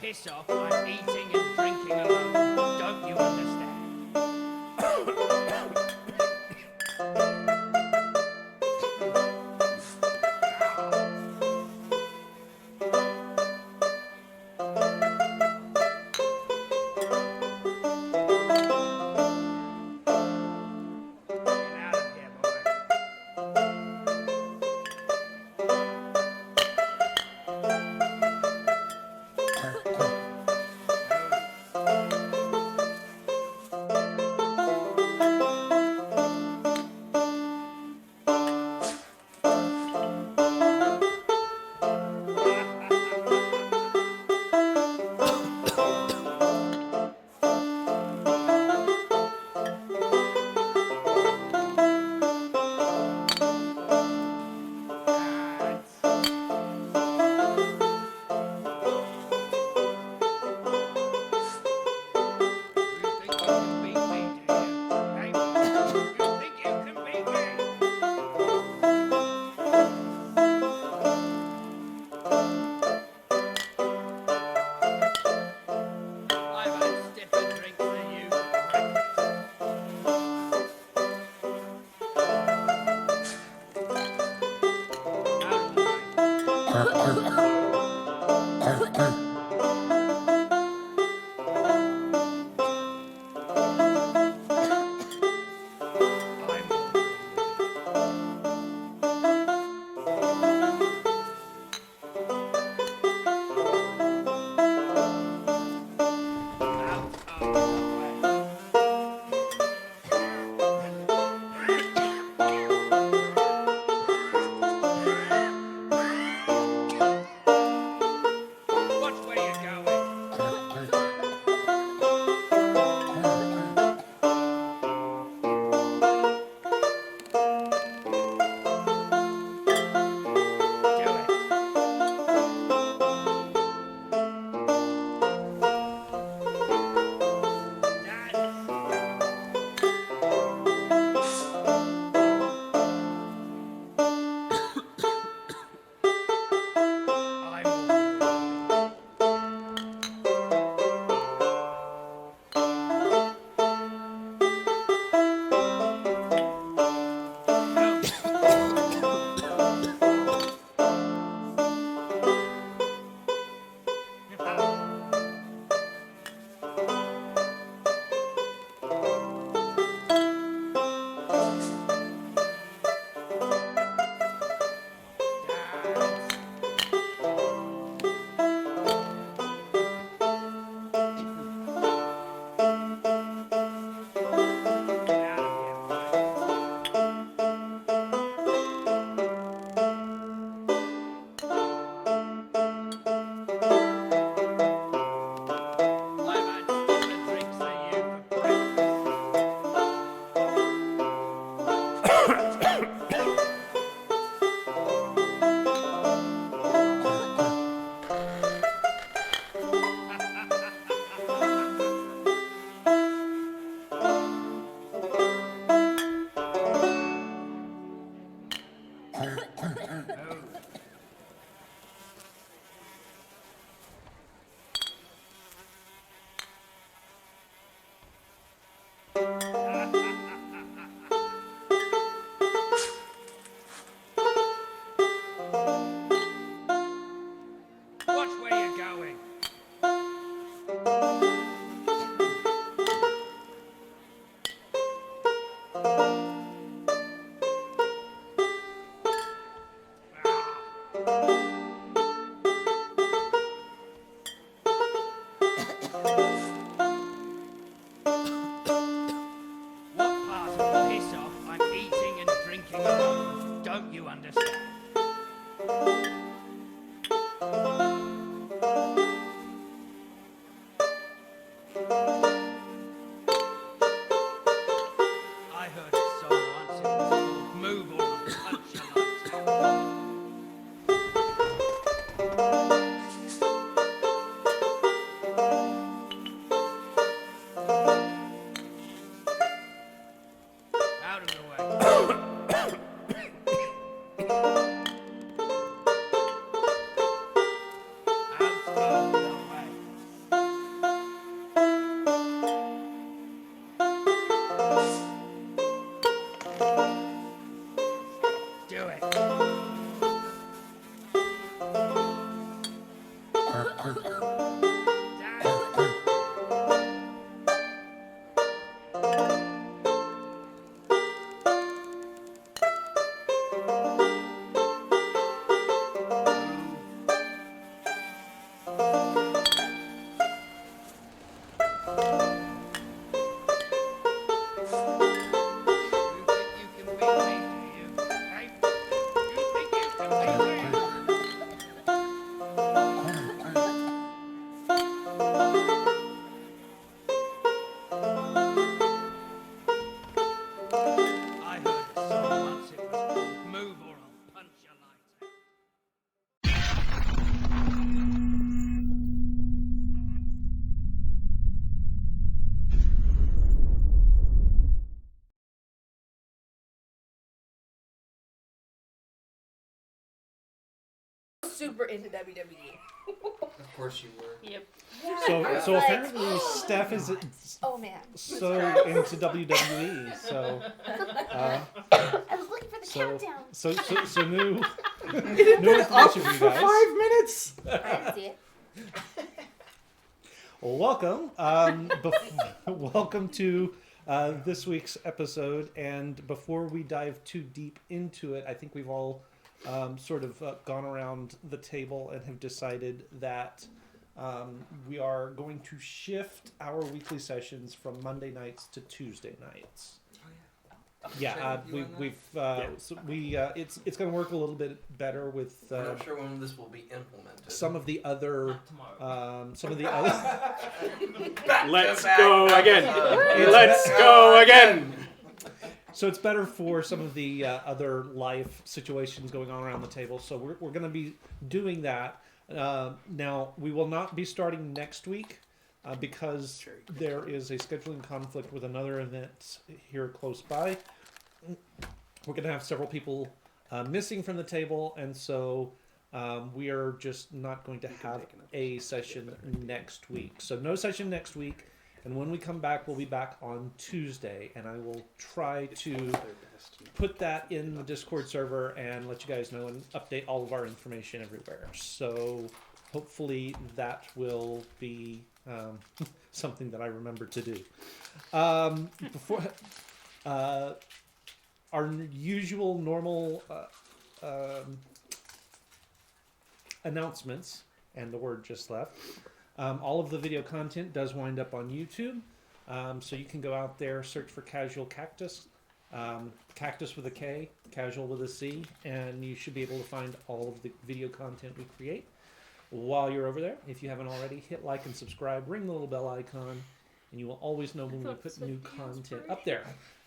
Piss off, I'm eating and drinking alone. Don't you understand? Get out of here, boy. Watch where you're going. Don't you understand? I heard a song once, it was called Move or I'll Punch Your Lights Out. Out of the way. Out of the way. Do it. I heard a song once, it was called Move or I'll Punch Your Lights Out. Super into WWE. Of course you were. Yep. So Like- apparently Steph is Oh man. so into WWE. So I was looking for the countdown. so new new information for you guys. 5 minutes. I didn't see it. Well, welcome. Welcome to this week's episode. And before we dive too deep into it, I think we've all sort of gone around the table and have decided that we are going to shift our weekly sessions from Monday nights to Tuesday nights. Yeah, it's going to work a little bit better with I'm not sure when this will be implemented. some of the other Not tomorrow. Let's go again. Let's go again. So it's better for some of the other life situations going on around the table. So we're going to be doing that. Now, we will not be starting next week because there is a scheduling conflict with another event here close by. We're going to have several people missing from the table, and so we are just not going to have a session next week. So no session next week. And when we come back, we'll be back on Tuesday, and I will try to put that in the Discord server and let you guys know and update all of our information everywhere. So hopefully that will be something that I remember to do. Before our usual normal announcements, and the word just left. All of the video content does wind up on YouTube, so you can go out there, search for Casual Cactus, Cactus with a K, Casual with a C, and you should be able to find all of the video content we create. While you're over there, if you haven't already, hit like and subscribe, ring the little bell icon, and you will always know when we put new content up there.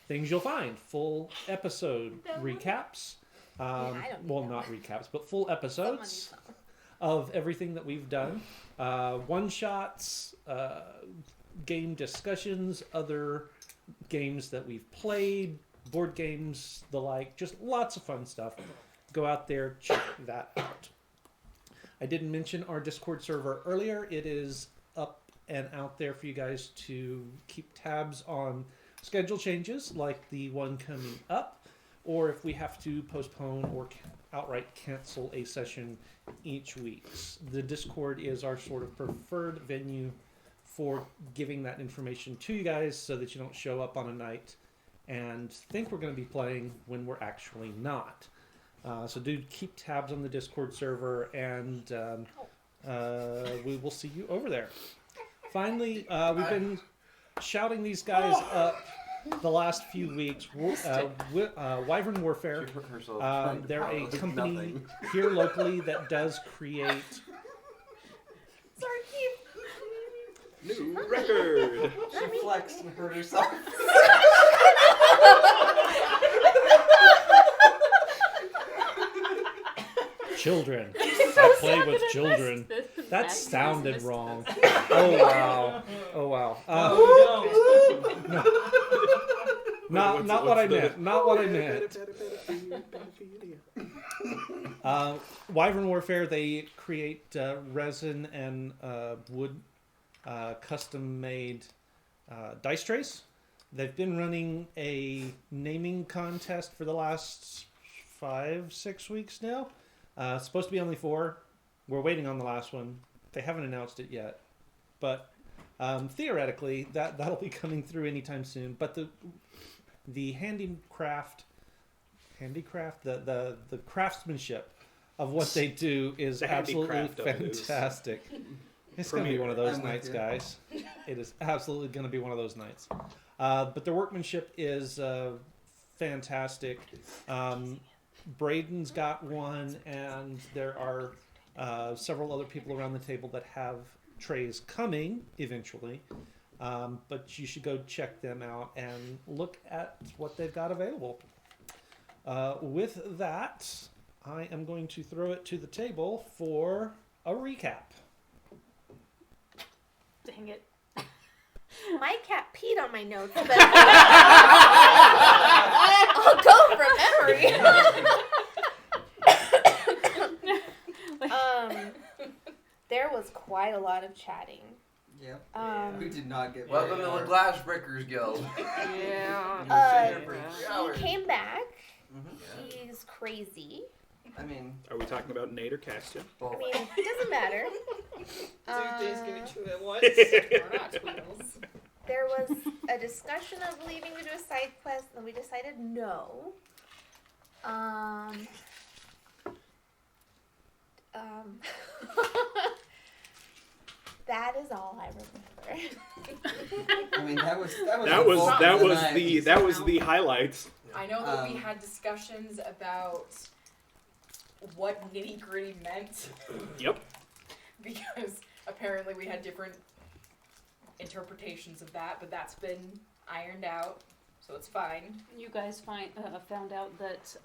Things you'll find, full episode recaps, I don't need well, that. not recaps, but full Someone episodes needs some. of everything that we've done. One-shots, game discussions, other games that we've played, board games, the like, just lots of fun stuff. Go out there, check that out. I didn't mention our Discord server earlier. It is up and out there for you guys to keep tabs on schedule changes like the one coming up, or if we have to postpone or outright cancel a session each week. The Discord is our sort of preferred venue for giving that information to you guys so that you don't show up on a night and think we're going to be playing when we're actually not. So do keep tabs on the Discord server, and we will see you over there. Finally, we've been shouting these guys up the last few weeks, Wyvern Warfare. They're a company here locally that does create. Sorry, Keith. New record. She flexed and hurt herself. Children. I play with children. That sounded wrong. Oh wow. Oh wow. Not what I meant. Not what I meant. Wyvern Warfare, they create resin and wood custom-made dice trays. They've been running a naming contest for the last 5-6 weeks now. It's supposed to be only 4. We're waiting on the last one. They haven't announced it yet. But theoretically, that'll be coming through anytime soon. But the handicraft, the craftsmanship of what they do is absolutely fantastic. It's going to be one of those nights, guys. It is absolutely going to be one of those nights. But their workmanship is fantastic. Braden's got one, and there are several other people around the table that have trays coming eventually. But you should go check them out and look at what they've got available. With that, I am going to throw it to the table for a recap. Dang it. My cat peed on my notes, but I'll go from memory. There was quite a lot of chatting. Yep. We did not get Welcome to the Glass Breakers Guild. Yeah. He came back. Mm-hmm. He's crazy. I mean, Are we talking about Nate or Castian? I mean, it doesn't matter. Two things can be true at once. We're not tweedles. There was a discussion of leaving to do a side quest, and we decided no. That is all I remember. I mean, that was that was the highlights. I know that we had discussions about what nitty gritty meant. Yep. Because apparently we had different interpretations of that, but that's been ironed out, so it's fine. You guys found out that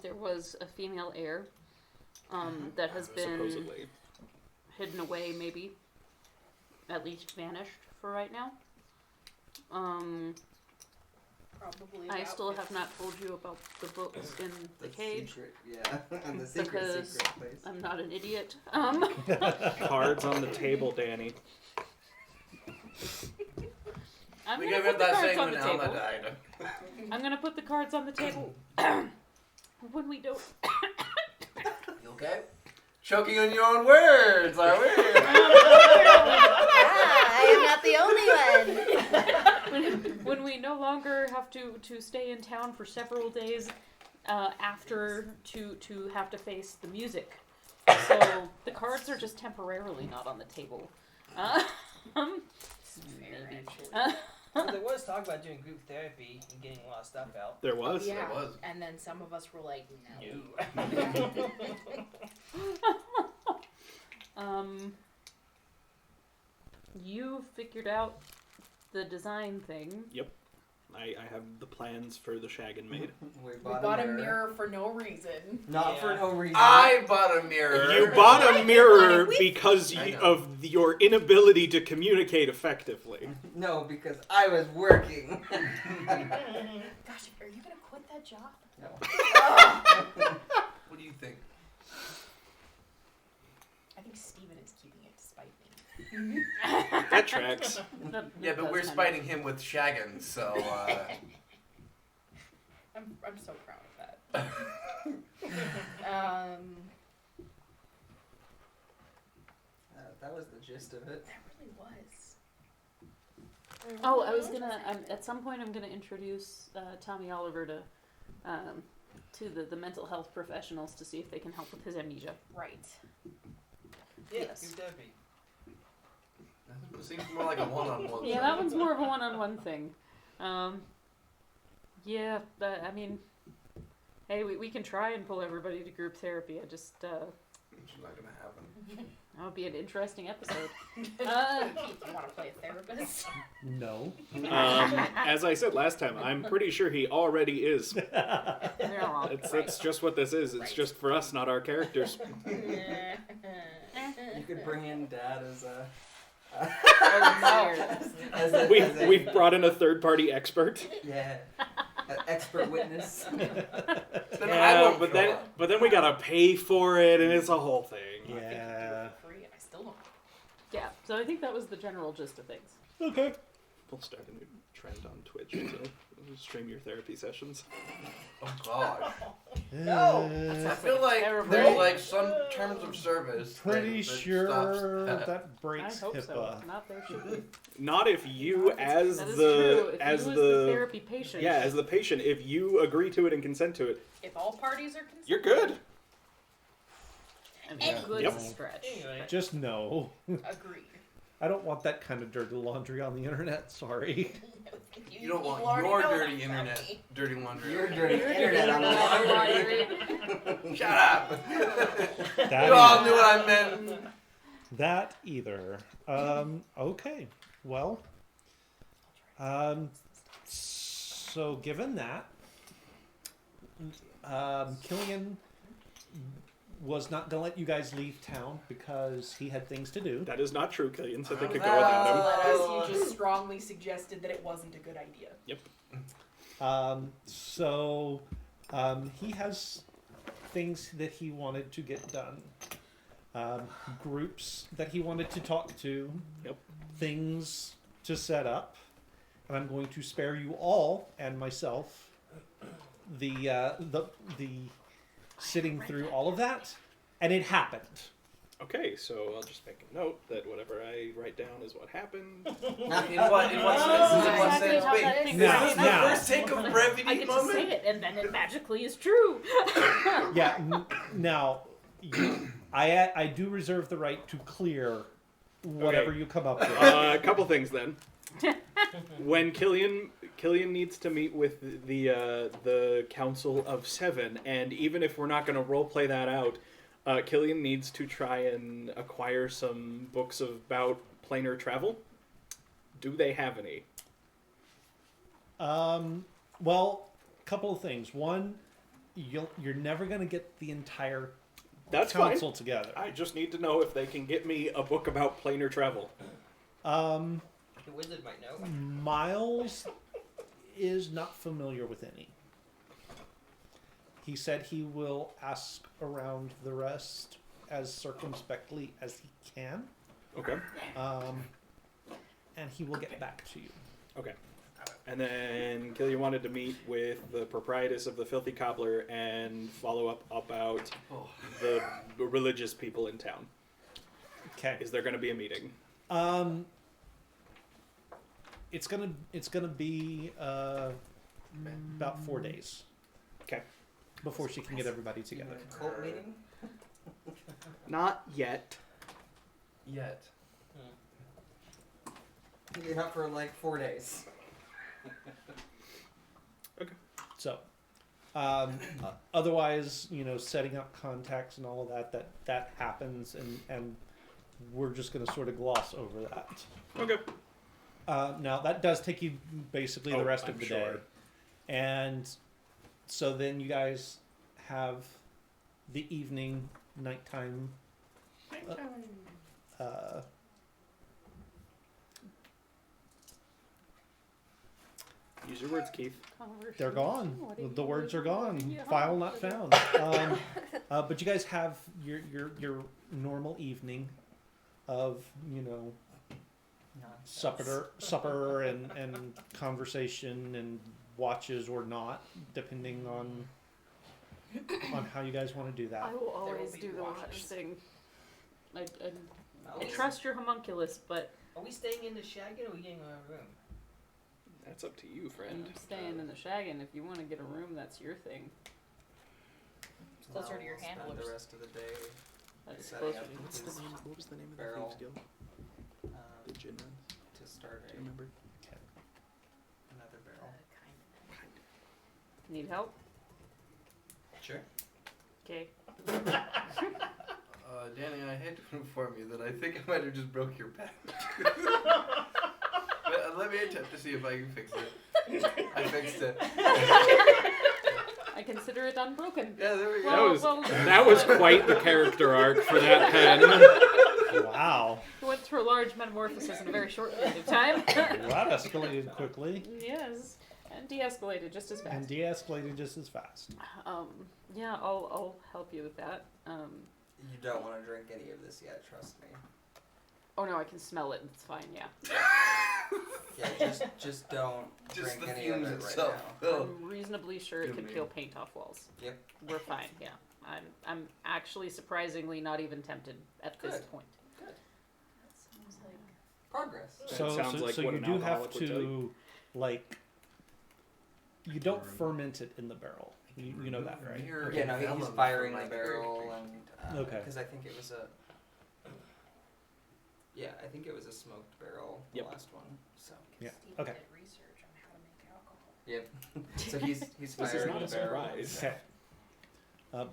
there was a female heir that has been Supposedly. hidden away, maybe at least vanished for right now. Probably. I about still 50. have not told you about the books in the cage. Secret, yeah, and the secret Because place. I'm not an idiot. Cards on the table, Danny. I'm we gonna gave put it the that cards same on when the Alma table. died. I'm gonna put the cards on the table when we don't. You okay? Choking on your own words, are we? I am not the only one. when we no longer have to stay in town for several days after to have to face the music. So the cards are just temporarily not on the table. Fair, actually. Well, there was talk about doing group therapy and getting a lot of stuff out. There was. Yeah, There was. and then some of us were like, no. You figured out the design thing. Yep. I have the plans for the Shaggin' Maid. We We bought a mirror for no reason. Not for no reason. I bought a mirror. You bought a mirror because I know. of your inability to communicate effectively. No, because I was working. Gosh, are you gonna quit that job? No. What do you think? I think Steven is keeping it to spite me. That tracks. Yeah, but we're spiting him with shaggin', so, I'm so proud of that. That was the gist of it. That really was. Oh, I was gonna. At some point, I'm gonna introduce Tommy Oliver to the mental health professionals to see if they can help with his amnesia. Right. Yeah, Yes. group therapy. it seems more like a one-on-one. Yeah, that one's more of a one-on-one thing. Yeah, I mean, hey, we can try and pull everybody to group therapy. I just, It's not gonna happen. that would be an interesting episode. You want to play a therapist? No. As I said last time, I'm pretty sure he already is. Yeah. That's just what this is. It's Right. just for us, not our characters. You could bring in Dad as a. We've brought in a third-party expert. Yeah. An expert witness. Yeah, but then we gotta pay for it, and it's a whole thing. Yeah. Free, and I still don't. Yeah, so I think that was the general gist of things. Okay. We'll start a new trend on Twitch to stream your therapy sessions. Oh gosh. No. I feel like terrible. there's like some terms of service. Pretty that sure stops that I breaks hope HIPAA. so. Not there should be. Not if you, as That is the true. If as you as the therapy patient. yeah, as the patient, if you agree to it and consent to it, If all parties are concerned, you're good. I mean, Yeah. good Yep. stretch. Anyway. Just no. agreed. I don't want that kind of dirty laundry on the internet. Sorry. You don't people want already your know dirty that internet, about me. dirty laundry. Your dirty internet on the laundry. Shut up. That You all either. knew what I meant. That either. Okay. Well. So given that, Killian was not gonna let you guys leave town because he had things to do. That is not true. Killian said they could go without him. Unless you just strongly suggested that it wasn't a good idea. He has things that he wanted to get done. Groups that he wanted to talk to. Yep. Things to set up. And I'm going to spare you all and myself the sitting through all of that. And it happened. Okay, so I'll just make a note that whatever I write down is what happened. In what sense? In what Exactly sense? how Wait, that is is. this the Now. first take of I brevity get to say moment? it, and then it magically is true. Yeah. Now, I do reserve the right to clear whatever Okay. you come up with. A couple things then. When Killian needs to meet with the Council of Seven, and even if we're not going to roleplay that out, Killian needs to try and acquire some books about planar travel. Do they have any? Well, a couple of things. One, you're never going to get the entire That's council fine. together. I just need to know if they can get me a book about planar travel. The wizard might know. Miles is not familiar with any. He said he will ask around the rest as circumspectly as he can, Okay. and he will get back to you. Okay. And then Killian wanted to meet with the proprietress of the Filthy Cobbler and follow up about the religious people in town. Okay. Is there going to be a meeting? It's gonna be about 4 days. Okay. Before she can get everybody together. Cult meeting? Not yet. Yet. You're up for like 4 days. So, otherwise, setting up contacts and all of that happens, and we're just going to sort of gloss over that. Okay. Now, that does take you basically the rest of I'm the sure. day. And so then you guys have the evening, nighttime. Use your words, Keith. They're gone. What do you The words are gone. Yeah. File not found. But you guys have your normal evening of supper and conversation and watches or not, depending on how you guys want to do that. I will always be do the watch watchers. thing. I trust your homunculus, but Are we staying in the shaggin' or are we getting a room? That's up to you, friend. I'm staying in the shaggin'. If you want to get a room, that's your thing. It's closer to your Spend handlers. the rest of the day That is Setting closer up to What's the name? What was the name of Barrel. the guild? um, The Gin Nuns. to start Do you remember? another barrel. Need help? Sure. Okay. Danny, I hate to inform you that I think I might have just broke your back. But let me attempt to see if I can fix it. I fixed it. I consider it unbroken. Yeah, there we go. Well, That was quite the character arc for that pen. Wow. went through a large metamorphosis in a very short period of time. Well, that escalated quickly Yes, and de-escalated just as and fast. de-escalated just as fast. Yeah, I'll help you with that. You don't want to drink any of this yet, trust me. Oh no, I can smell it. It's fine. Yeah. Yeah, just don't Just drink the any of fumes it itself. right now. I'm reasonably sure it Give could me. peel paint off walls. Yep. We're fine. Yeah. I'm actually surprisingly not even tempted at this Good. point. Sounds like Progress. That So, sounds like so what you an do have alcoholic would tell you. to, like, you don't ferment it in the barrel. You know that, right? Yeah, no, he's firing the barrel and Okay. because I think it was a. Yeah, I think it was a smoked barrel. The Yep. last one. So. Yeah. Steve Okay. did research on how to make alcohol. Yep. So he's This is firing not the a barrel. surprise. Okay.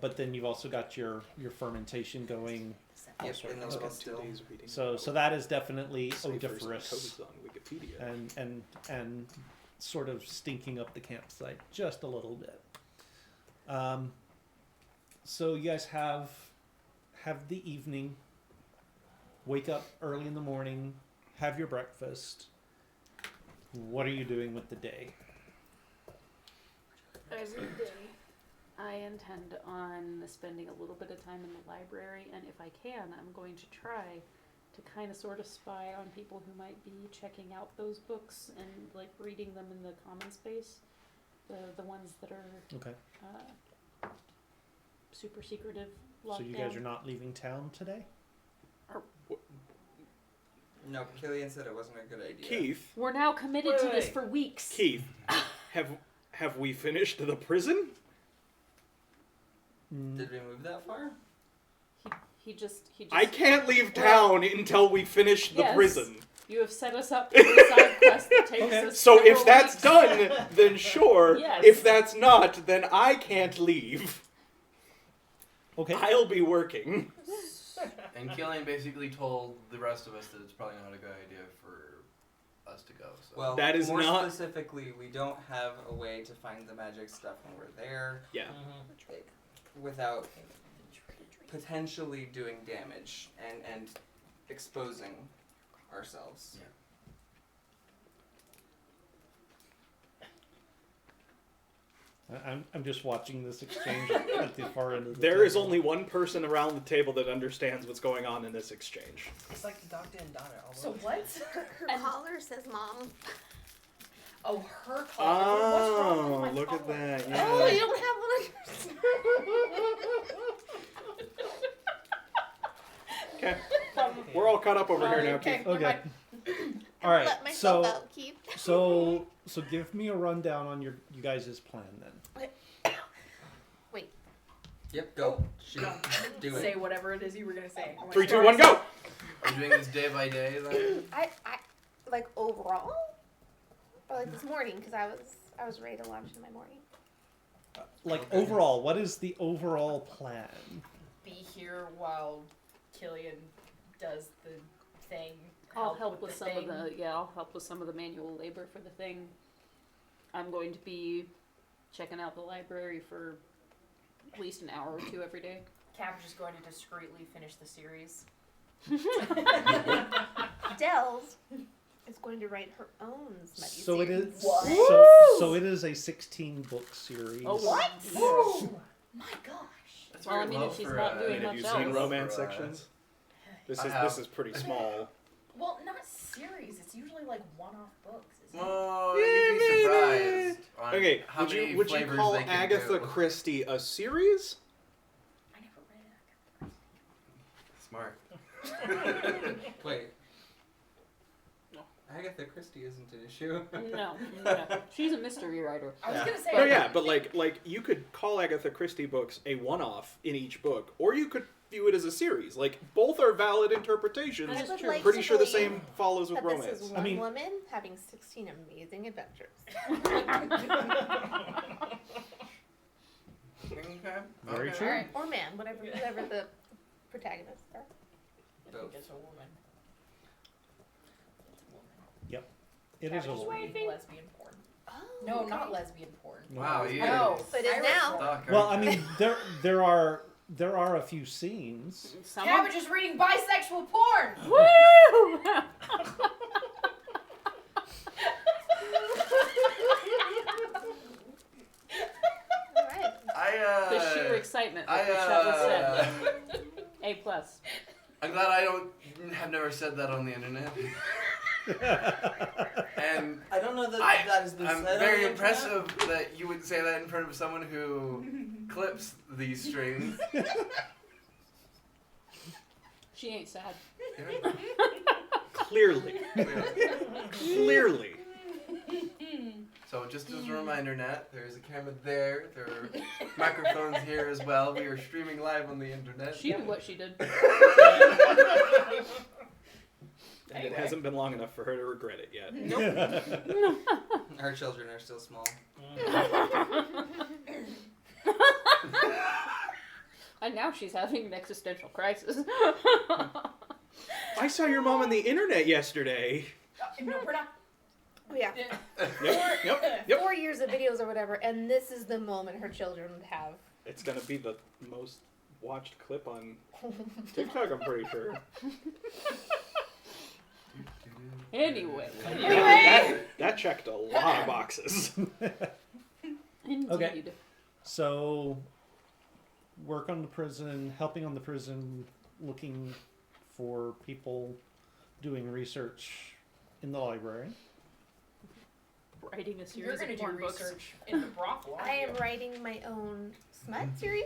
But then you've also got your fermentation going. Yep, elsewhere. in those Okay. ones still. So that is definitely Ciphers and odoriferous codes on Wikipedia. and sort of stinking up the campsite just a little bit. So you guys have the evening. Wake up early in the morning, have your breakfast. What are you doing with the day? Every day, I intend on spending a little bit of time in the library, and if I can, I'm going to try to kind of sort of spy on people who might be checking out those books and like reading them in the common space, the ones that are Okay. super secretive. Locked So you down. guys are not leaving town today? No, Killian said it wasn't a good idea. Keith, We're now committed to this Wait. for weeks. Keith, have we finished the prison? Did we move that far? He just. I can't leave town until we finish the Yes. prison. You have set us up for a side quest that takes Okay. us. So if several that's weeks. done, then sure. Yes. If that's not, then I can't leave. Okay. I'll be working. And Killian basically told the rest of us that it's probably not a good idea for us to go. So. Well, That is more not- specifically, we don't have a way to find the magic stuff when we're there Yeah. without potentially doing damage and exposing ourselves. Yeah. I'm just watching this exchange at the far end of the There is table. only one person around the table that understands what's going on in this exchange. It's like the doctor and daughter. Almost. So what? Her And- collar says mom. Oh, her collar. What's wrong with my Oh, look at collar? that. Oh, Yeah. you don't have one on Okay. We're all caught up over here now, Okay. Keith. Okay. yours. All right. Let myself So out, Keith. so give me a rundown on you guys' plan then. Yep, go. Shoot. Do Say it. whatever it is you were gonna say. 3, 2, 1, go! Are you doing this day by day? Then? I like overall, or like this morning because I was ready to launch in my morning. Like Okay. overall, what is the overall plan? Be here while Killian does the thing. I'll help with the some thing. of the I'll help with some of the manual labor for the thing. I'm going to be checking out the library for at least an hour or two every day. Cap's just going to discreetly finish the series. Dells is going to write her own smutty So it series. is What? so it is a 16-book series. Oh, What? Yes. My gosh. That's Well, I very mean, low if she's for, not doing have much you else. seen romance for, sections? This I is have. this is pretty small. Well, not series. It's usually like one-off books. Isn't it? Well, you'd be surprised. On Okay, how many would you flavors call they can Agatha do. Christie a series? I never read it. Smart. Wait. Agatha Christie isn't an issue. No. She's a mystery writer. I was gonna say. Oh yeah, but like you could call Agatha Christie books a one-off in each book, or you could view it as a series. Like both are valid interpretations. That is I would true. like Pretty to sure the believe same follows with that romance. this is one I mean- woman having 16 amazing adventures. Okay. Very okay. true. Alright. Or man, whoever the protagonists are. I think it's a woman. It's a woman. It is a Cabbage's woman. reading lesbian porn. Oh, No, okay. not lesbian porn. Wow, you No, So it is pirate now. porn. stalker. Well, I mean, there are a few scenes. Cabbage is reading bisexual porn. Woo! All right. The sheer excitement I, with which that was said. A plus. I'm glad I have never said that on the internet. And I don't know that I- that has been I'm said. very on the impressive that you would say that in front of someone who clips these strings. She ain't sad. Clearly. Clearly. So just as a reminder, Nat, there's a camera there. There are microphones here as well. We are streaming live on the internet. She knew what she did. And Anyway. it hasn't been long enough for her to regret it yet. internet. Our children are still small. And now she's having an existential crisis. I saw your mom on the internet yesterday. No, we're not. Oh, yeah. Yep. 4 years of videos or whatever, and this is the moment her children would have. It's gonna be the most watched clip on TikTok, I'm pretty sure. Anyway. That checked a lot of boxes. Indeed. Okay. So, work on the prison, helping on the prison, looking for people doing research in the library. Writing a You're series gonna of do porn books. research in the brothel. aren't I am you? writing my own smut series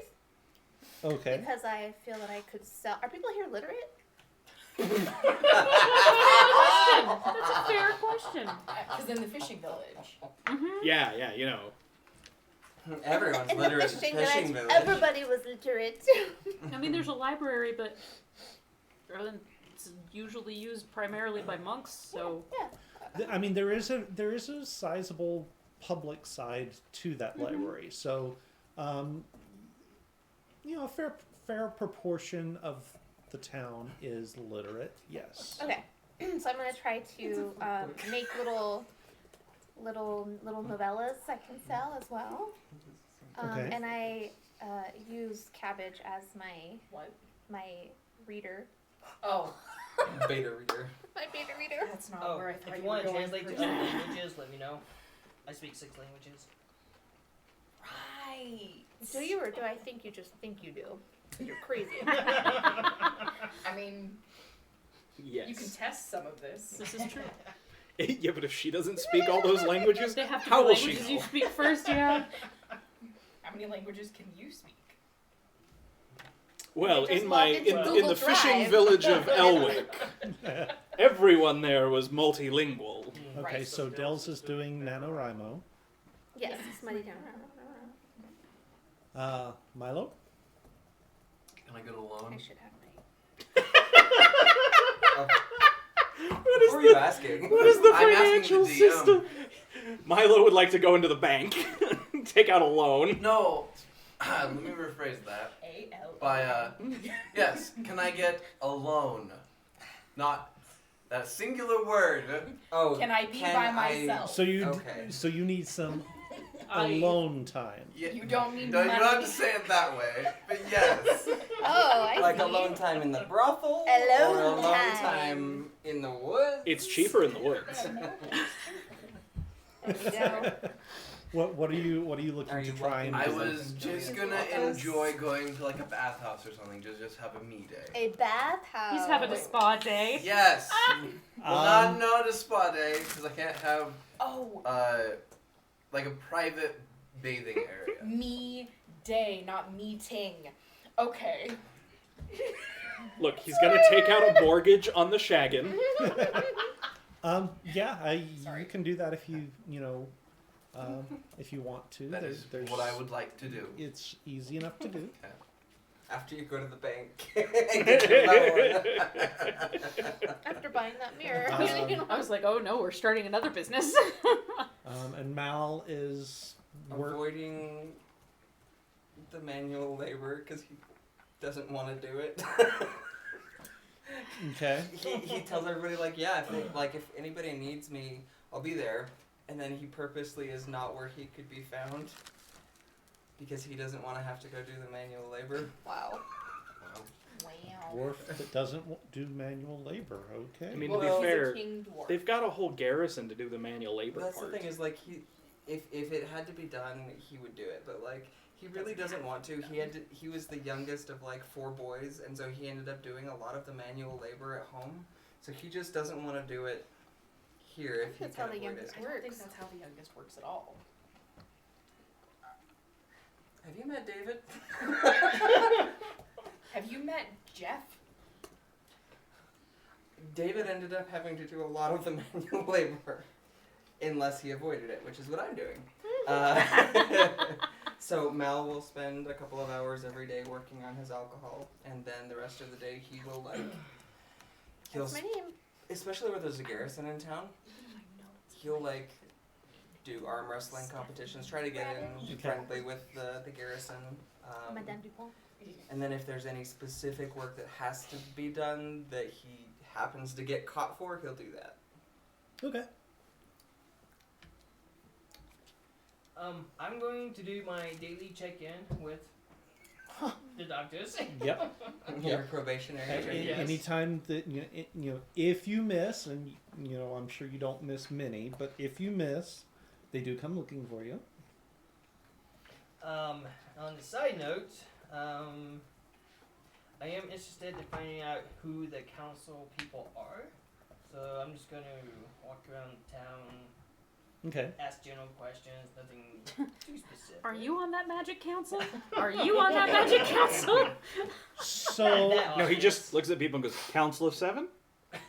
Okay. because I feel that I could sell. Are people here literate? That's a fair question. Because in the fishing village. Yeah, you know. Everyone's In the literate. fishing Fishing village, village. everybody was literate. I mean, there's a library, but it's usually used primarily by monks, so I mean, there is a sizable public side to that library. So, you know, a fair proportion of the town is literate. Yes. Okay, so I'm gonna try to make little novellas I can sell as well. Okay. And I use Cabbage as my reader. Oh, Beta reader. My beta reader. that's not Oh, where I if thought you you were want to going. translate to for other that. languages, let me know. I speak 6 languages. Right. Do you, or do I think you just think you do? You're crazy. I mean, Yes. you can test some of this. this is true. Yeah, but if she doesn't speak all those languages, They have to how be will she languages know? you speak first, yeah. How many languages can you speak? Well, I just in logged into in Google the fishing Drive. village of Elwick, everyone there was multilingual. Okay, Right, so Dells is doing NaNoWriMo. Yes, Smutty Town. Milo? Can I get a I loan? should have my. What Who are you asking? What is the I'm asking financial the DM. system? Milo would like to go into the bank, take out a loan. No. Let me rephrase that. A-L. By yes. Can I get a loan? Not that singular word. Oh, Can I be by myself? So you Okay. so you need some I- alone time. Yeah, You don't need no, you money. don't have to say it that way. But yes. Oh, I Like see. alone time in the brothel? Alone or alone time. time in the woods? It's cheaper in the woods. There you go. What are you looking Are to you try and I do? was just gonna enjoy going to like a bathhouse or something. Just have a me day. A bathhouse. He's having a spa day. Yes. Well, Um, not a spa day because I can't have Oh, like a private bathing area. me day, not meeting. Okay. Look, he's gonna take out a mortgage on the shaggin. Yeah, you Sorry. can do that if you if you want to. That is what I would like to do. It's easy enough to do. After you go to the bank and get your loan. After buying that mirror. I was like, oh no, we're starting another business. And Mal is Avoiding the manual labor because he doesn't want to do it. okay. He tells everybody like, yeah, if anybody needs me, I'll be there. And then he purposely is not where he could be found because he doesn't want to have to go do the manual labor. Wow. Wow. Dwarf that doesn't do manual labor. Okay. I mean, Well, to he's be a fair, king dwarf. they've got a whole garrison to do the manual labor That's part. the thing is like if it had to be done, he would do it. But like he really doesn't want to. He was the youngest of like 4 boys, and so he ended up doing a lot of the manual labor at home. So he just doesn't want to do it here if he That's can how the avoid it. youngest I don't think works. that's how the youngest works at all. Have you met David? Have you met Jeff? David ended up having to do a lot of the manual labor, unless he avoided it, which is what I'm doing. So Mal will spend a couple of hours every day working on his alcohol, and then the rest of the day he will That's my name. especially where there's a garrison in town, he'll do arm wrestling competitions, try to get in Okay. friendly with the garrison. Madame Dupont. And then if there's any specific work that has to be done that he happens to get caught for, he'll do that. Okay. I'm going to do my daily check-in with the doctors. Yep. Your probationary training. Yes. Anytime that if you miss, and I'm sure you don't miss many, but if you miss, they do come looking for you. On the side note, I am interested in finding out who the council people are. So I'm just going to walk around town, Okay. ask general questions, nothing too specific. Are you on that magic council? Are you on that magic council? So That No, he just obvious. looks at people and goes, Council of 7?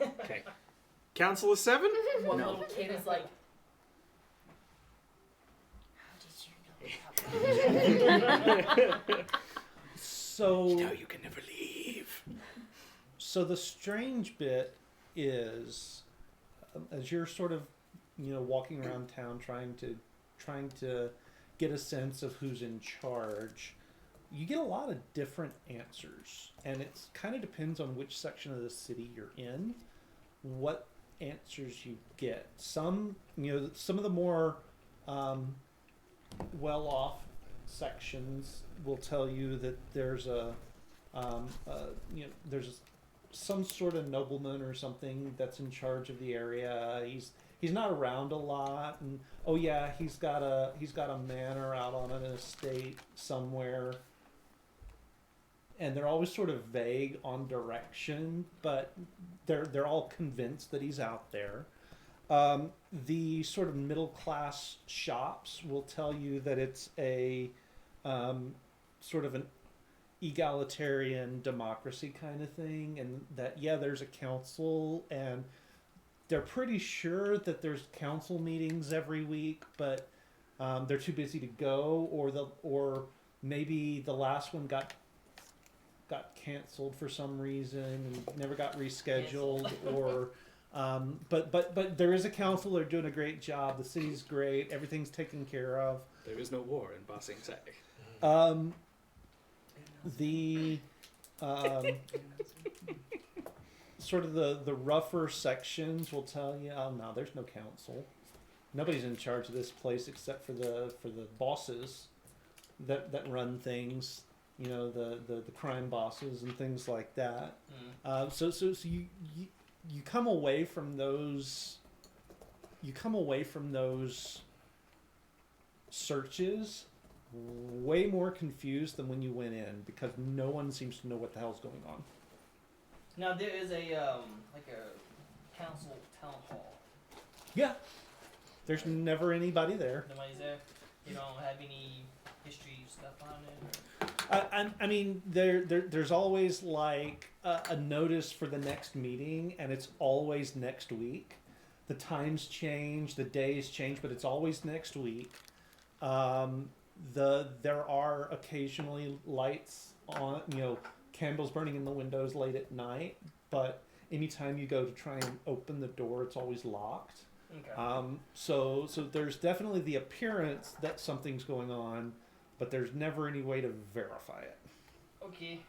Okay. Council of 7? One No. little kid is like, so you can never leave. So the strange bit is, as you're sort of, walking around town trying to get a sense of who's in charge, you get a lot of different answers, and it kind of depends on which section of the city you're in, what answers you get. Some of the more well-off sections will tell you that there's some sort of nobleman or something that's in charge of the area. He's not around a lot, and oh yeah, he's got a manor out on an estate somewhere. And they're always sort of vague on direction, but they're all convinced that he's out there. The sort of middle class shops will tell you that it's a sort of an egalitarian democracy kind of thing, and that there's a council, and they're pretty sure that there's council meetings every week, but they're too busy to go, or maybe the last one got canceled for some reason and never got rescheduled, or but there is a council. They're doing a great job. The city's great. Everything's taken care of. There is no war in Ba Sing Se. The sort of the rougher sections will tell you, oh no, there's no council. Nobody's in charge of this place except for the bosses that run things. The crime bosses and things like that. So you come away from those. You come away from those searches way more confused than when you went in, because no one seems to know what the hell's going on. Now there is a council town hall. Yeah, there's never anybody there. Nobody's there. You don't have any history stuff on it. I mean, there's always like a notice for the next meeting, and it's always next week. the times change, the days change, but it's always next week. There are occasionally lights on, candles burning in the windows late at night, but anytime you go to try and open the door, it's always locked. Okay. So there's definitely the appearance that something's going on, but there's never any way to verify it. Okay.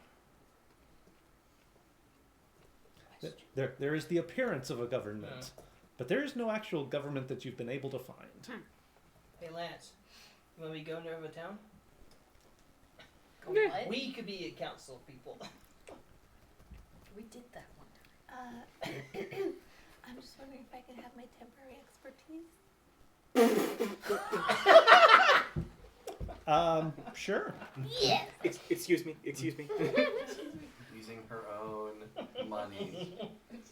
There is the appearance of a government, but there is no actual government that you've been able to find. Hey Lance, you want me to go over town? Go what? We could be a council people. We did that one time. I'm just wondering if I could have my temporary expertise. Sure. Yes. Excuse me. Using her own money.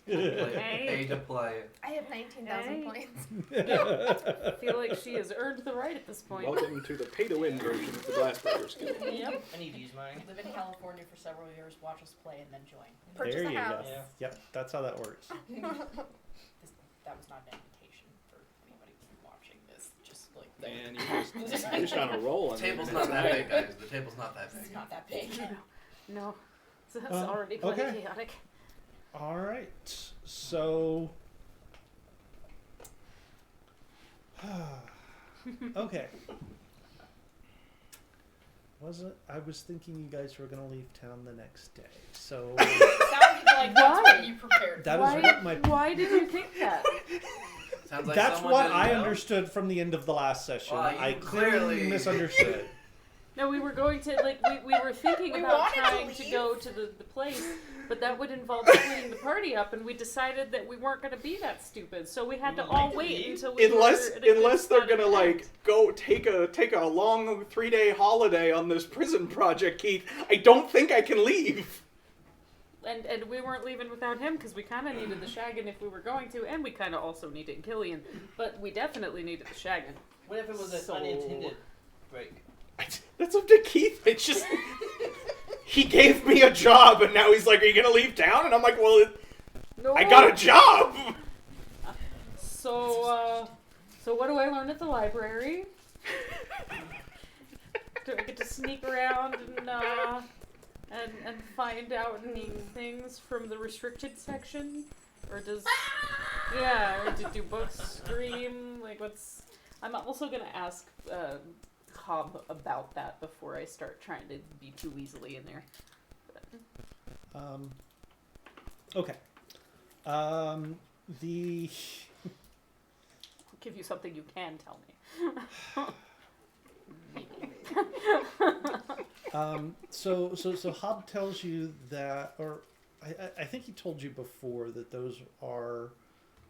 Hey. Pay to play. I have 19,000 Hey. points. I feel like she has earned the right at this point. Welcome to the pay-to-win version of the Glassbreakers Guild. Yep. I need to use mine. Live in California for several years, watch us play, and then join. Purchase There a you house. go. Yeah. Yep, that's how that works. That was not an invitation for anybody watching this. Just like that. Man, you're just on a roll. On The table's the not internet that tonight. big, guys. The table's not that This is big. not that big. No. So that's already plenty okay. chaotic. All right. So. Okay. I was thinking you guys were gonna leave town the next day. So It sounded like that's Why? what you prepared. that why, is what my. why did you think that? Sounds like That's someone what didn't I know. understood from the end of the last session. Well, you I clearly clearly- misunderstood. No, we were going to, we were thinking We about wanted to trying to leave. go to the place, but that would involve splitting the party up, and we decided that we weren't going to be that stupid, so we had to Would all like to wait leave? until we were at a good Unless they're spot at gonna the end. go take a long 3-day holiday on this prison project, Keith, I don't think I can leave. And we weren't leaving without him because we kind of needed the shaggin' if we were going to, and we kind of also needed Killian, but we definitely needed the shaggin'. What if it was an So- unintended break? That's up to Keith. It's just he gave me a job, and now he's like, "Are you gonna leave town?" And I'm like, "Well, No. I got a job." So what do I learn at the library? Do I get to sneak around and find out any things from the restricted section, or do books scream? Like, what's? I'm also gonna ask Cobb about that before I start trying to be too weaselly in there. Okay. The I'll give you something you can tell me. so Hobb tells you that, or I think he told you before that those are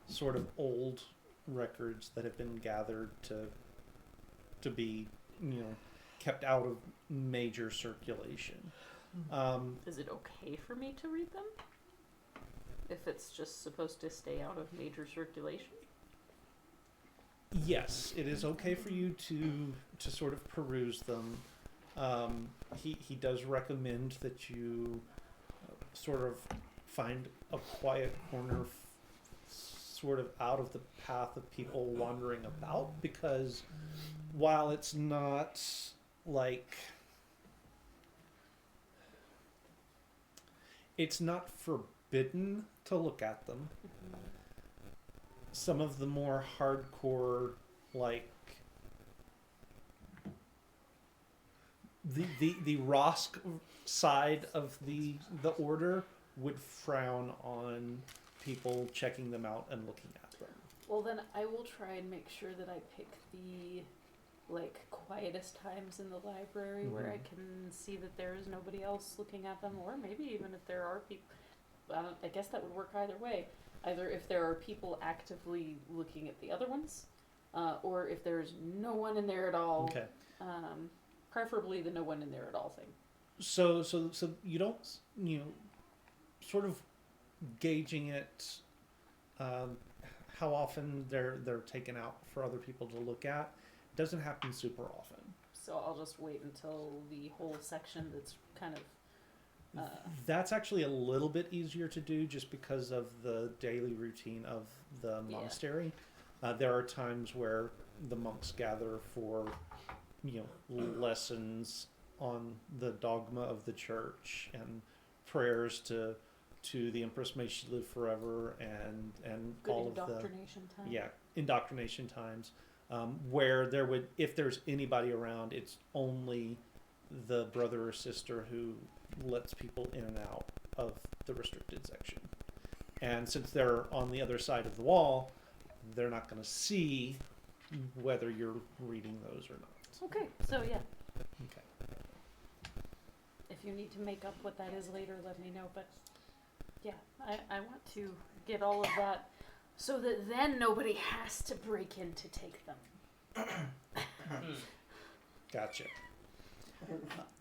sort of old records that have been gathered to be, kept out of major circulation. Is it okay for me to read them? If it's just supposed to stay out of major circulation? Yes, it is okay for you to sort of peruse them. He does recommend that you sort of find a quiet corner, sort of out of the path of people wandering about, because while it's not like it's not forbidden to look at them, some of the more hardcore, like the Rosk side of the order would frown on people checking them out and looking at them. Well, then I will try and make sure that I pick the quietest times in the library where I can see that there is nobody else looking at them, or maybe even if there are people. I guess that would work either way. Either if there are people actively looking at the other ones, or if there's no one in there at all. Okay. Preferably the no one in there at all thing. So you don't, sort of gauging it, how often they're taken out for other people to look at. It doesn't happen super often. So I'll just wait until the whole section that's kind of That's actually a little bit easier to do just because of the daily routine of the monastery. There are times where the monks gather for, lessons on the dogma of the church and prayers to the Empress may she live forever and Good all of the indoctrination time. indoctrination times, where if there's anybody around, it's only the brother or sister who lets people in and out of the restricted section. And since they're on the other side of the wall, they're not going to see whether you're reading those or not. Okay, so yeah. Okay. If you need to make up what that is later, let me know. But yeah, I want to get all of that so that then nobody has to break in to take them. Gotcha.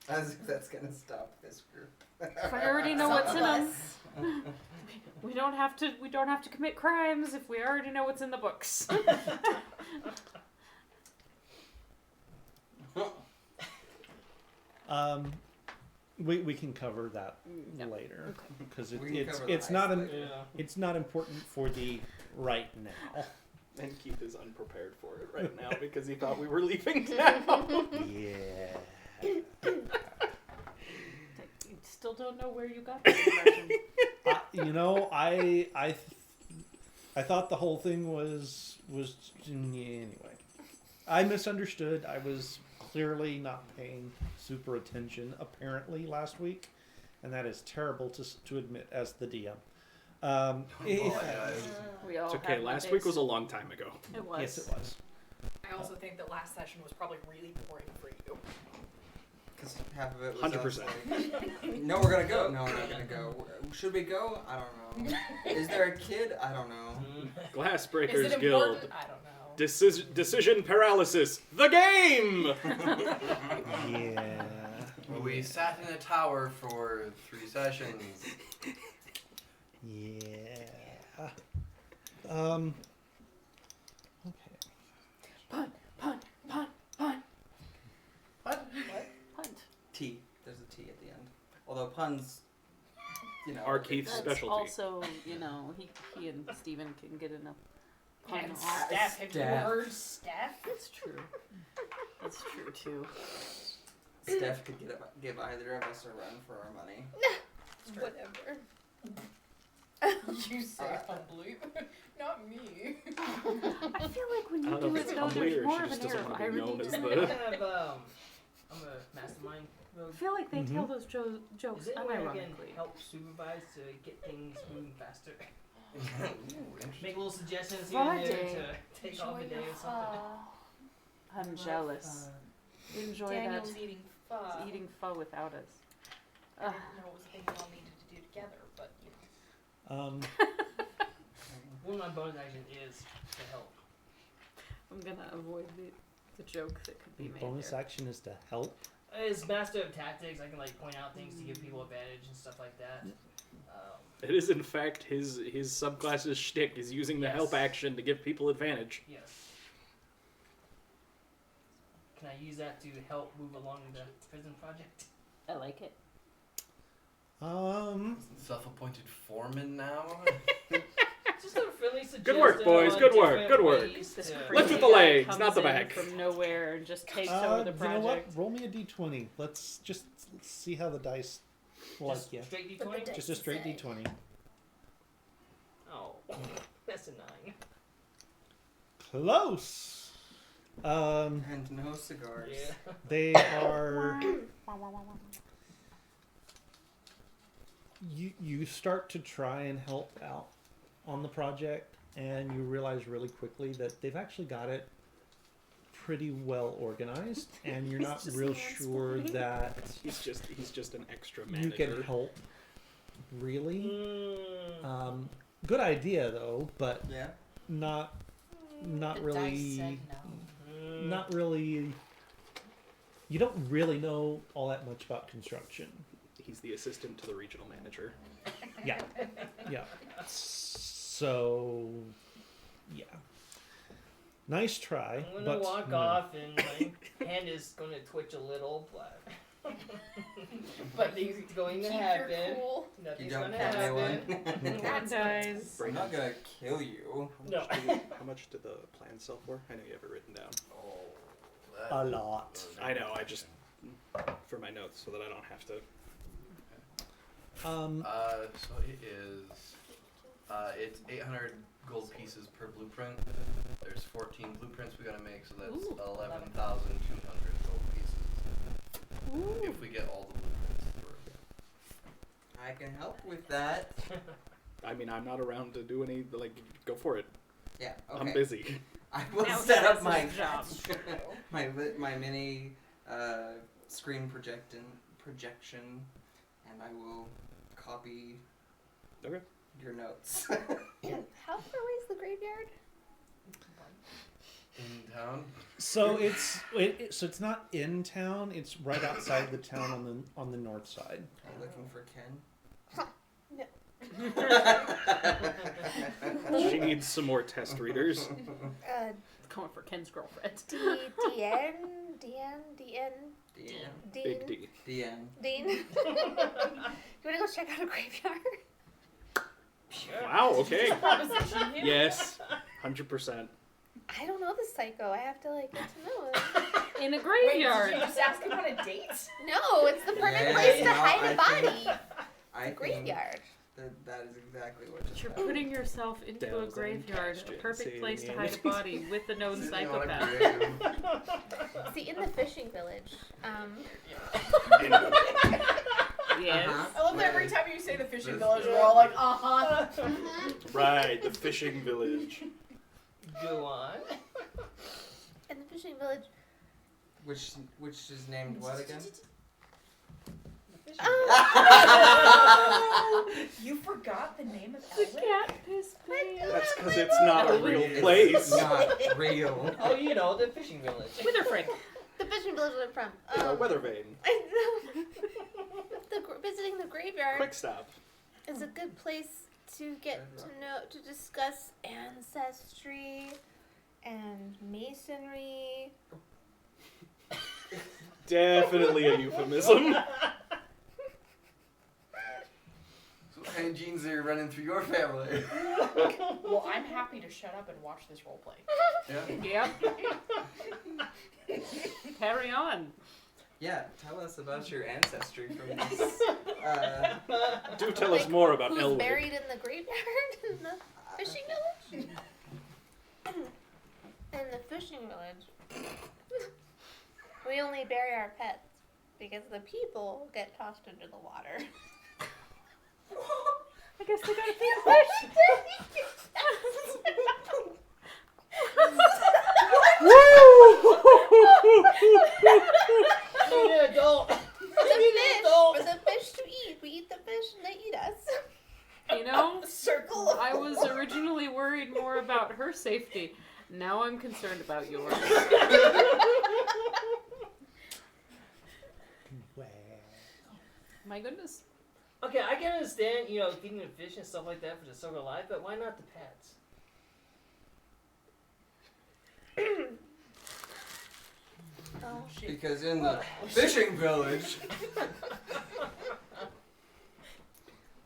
As if that's gonna stop this group. If I already know what's in them, we don't have to commit crimes if we already know what's in the books. We can cover that No. later because We can cover it's the not ice later. it's not important for the right now. And Keith is unprepared for it right now because he thought we were leaving now. Yeah. You still don't know where you got that impression. I thought the whole thing was anyway. I misunderstood. I was clearly not paying super attention apparently last week, and that is terrible to admit as the DM. We all It's okay. have Last Mondays. week was a long time ago. It was. Yes, it was. I also think that last session was probably really boring for you. Because half of it was 100%. us, like, no, we're gonna go. No, we're not gonna go. Should we go? I don't know. Is there a kid? I don't know. Glass Is Breakers it Guild. important? I don't know. Decision paralysis. The game. Yeah. We sat in a tower for 3 sessions. Yeah. Okay. Punt. What? Punt. T. There's a T at the end. Although puns, Are Keith's That's specialty. also, he and Steven can get enough pun And off. Steph, have you Steph. heard Steph? That's true. That's true too. Steph could give either of us a run for our money. Whatever. You say humbly. Not me. I feel like when I you don't do know if it it's though, humbly there's or more she of just an air doesn't of want to be known irony as to the. it. I'm a mastermind rogue. I feel like they tell those jokes Is it where I can unironically. help supervise to get things moving faster? Make little suggestions here Fun and there day. to take off a day or something. I'm jealous. Enjoy Daniel's that. eating pho. He's eating pho without us. I didn't know it was a thing we all needed to do together, but One of my bonus actions is to help. I'm gonna avoid the joke that could be made Bonus there. action is to help. As master of tactics, I can point out things to give people advantage and stuff like that. It is in fact his subclass's shtick is using the Yes. help action to give people advantage. Yes. Can I use that to help move along the prison project? I like it. Self-appointed foreman now. Just a friendly suggestion. Good work, boys. on Good work. different Good work. ways This to- Lift crazy with the guy legs, comes not the in back. from nowhere and just takes over the You know what? project. Roll me a d20. Let's just see how the dice like Just you. straight But the D20? dice Just a straight say. d20. Oh, that's a 9. Close. And no cigars. Yeah. They are. You start to try and help out on the project, and you realize really quickly that they've actually got it pretty well organized, and you're He's not just real mansplaining. sure that He's just an extra you manager. can help. Really, Mm. good idea though, but Yeah. not The dice really. said no. Not really. You don't really know all that much about construction. He's the assistant to the regional manager. Yeah. Yeah. So, yeah. Nice try. I'm gonna but walk no. off and my hand is gonna twitch a little, but But it's going to Keep happen. your cool. You Nothing's don't gonna kill happen. anyone. That dies. I'm not gonna kill you. No. How much did the plan sell for? I know you have it written down. Oh, A lot. I know. I just for my notes so that I don't have to. So it is. It's 800 gold pieces per blueprint. There's 14 blueprints we gotta make, so that's Ooh. 11,200 gold pieces. If we get all the blueprints through. I can help with that. I mean, I'm not around to do any. Like, go for it. Yeah. Okay. I'm busy. I will Now set he up does my his job. my mini screen projection, and I will copy. Okay. Your notes. How far away is the graveyard? In town. So so it's not in town. It's right outside the town on the north side. Are you looking for Ken? She needs some more test readers. Going for Ken's girlfriend. DN. Big D. DN. Dean. You wanna go check out a graveyard? Sure. Wow. Okay. Proposition here. Yes. 100%. I don't know this psycho. I have to like get to know him. In a Wait, graveyard. did you just ask him on a date? No, it's the perfect Yeah, place to no, hide I a body. think- I think Graveyard. that is exactly what just You're happened. putting yourself into a Thousand graveyard. A questions, perfect place to Amy. hide a body with the known Sitting on a psychopath. grave. See, in the fishing village, Yes. I love that every time you say the fishing village, we're all like, uh-huh. Right. The fishing village. Go on. in the fishing village. Which is named what again? You forgot the name of The Elwick? cat piss pig. That's because it's not a real It's place. not real. Oh, you know, the fishing village. Witherfrick. The fishing village I'm from. Weather vane. I know. Visiting the graveyard Quick stop. is a good place to get to discuss ancestry and masonry. Definitely a euphemism. So what kind of genes are running through your family? Well, I'm happy to shut up and watch this roleplay. Yeah. Yep. Carry on. Yeah, tell us about your ancestry from this. Do tell us more about Who's Elwick. buried in the graveyard in the fishing village? In the fishing village, we only bury our pets because the people get tossed into the water. I guess they gotta feed the fish. You're an adult. For the fish to eat. We eat the fish and they eat us. You know, Circle of I was originally worried more about her safety. Now I'm concerned about yours. My goodness. Okay, I can understand, you know, feeding the fish and stuff like that for the circle of life, but why not the pets? Oh. Because in the fishing village,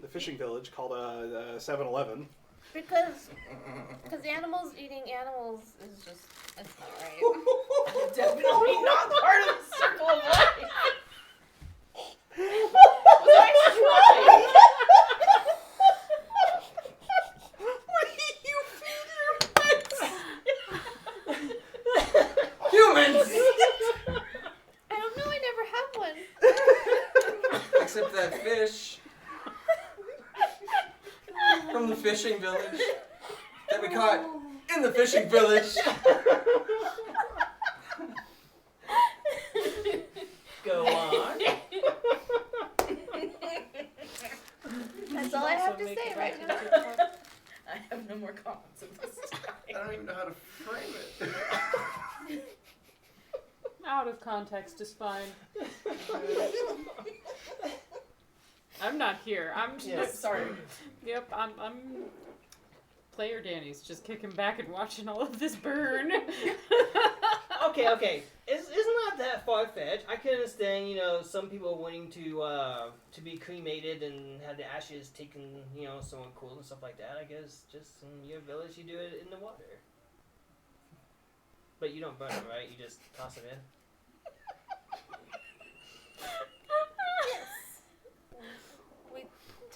The fishing village called a 7-Eleven. Because animals eating animals is just, it's not right. definitely not part of the circle of life. Was I trying? humans! I don't know, I never had one. Except that fish from the fishing village that we caught in the fishing village. Go on. That's all I have to say right now. I have no more comments at this time. I don't even know how to frame it. Out of context is fine. I'm not here. I'm just Yes. Sorry. Yep, I'm player Danny's just kicking back and watching all of this burn. Okay. Isn't that that far fetched. I can understand, some people wanting to be cremated and have the ashes taken, somewhere cool and stuff like that. I guess just in your village you do it in the water. But you don't burn it, right? You just toss it in. Yes. We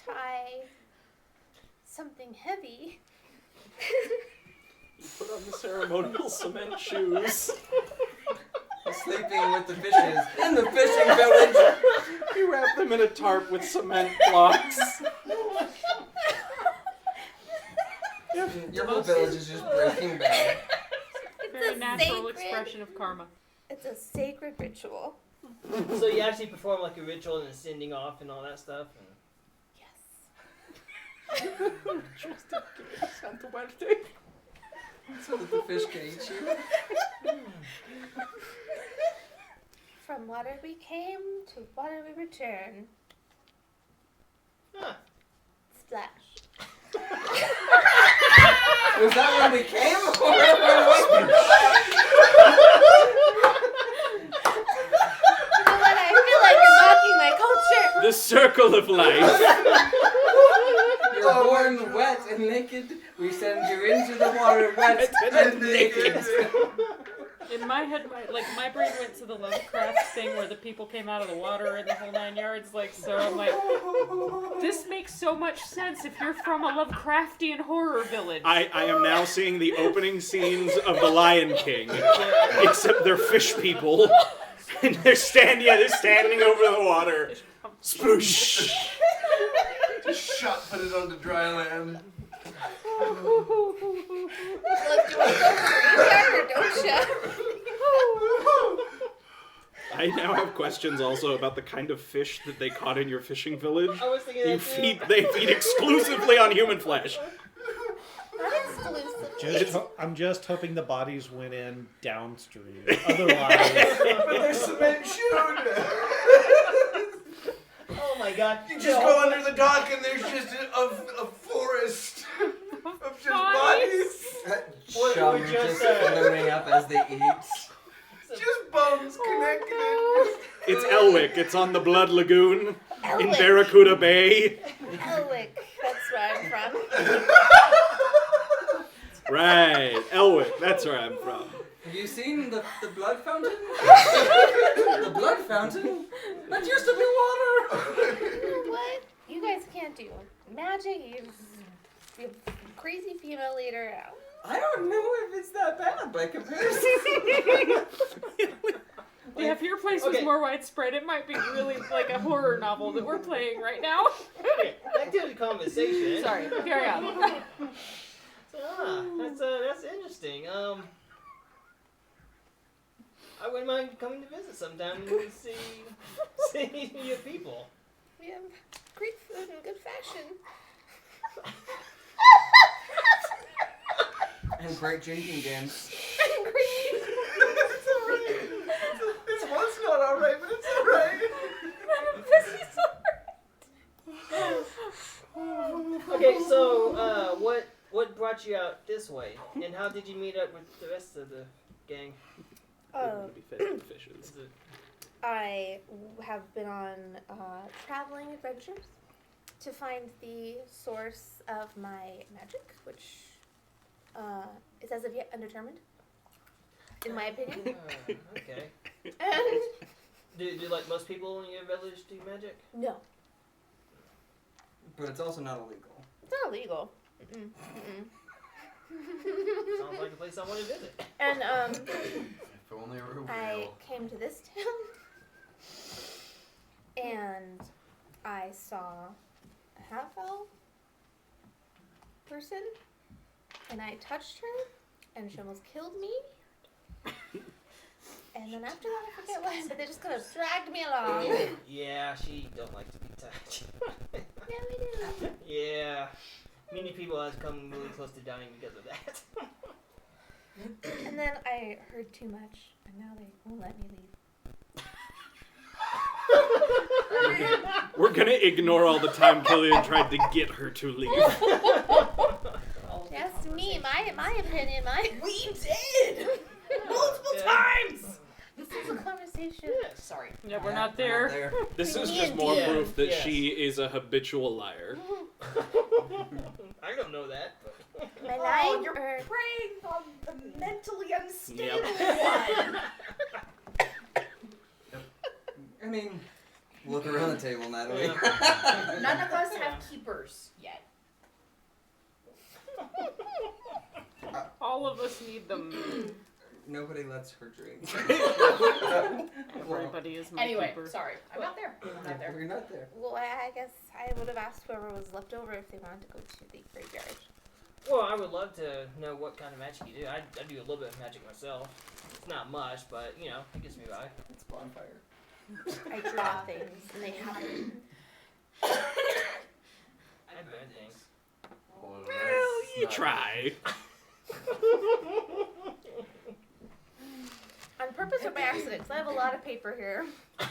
tie something heavy. You put on the ceremonial cement shoes. Sleeping with the fishes in the fishing village. You wrap them in a tarp with cement blocks. Your whole village is just breaking bad. Very natural sacred- expression of karma. It's a sacred ritual. So you actually perform like a ritual and sending off and all that stuff. And... Yes. So that the fish can eat you. From water we came, to water we return. Huh. Splash. Was that when we came? You know what? I feel like you're mocking my culture. The circle of life. You're born wet and naked. We send you into the water wet and naked. In my head, my brain went to the Lovecraft thing where the people came out of the water and the whole 9 yards. So I'm like, this makes so much sense if you're from a Lovecraftian horror village. I am now seeing the opening scenes of The Lion King, except they're fish people, and they're standing over the water. Sploosh. Just shot, put it onto dry land. Look, do you want to go graveyard or don't you? I now have questions also about the kind of fish that they caught in your fishing village. I was thinking that too. They feed exclusively on human flesh. Not exclusive. I'm just hoping the bodies went in downstream. Otherwise, But there's cement shoot. Oh my god. You just go under the dock and there's just a forest of just bodies. Chum just floating up as they eat. Just bones connected. It's Elwick. It's on the Blood Lagoon in Elwick. Barracuda Bay. Elwick. That's where I'm from. Right, Elwick. That's where I'm from. Have you seen the blood fountain? The blood fountain? That used to be water. You know what? You guys can't do magic. You're a crazy female leader. I don't know if it's that bad by comparison. Yeah, if your place was Okay. more widespread, it might be really like a horror novel that we're playing right now. Okay, back to the conversation. Sorry, carry on. So, that's interesting. I wouldn't mind coming to visit sometime and see your people. We have great food and good fashion. And great drinking games. And great. It's alright. It's one's not alright, but it's alright. Okay, so what brought you out this way, and how did you meet up with the rest of the gang? Be fed with fishes. Is it- I have been on traveling adventures to find the source of my magic, which is as of yet undetermined, in my opinion. Okay. And Do like most people in your village do magic? no, But it's also not illegal. it's not illegal. Mm-mm. Sounds like a place I want to visit. And If only it were real. I came to this town, and I saw a half-elf person, and I touched her, and she almost killed me. And then after that, I forget what happened. They just kind of dragged me along. Yeah, she don't like to be touched. Yeah, we do. Yeah. Many people have come really close to dying because of that. And then I heard too much, and now they won't let me leave. We're gonna ignore all the time Killian tried to get her to leave. That's me, my opinion, We did! Multiple times! This is a conversation. conversation. Yes. Sorry. Yeah, we're not there. This We is need just more Yeah, proof that yes. she is a habitual liar. I don't know that. My Oh, line you're or preying on the mentally unstable Yep. one. I mean, look around the table, Natalie. None of us have keepers yet. All of us need them. Nobody lets her drink. Everybody is my Anyway, keeper. sorry. I'm not there. I'm not there. We're not there. well, I guess I would have asked whoever was left over if they wanted to go to the graveyard. Well, I would love to know what kind of magic you do. I do a little bit of magic myself. It's not much, but you know, it gets me by. It's bonfire. I draw things and they happen. I burn things. Well, you try. On purpose or by accident? 'Cause I have a lot of paper here. A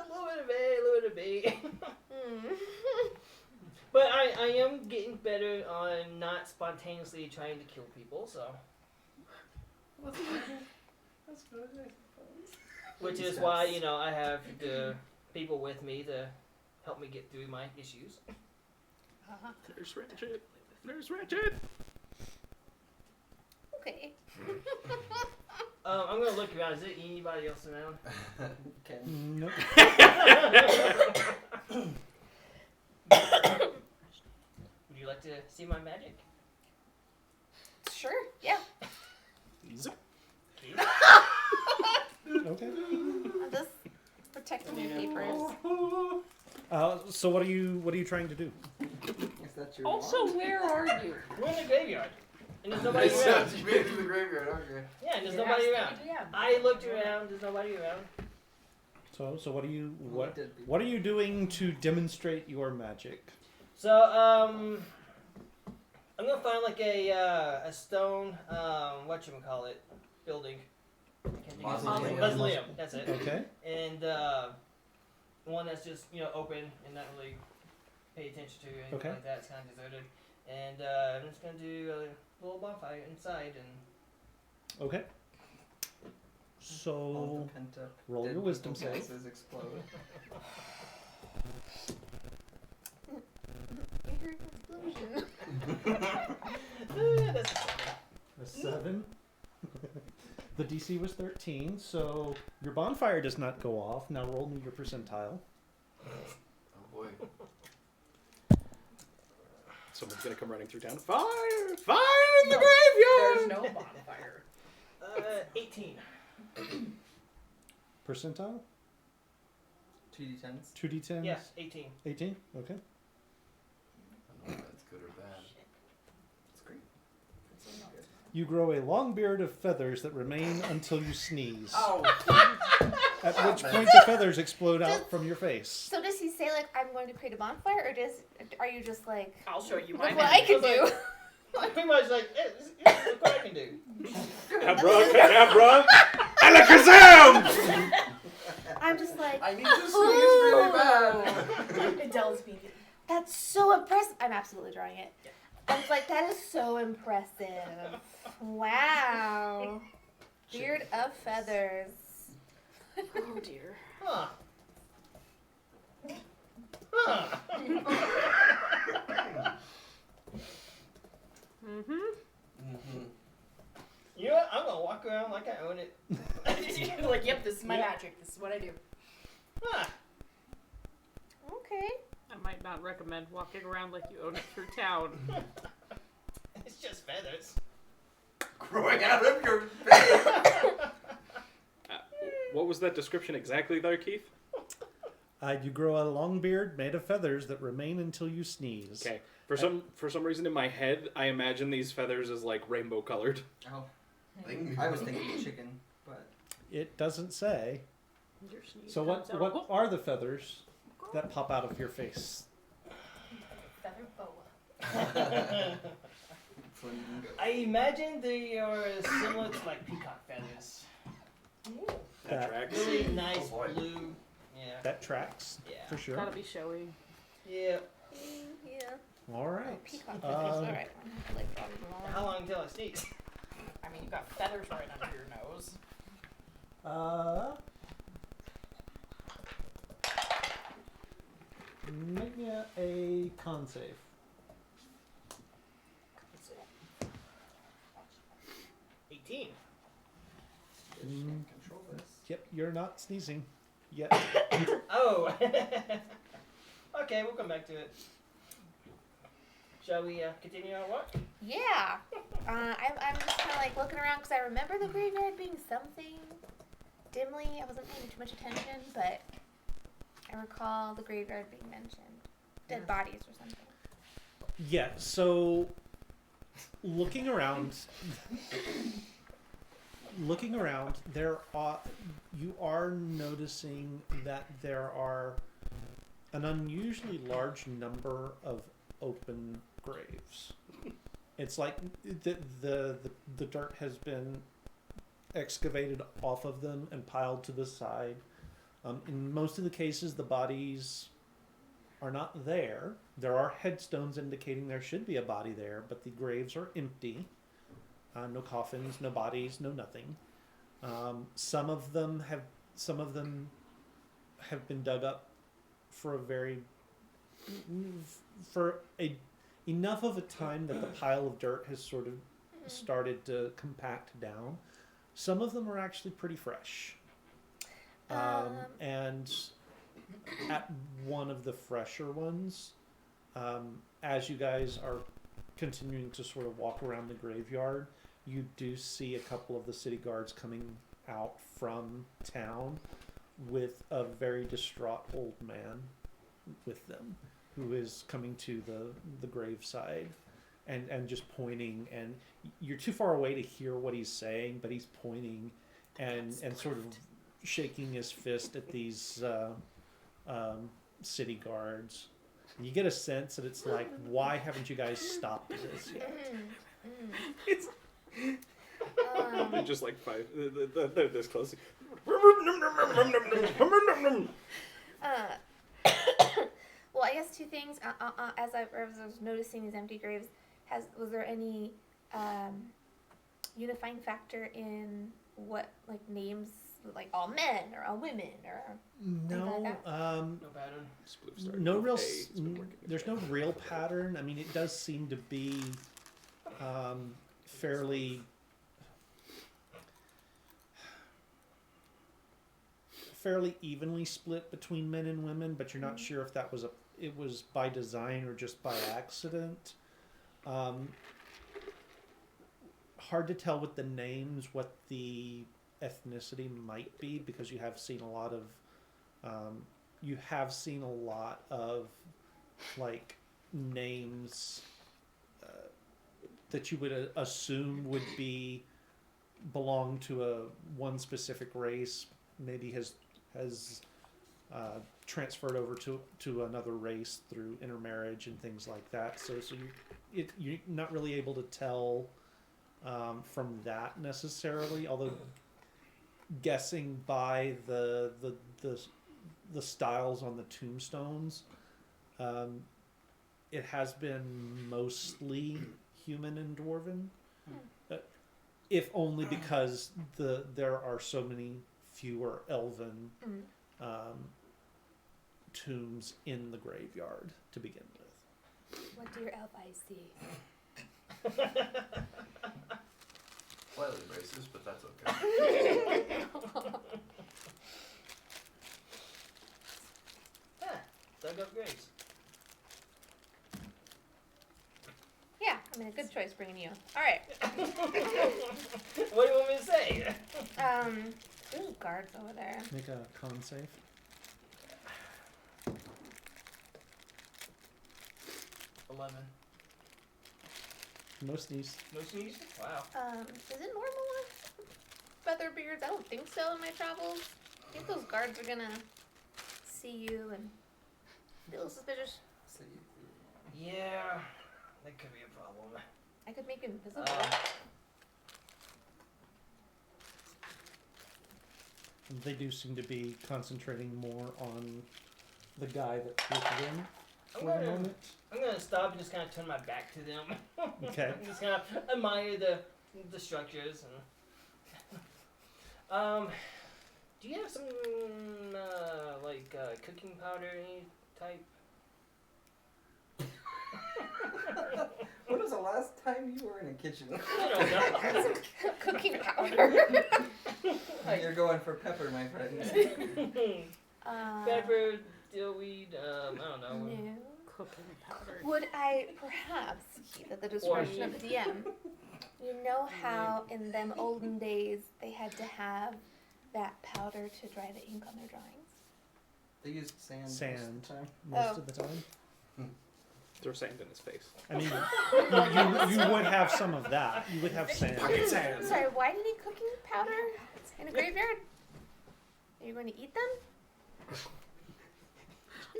little bit of A, a little bit of B. But I am getting better on not spontaneously trying to kill people, so. That's good, I suppose. Which is why, you know, I have the people with me to help me get through my issues. There's Ratchet. There's Ratchet. Okay. I'm gonna look around. Is there anybody else around? Ken. Nope. Would you like to see my magic? Sure. Yeah. Zip. Okay. I'm just protecting your papers. So what are you trying to do? Is that your Also, wand? where are you? We're in the graveyard. And there's nobody around. You made it to the graveyard, okay. Yeah, and there's Yes, nobody around. yeah. I looked around, there's nobody around. So what are you Well, dead people. what are you doing to demonstrate your magic? So, I'm gonna find like a stone, whatchamacallit, building. I can't think of it. Mausoleum. Mausoleum, that's it. Okay. And, one that's just, you know, open and not really pay attention to or anything Okay. like that. It's kind of deserted. And, I'm just gonna do a little bonfire inside and Okay. All So the pent-up roll dead your wisdom people save. gases explode. You heard an explosion. that's A 7. The DC was 13, so your bonfire does not go off. Now roll me your percentile. Oh boy. Someone's gonna come running through town. Fire! Fire in the There's graveyard! no bonfire. 18. Percentile? 2d10s. 2d10s? Yeah, 18. 18? Okay. I don't know if that's good or bad. It's great. You grow a long beard of feathers that remain until you sneeze. Oh! At which point the feathers explode out from your face. So does he say like I'm going to create a bonfire, or are you just like I'll show you look my what I magic. can do? Pretty much like, look what I can do. Cadabra! Alakazam! I'm just like I need to sneeze really bad! It tells me. that's so impressive. I'm absolutely drawing it. I was like, that is so impressive. Wow. Beard of feathers. Oh dear. Huh. Huh. Mm-hmm. Mm-hmm. You know what? I'm gonna walk around like I own it. You're like, yep, this is my Yeah. magic. This is what I do. Huh. Okay. I might not recommend walking around like you own it through town. It's just feathers. Growing out of your face! What was that description exactly there, Keith? You grow a long beard made of feathers that remain until you sneeze. Okay. For some reason in my head, I imagine these feathers as like rainbow colored. Oh, Thing. I was thinking chicken, but It doesn't say. Your sneeze So comes out. what are the feathers that pop out of your face? Feather boa. I imagine they are similar to like peacock feathers. That tracks. Really nice Oh, boy. blue. Yeah. That tracks Yeah. for sure. Gotta be showy. Yeah. Yeah. All right. Peacock feathers. All right. Like How long until I sneeze? I mean, you got feathers right under your nose. Make me a con save. Let's see. 18. Control this. Yep, you're not sneezing yet. Oh. Okay, we'll come back to it. Shall we continue our walk? Yeah. I'm just kind of like looking around because I remember the graveyard being something dimly. I wasn't paying too much attention, but I recall the graveyard being mentioned. Dead bodies or something. Yeah, so looking around, you are noticing that there are an unusually large number of open graves. It's like the dirt has been excavated off of them and piled to the side. In most of the cases, the bodies are not there. There are headstones indicating there should be a body there, but the graves are empty. No coffins, no bodies, no nothing. Some of them have been dug up for enough of a time that the pile of dirt has sort of started to compact down. Some of them are actually pretty fresh. And at one of the fresher ones, as you guys are continuing to sort of walk around the graveyard, you do see a couple of the city guards coming out from town with a very distraught old man with them, who is coming to the graveside and just pointing, and you're too far away to hear what he's saying, but he's pointing and sort of shaking his fist at these city guards. And you get a sense that it's like, why haven't you guys stopped this yet? It's they're just like five. They're this close. Well, I guess two things. As I was noticing these empty graves, was there any unifying factor in what, like, names, like all men or all women or anything like that? No pattern. No real. There's no real pattern. I mean, it does seem to be fairly evenly split between men and women, but you're not sure if that was it was by design or just by accident. Hard to tell with the names what the ethnicity might be, because you have seen a lot of like names that you would assume would belong to one specific race, maybe has transferred over to another race through intermarriage and things like that. So you're not really able to tell from that necessarily, although guessing by the styles on the tombstones, it has been mostly human and dwarven, if only because there are so many fewer elven tombs in the graveyard to begin with. What do your elf eyes see? Slightly racist, but that's okay. Dug up graves. Yeah, I mean, a good choice bringing you. All right. What do you want me to say? There's guards over there. Make a con save. 11. No sneeze. No sneeze? Wow. Is it normal with featherbeards? I don't think so in my travels. I think those guards are gonna see you and be a little suspicious. Yeah, that could be a problem. I could make him invisible. They do seem to be concentrating more on the guy that's with them for the moment. I'm gonna stop and just kind of turn my back to them. Okay. Just kind of admire the structures and Do you have some like cooking powder any type? When was the last time you were in a kitchen? I don't know. Cooking powder. You're going for pepper, my friend. Pepper, dillweed, I don't know. No. Cooking powder. Would I perhaps, Keith, at the discretion of the DM, you know how in them olden days they had to have that powder to dry the ink on their drawings? They used sand. Sand. Most of the time. Most of the time. Throw sand in his face. I mean, you would have some of that. You would have sand. Pocket sand. Sorry, why do you need cooking powder in a graveyard? Are you going to eat them?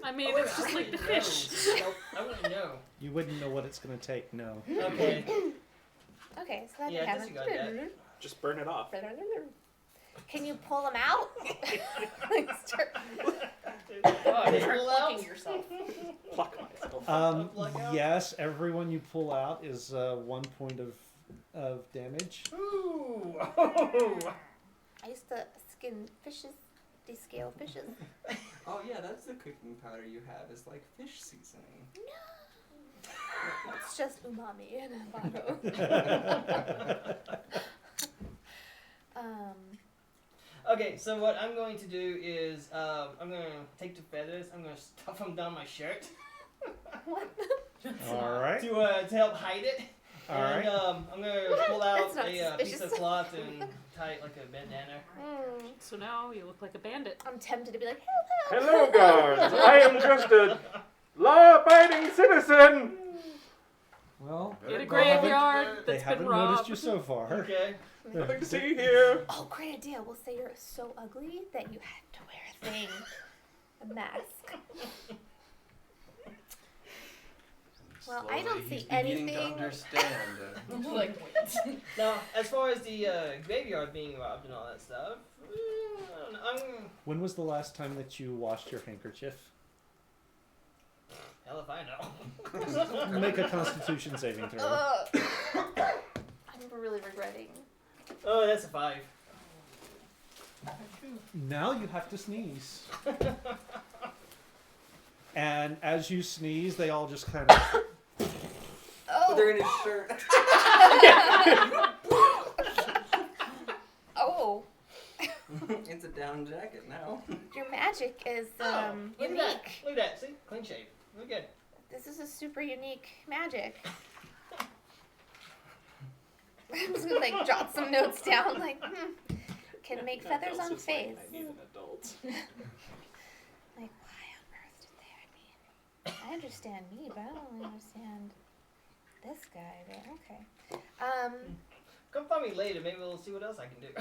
I mean, it's just like the fish. Nope, I wouldn't know. You wouldn't know what it's going to take. No. Okay. Okay, so that Yeah, I happens. disregard that. Just burn it off. Can you pull them out? Like, start- Oh, they Start pull out? plucking yourself. Pluck myself. Plug out? Yes, everyone you pull out is 1 point of damage. Ooh. I used to skin fishes, descale fishes. Oh yeah, that's the cooking powder you have. It's like fish seasoning. It's just umami in a bottle. Okay, so what I'm going to do is I'm going to take the feathers, I'm going to stuff them down my shirt What? All right. to help hide it. All And right. I'm going to pull out That's not a piece of suspicious. cloth and tie it like a bandana. So now you look like a bandit. I'm tempted to be like, help, help. Hello, guards. I am just a law-abiding citizen. Well, In a they graveyard they that's been haven't robbed. noticed you so far. Okay. Nothing to see here. Oh, great idea. We'll say you're so ugly that you had to wear a thing. A mask. Well, I don't Slowly, see he's beginning to anything. understand. Like, wait. Now, as far as the graveyard being robbed and all that stuff, I don't know, When was the last time that you washed your handkerchief? hell if I know. Make a Constitution saving throw. I'm really regretting. Oh, that's a 5. Now you have to sneeze. And as you sneeze, they all just kind of. Oh. They're in his shirt. Oh. It's a down jacket now. Your magic is Look at that. unique. Look at that. See? Clean shave. Look good. This is a super unique magic. I'm just gonna like jot some notes down, like, can make feathers on face. I need an adult. Like, why on earth did they? I mean, I understand me, but I don't really understand this guy. But okay. Come find me later. Maybe we'll see what else I can do.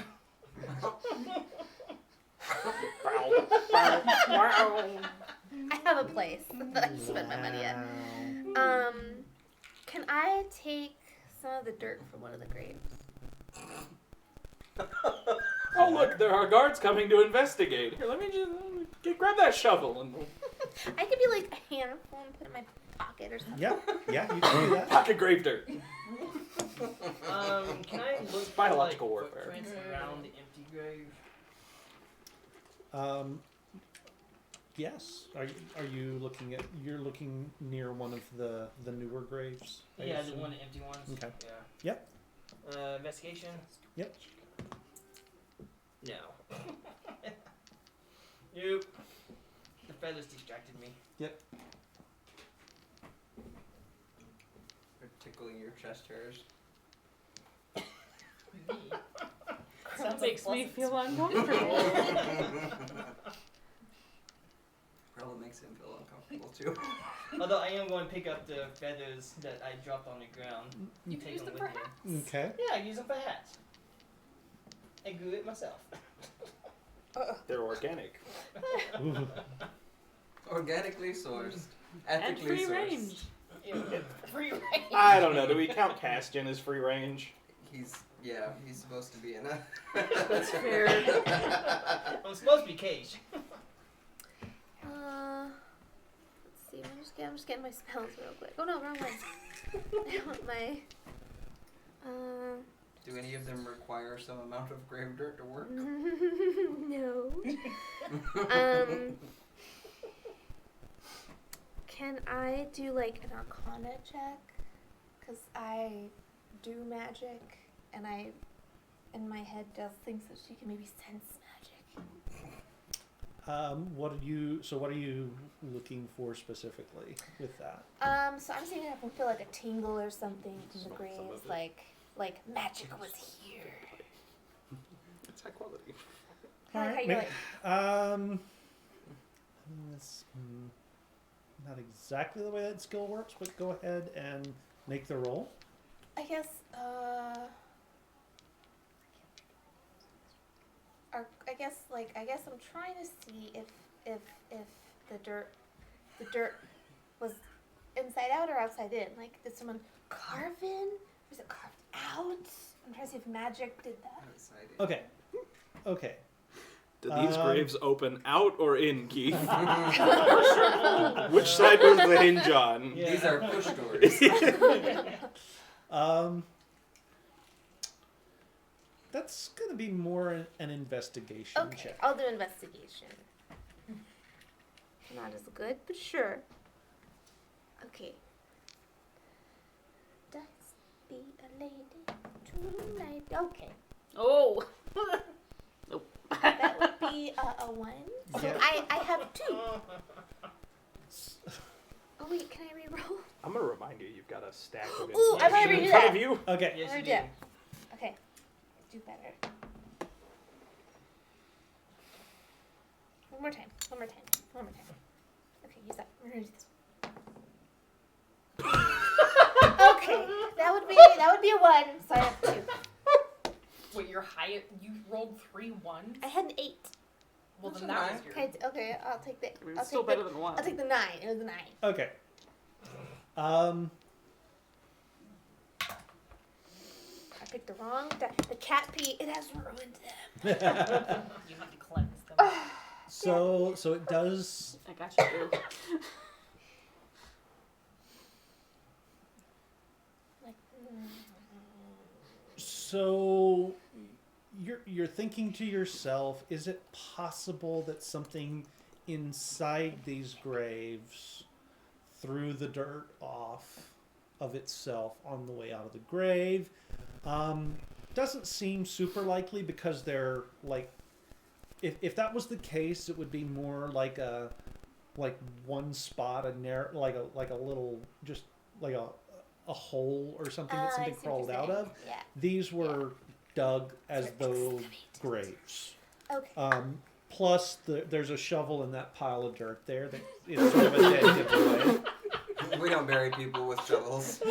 I have a place that I spend my money at. Can I take some of the dirt from one of the graves? Oh look, there are guards coming to investigate. Here, let me just grab that shovel and I could be like a handful and put it in my pocket or something. Yeah, yeah, you can do that. pocket grave dirt. Can I look for, Biological like, warfare. footprints around the empty grave? Yes. Are you looking at? You're looking near one of the newer graves. I Yeah, the assume? one empty ones. Okay. Yeah. Yep. Investigation? Yep. No. Nope. The feathers distracted me. They're tickling your chest hairs. That makes me feel uncomfortable. Probably makes him feel uncomfortable too. Although I am going to pick up the feathers that I dropped on the ground. You Take can use them them with for me. hats. Okay. Yeah, I use them for hats. I grew it myself. They're organic. Ooh. Organically sourced. And Ethically free sourced. range. Free range. I don't know. Do we count Castian as free range? He's supposed to be in a. That's fair. I'm supposed to be caged. Let's see. I'm just getting my spells real quick. Oh no, wrong one. I want my Do any of them require some amount of grave dirt to work? No. Can I do like an Arcana check? Cause I do magic, and I, in my head, does things that she can maybe sense magic. What are you looking for specifically with that? So I'm seeing if I can feel like a tingle or something from the Some of graves, it. like magic was here. It's high quality. Kinda like how you're like, That's not exactly the way that skill works, but go ahead and make the roll. I guess, I guess I'm trying to see if the dirt was inside out or outside in. Like, did someone carve in? Was it carved out? I'm trying to see if magic did that. Okay. Okay. Do these graves open out or in, Keith? Which side was the hinge on? Yeah. These are push doors. That's gonna be more an investigation Okay, check. I'll do investigation. Not as good, but sure. Okay. Dice be a lady tonight. Okay. Oh. That would be a 1. So Yeah. I have 2. Oh wait, can I re-roll? I'm gonna remind you, you've got a stack of Ooh, I better information in redo front that. of you. Okay. Yes, I you do. do. Okay. Do better. One more time. Okay, use that. We're gonna do this one. Okay, that would be a 1, so I have 2. Wait, your high? You rolled 3 1s? I had an 8. Well, That's then that was fine. your. Okay, I'll take the. I mean, I'll it's still take better the, than 1. I'll take the 9. It was a 9. Okay. I picked the wrong. The cat pee. It has ruined them. You have to cleanse them. So it does. I got you. Like, So you're thinking to yourself, is it possible that something inside these graves threw the dirt off of itself on the way out of the grave? Doesn't seem super likely because they're like, if that was the case, it would be more like one spot, like a little, just like a hole or something that I something see what crawled you're out saying. of. Yeah. These were dug as Sort of though excavated. graves. Okay. Plus, there's a shovel in that pile of dirt there that is sort of a dead giveaway. We don't bury people with shovels.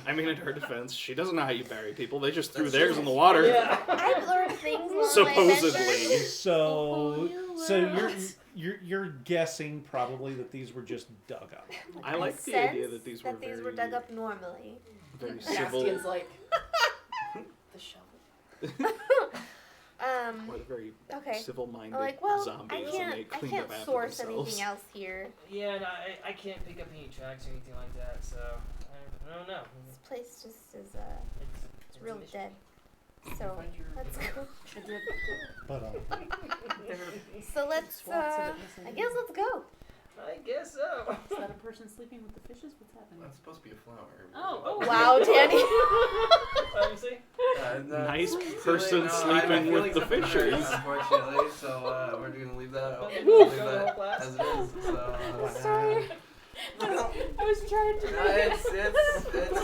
I mean, in her defense, she doesn't know how you bury people. They just threw That's theirs true. in the water. Yeah. I've learned things along my Supposedly. adventures. So Spoilers. you're guessing probably that these were just dug up. I like the sense idea that these were very, dug up normally. very civil, Bastian's like. The shovel. or the very Okay. civil-minded I'm like, well, zombies, I and they can't cleaned up after source themselves. anything else here. Yeah, no, I can't pick up any tracks or anything like that, so I don't know. This place just is It's real a mission. dead. So let's go. It did. But There So let's swaths of it missing. I guess let's go. I guess so. Is that a person sleeping with the fishes? What's happening? That's supposed to be a flower. Oh, Wow, Danny. Let me see. Nice Too late. person No, sleeping I'm with feeling the something fishes. hurt, unfortunately, so we're gonna leave that. Okay. We'll leave Go the that whole class? as it is. So, Sorry. I was trying to. it's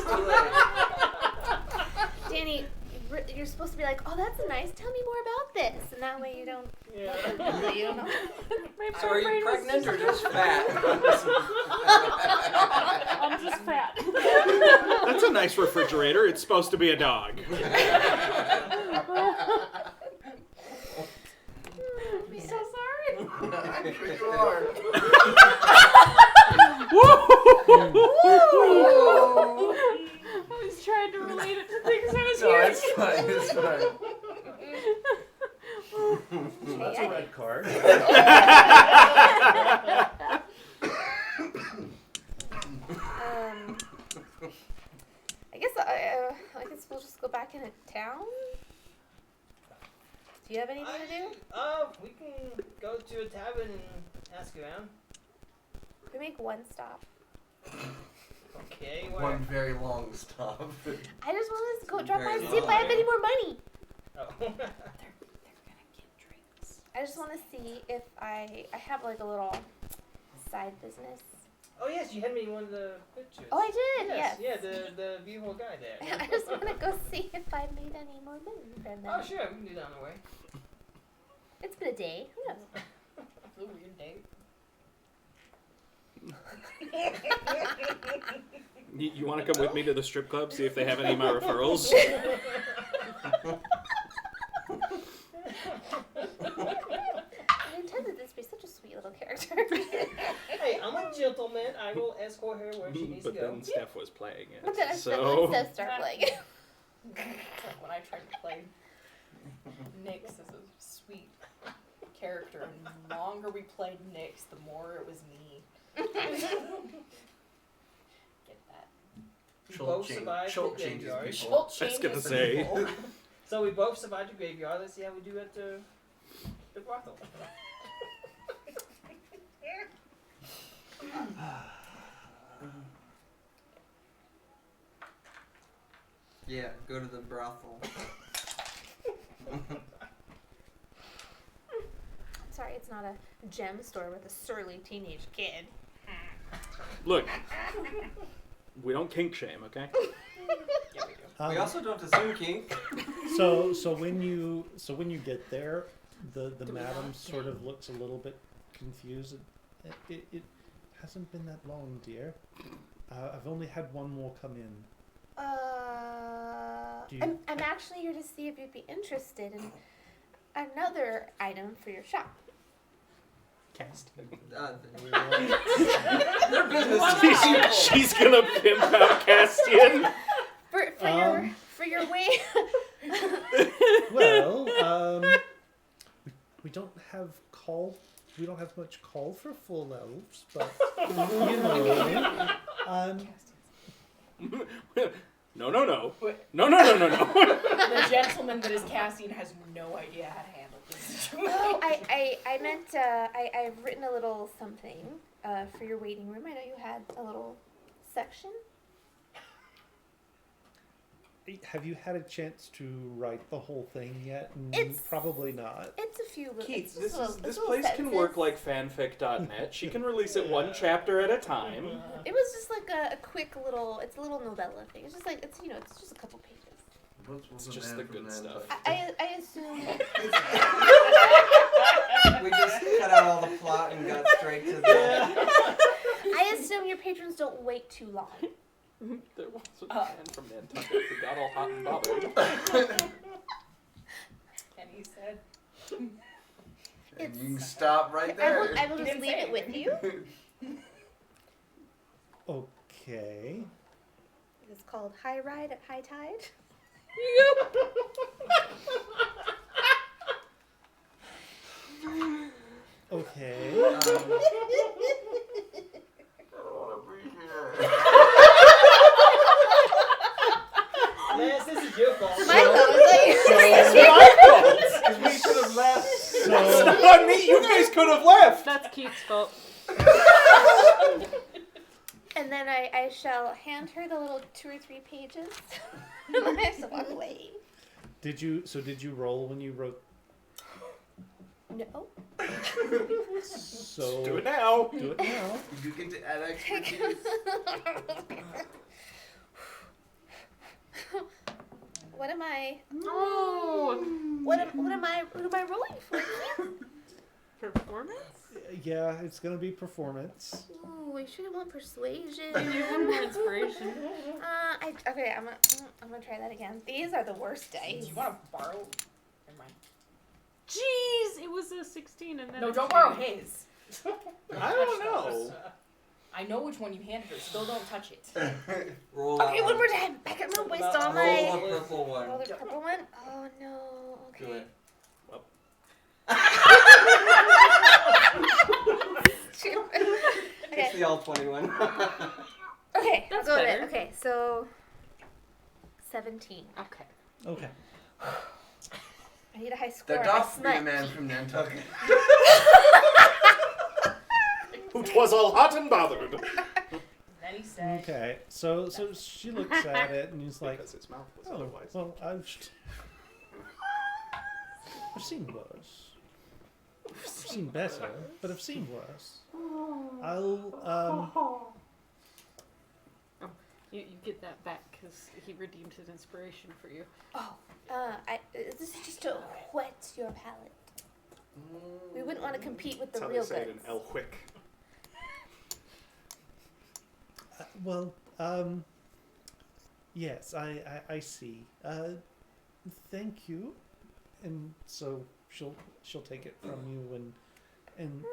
too late. Danny, you're supposed to be like, oh, that's nice. Tell me more about this, and that way you don't. Yeah. You don't know. My So are you brain was pregnant or just fat? I'm just fat. That's a nice refrigerator. It's supposed to be a dog. I'm so sorry. I'm sure you are. I was trying to relate it to things I was No, hearing. it's fine. It's fine. that's a red card. I guess we'll just go back into town. Do you have anything to do? We can go to a tavern and ask around. We make one stop. Okay, where? One very long stop. I just want to go drop by Very and see if I have any more money. Oh. They're gonna get drinks. I just want to see if I have like a little side business. Oh yes, you had me in one of the pictures. Oh, I did. Yes. Yeah, the beautiful guy there. I just want to go see if I made any more money from them. Oh sure, we can do that on the way. It's been a day. Who knows? It's a weird date. You want to come with me to the strip club, see if they have any of my referrals? I intended this to be such a sweet little character. Hey, I'm a gentleman. I will escort her where she needs But to go. then Steph was playing But then it, I so... said start playing. It's like when I tried to play Nyx as a sweet character, and the longer we played Nyx, the more it was me. Get that. We both survived the graveyard. people. Schult I was gonna changes say. people. So we both survived the graveyard. Let's see how we do at the brothel. Yeah, go to the brothel. Sorry, it's not a gem store with a surly teenage kid. Look, we don't kink shame, okay? Yeah, we do. We also don't assume kink. So when you get there, the Do we madam not? sort of looks a little bit confused. It hasn't been that long, dear. I've only had one more come in. Do you- I'm actually here to see if you'd be interested in another item for your shop. Their business is She's gonna pimp out Castian. For your way. Well, we don't have much call for full elves, but you know, No. No. The gentleman that is casting has no idea how to handle this situation. Oh, I meant I've written a little something for your waiting room. I know you had a little section. have you had a chance to write the whole thing yet? It's- Probably not. It's a few little. Keith, it's just this little- is it's this little place can sentences. work like fanfic.net. She can release it one chapter at a time. It was just like a quick little. It's a little novella thing. It's just like it's it's just a couple pages. It's just the good stuff. I assume. We just cut out all the plot and got straight to the. I assume your patrons don't wait too long. There was a man from Nantucket who got all hot and bothered. And he said, And you can stop right there. I will He just didn't leave say it with you. Okay. It's called High Ride at High Tide. Okay. Lance, this is your fault. My fault. It's my fault. Because we should have left. It's So not on me. You guys could have left. That's Keith's fault. And then I shall hand her the little 2 or 3 pages. And I have to walk away. did you roll when you wrote? No. So Do it now. Do it now. You get to add expertise. What am I? Oh, What am I rolling for? performance? Yeah, it's gonna be performance. Ooh, I should have won persuasion. You have more inspiration. I'm gonna try that again. These are the worst do dice. you want to borrow? Never mind. Jeez, it was a 16 and then. No, a don't 10. borrow his. I don't know. I know which one you handed her. Still don't touch it. Roll Okay, out. one more time. I can't remember waste all Roll my. a purple one. Oh, the purple one. Oh no. Do Okay. it. It's Okay. the all 21. Okay. That's I'll go with better. it. Okay. So 17. Okay. Okay. I need a high score. There I doth be a smudge. man from Nantucket. Who 'twas all hot and bothered. Then he said, Okay. So she looks at it and he's like, Because his mouth was "Oh, otherwise. well, I've seen worse. I've seen better, but I've seen worse. I'll You get that back because he redeemed his inspiration for you. Oh, this is just to whet your palate. We wouldn't want to compete with the That's how real they say goods. it in Elwick. well, yes, I see. Thank you. And so she'll take it from you and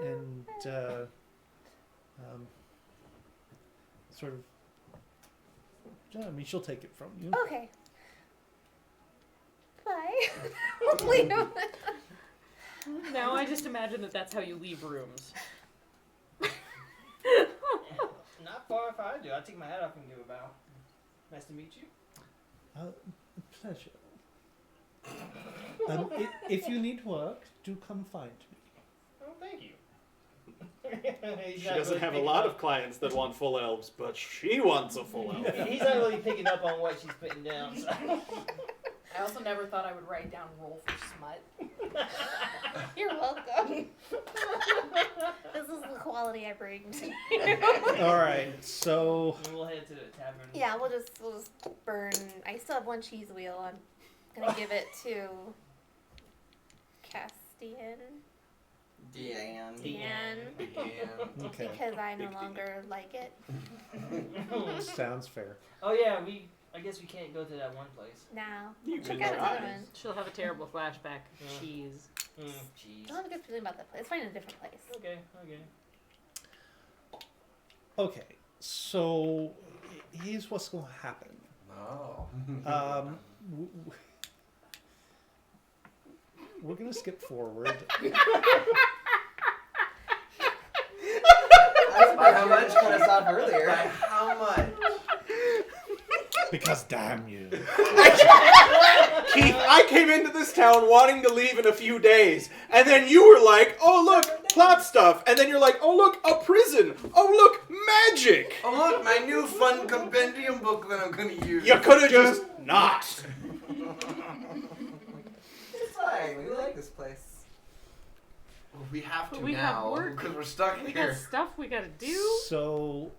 sort of. I mean, she'll take it from you. Okay. Bye. Leave. Now I just imagine that that's how you leave rooms. Not far if I do. I'll take my hat off and give a bow. Nice to meet you. Pleasure. If you need work, do come find me. Oh, thank you. He's She not doesn't really have a picking lot up. of clients that want full elves, but she wants a full elf. He's not really picking up on what she's putting down. So. I also never thought I would write down roll for smut. You're welcome. This is the quality I bring to you. All right, so And we'll head to the tavern. Yeah, we'll just burn. I still have one cheese wheel. I'm gonna give it to Castian. Deanne. Deanne. okay, Because I no longer like it. sounds fair. Oh yeah, I guess we can't go to that one place. Now, You check can out try. another one. She'll have a terrible flashback. Yeah. Cheese. Jeez. I don't have a good feeling about that place. Let's find a different place. Okay. Okay, so here's what's going to happen. Oh. We're going to skip forward. By how much cut us off earlier? By how much? Because damn you. Keith, I came into this town wanting to leave in a few days, and then you were like, oh look, plot stuff, and then you're like, oh look, a prison, oh look, magic! Oh look, my new fun compendium book that I'm gonna use. You could have just not. It's fine. We like this place. Well, we have to We have now work. because we're stuck We here. got stuff we gotta do. So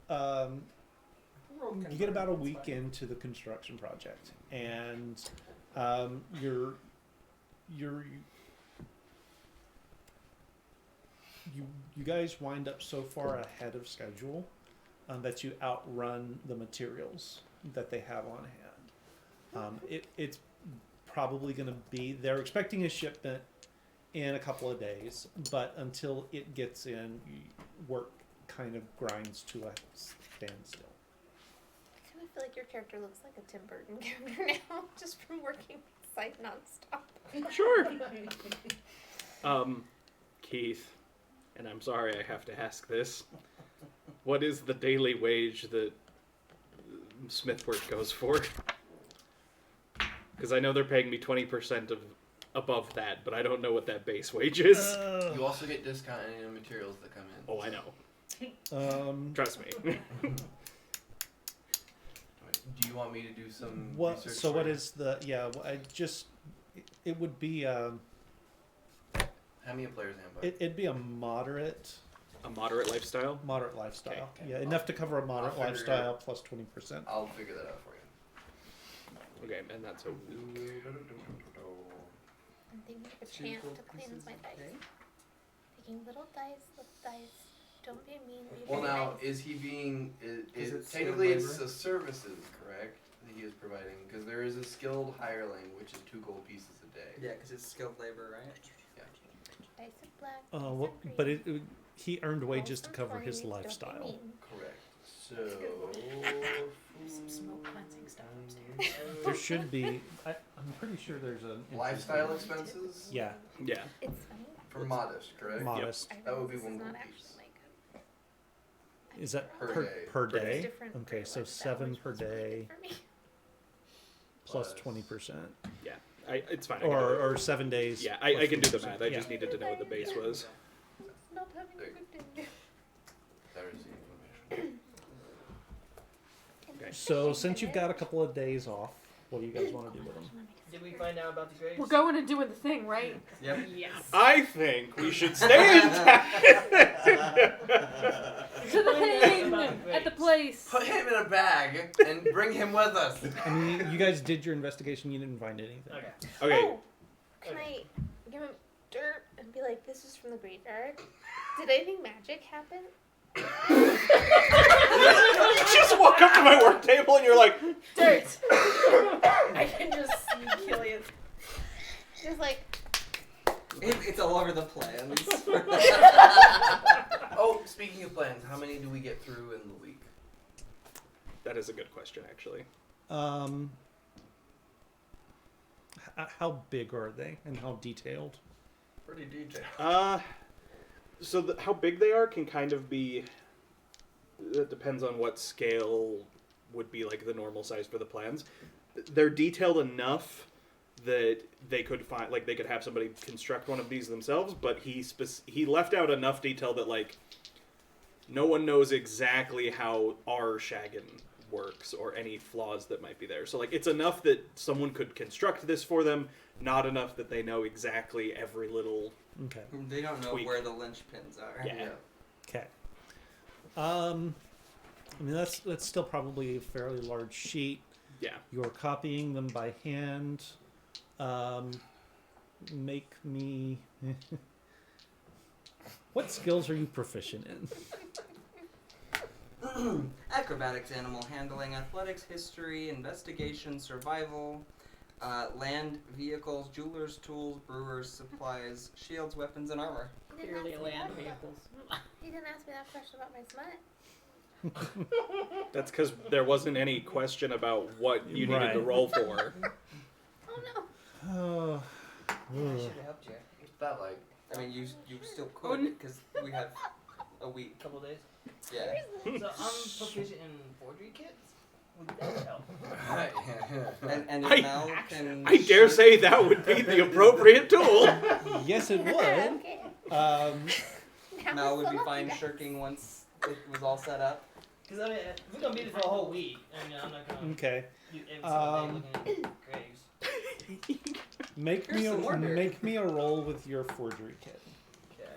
you get about a week into the construction project, and you guys wind up so far ahead of schedule that you outrun the materials that they have on hand. It's probably going to be, they're expecting a shipment in a couple of days, but until it gets in, work kind of grinds to a standstill. I kind of feel like your character looks like a Tim Burton character now, just from working site nonstop. Sure. Keith, and I'm sorry I have to ask this. What is the daily wage that Smithwork goes for? Because I know they're paying me 20% of above that, but I don't know what that base wage is. You also get discount on any materials that come in. Oh, I know. Trust me. Do you want me to do some What? research? So for what you? is the? Yeah, I just. It would be. Hand me a player's handbook. It'd be a moderate A moderate lifestyle? lifestyle. Okay. Yeah, enough to cover a moderate I'll figure it lifestyle out. plus 20%. I'll figure that out for you. Okay, and that's a... I'm thinking of a chant to cleanse my dice. Taking little dice with dice. Don't be mean. Be Well, very now nice. is he being? Is it Technically skilled it's labor? the services, correct? That he is providing, because there is a skilled hireling, which is 2 gold pieces a day. Yeah, because it's skilled labor, right? Dice of black. Oh, dice well, of green. but he earned wages to Rolls cover some his 20s, don't be lifestyle. mean. Correct. So. There's some smoke cleansing stuff upstairs. There should be. I'm pretty sure there's an Lifestyle expenses Yeah, Yeah. It's funny. for modest, correct? modest. I That would realize be this is 1 not gold actually piece. my good. Is that Per per, day. per Per day? Different Okay, for so like, that 7 which per was really day. good for me. plus 20%. Yeah, it's fine. I can do it. Or 7 days. Yeah, I plus can do the 20%. math. I Yeah. just needed to know what the base was. Not having a good day. There's the information. Okay. So since you've got a couple of days off, what do you guys want to do with them? Did we find out about the graves? We're going and doing the thing, right? Yep. Yes. I think we should stay in town. To the thing at the place. Put him in a bag and bring him with us. I mean, you guys did your investigation. You didn't find anything. Okay. Okay. Oh, can I give him dirt and be like, this is from the graveyard? Did anything magic happen? You just walk up to my work table and you're like, Dirt. I can just see Killian. Just like, It's all over the plans. Oh, speaking of plans, how many do we get through in the week? that is a good question, actually. How big are they and how detailed? Pretty detailed. So how big they are can kind of be. It depends on what scale would be like the normal size for the plans. They're detailed enough that they could find, like, they could have somebody construct one of these themselves. But he left out enough detail that, like, no one knows exactly how our shaggin works or any flaws that might be there. So, like, it's enough that someone could construct this for them, not enough that they know exactly every little. Okay. They don't know Tweak. where the linchpins are. Yeah. Okay. I mean, that's still probably a fairly large sheet. Yeah. You're copying them by hand. Make me. What skills are you proficient in? Acrobatics, animal handling, athletics, history, investigation, survival, land, vehicles, jewelers, tools, brewers, supplies, shields, weapons, and armor. Clearly land vehicles. you didn't ask me that question about my smut. That's because there wasn't any question about what you needed to Right. roll for. Oh no. Oh. I should have helped you. What's that like? I mean, you still could, because we have a week. A couple days. Yeah. So I'm proficient in forgery kits. Would that help? And if I- Mel can... I dare say that would be the appropriate tool. Yes, it would. Okay. Mel would be fine shirking once it was all set up. Because I mean, if we're gonna be there for a whole week, and I'm not gonna Okay. do every single day looking at graves. Make Here's some more dirt. make me a roll with your forgery kit. Okay.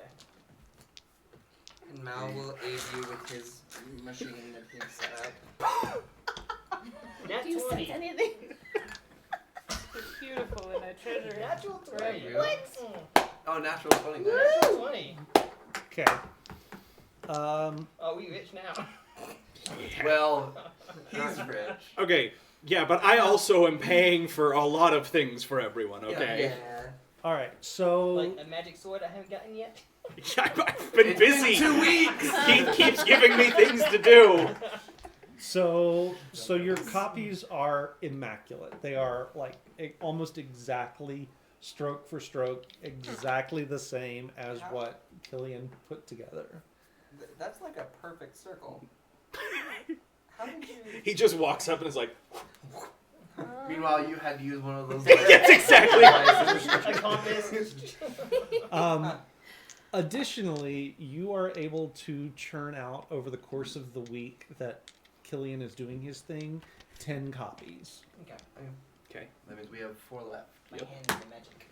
And Mal will aid you with his machine that he's set up. Nat Do you sense 20. anything? It's beautiful and I treasure it. Natural 20. you. What? Oh, natural 20. Nice. Natural 20. Okay. Oh, we rich now. Well, he's rich. Okay, yeah, but I also am paying for a lot of things for everyone, okay? Yeah. All right. So Like a magic sword I haven't gotten yet. I've been It's busy. been 2 weeks. He keeps giving me things to do. So your copies are immaculate. They are like almost exactly stroke for stroke, exactly the same as what Killian put together. That's like a perfect circle. How did you... He just walks up and is like, Meanwhile, you had to use one of those. yes, exactly. A compass. Additionally, you are able to churn out over the course of the week that Killian is doing his thing, 10 copies. Okay. Okay. That means we have 4 left. My Yep. hand is the magic.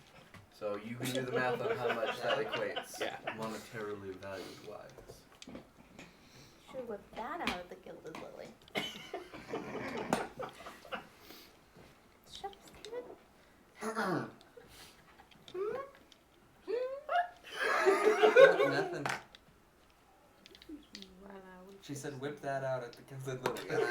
So you can do the math on how much that equates. Yeah. Monetarily valued wise. Should whip that out of the gilded lily. Shut up, Steven. Nothing. She said, whip that out at the Gilded Lily.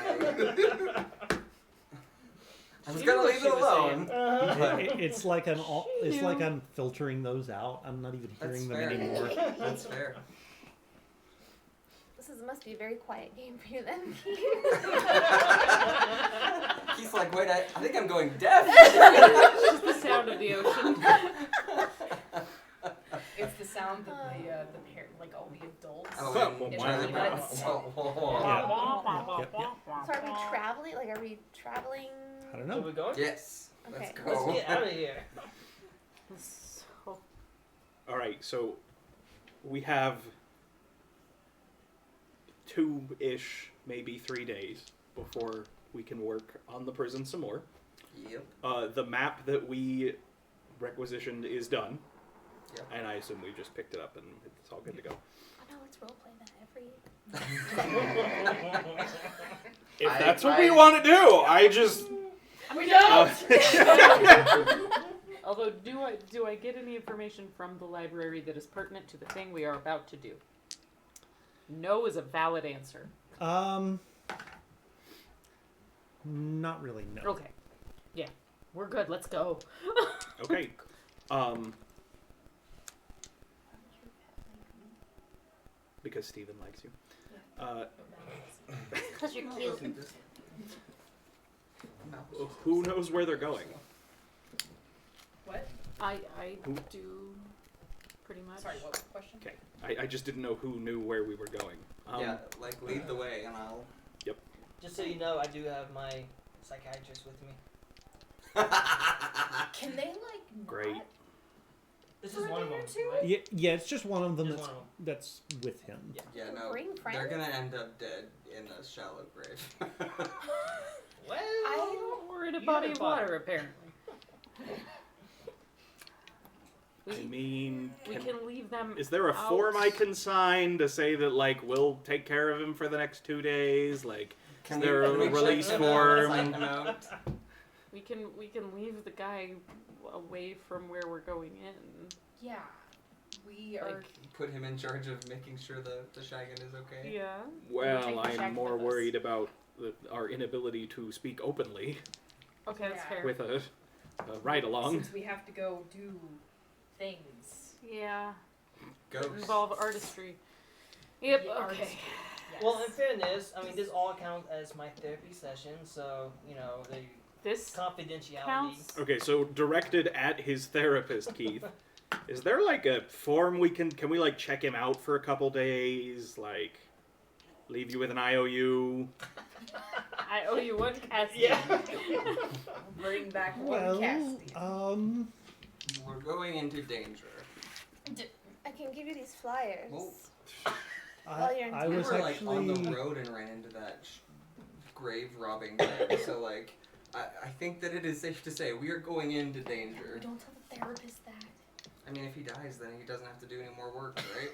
And I was She gonna knew what leave she it was alone. saying. It's like it's like I'm filtering those out. I'm not even That's hearing them fair. anymore. That's fair. Must be a very quiet game for you then. He's like, wait, I think I'm going deaf. It's just the sound of the ocean. It's the sound that the pair, like all the adults. Oh, and It's Charlie really Brown. nice. Oh, Yep. So are we traveling? Like, are we traveling I don't So know. we're going? Yes. Okay. Let's Let's go. get out of here. So, All right, so we have 2-ish, maybe 3 days before we can work on the prison some more. Yep. The map that we requisitioned is done, Yep. and I assume we just picked it up and it's all good to go. Oh no, let's roleplay that every. If I- that's what we want to do, I just. We don't! although, do I get any information from the library that is pertinent to the thing we are about to do? No is a valid answer. Not really. No. Okay. Yeah. We're good. Let's go. Okay. Because Steven likes you. Because you're cute. Who knows where they're going? What? I Who? do pretty much. Sorry, what was the question? Okay. I just didn't know who knew where we were going. Yeah, like lead the way, and I'll. Just so you know, I do have my psychiatrist with me. Can they, like, not? Great. This For is a one of day or them. two? Right? Yeah, it's just one of them Just that's one of that's with him. Yeah. Yeah, no. Bring friends. They're gonna end up dead in a shallow grave. Well, We're in a You body have of a body. water, apparently. I mean, We can leave them. is there a out. form I can sign to say that, like, we'll take care of him for the next 2 days? Like, Can is there a we check release them form? out? Side note? We can leave the guy away from where we're going in. Yeah. We are. Like, Put him in charge of making sure the Shagan is okay. yeah. Well, take the I'm shack more with us. worried about our inability to speak openly Okay, that's Yeah. fair. with a ride along. Since we have to go do things. Yeah. Ghosts. Involve artistry. Yep. Yeah, Okay. artistry. Yes. well, in fairness, I mean, this all counts as my therapy session, so, you know, the This confidentiality. counts. Okay, so directed at his therapist, Keith. Is there like a form we can we like check him out for a couple days? Like, leave you with an IOU? I owe you one casting. Yeah. Bring back one Well, casting. We're going into danger. I can give you these flyers. Well, While you're in I We was were like on the actually. road and ran into that grave robbing thing, so like I think that it is safe to say we are going into danger. Don't tell the therapist that. I mean, if he dies, then he doesn't have to do any more work, right?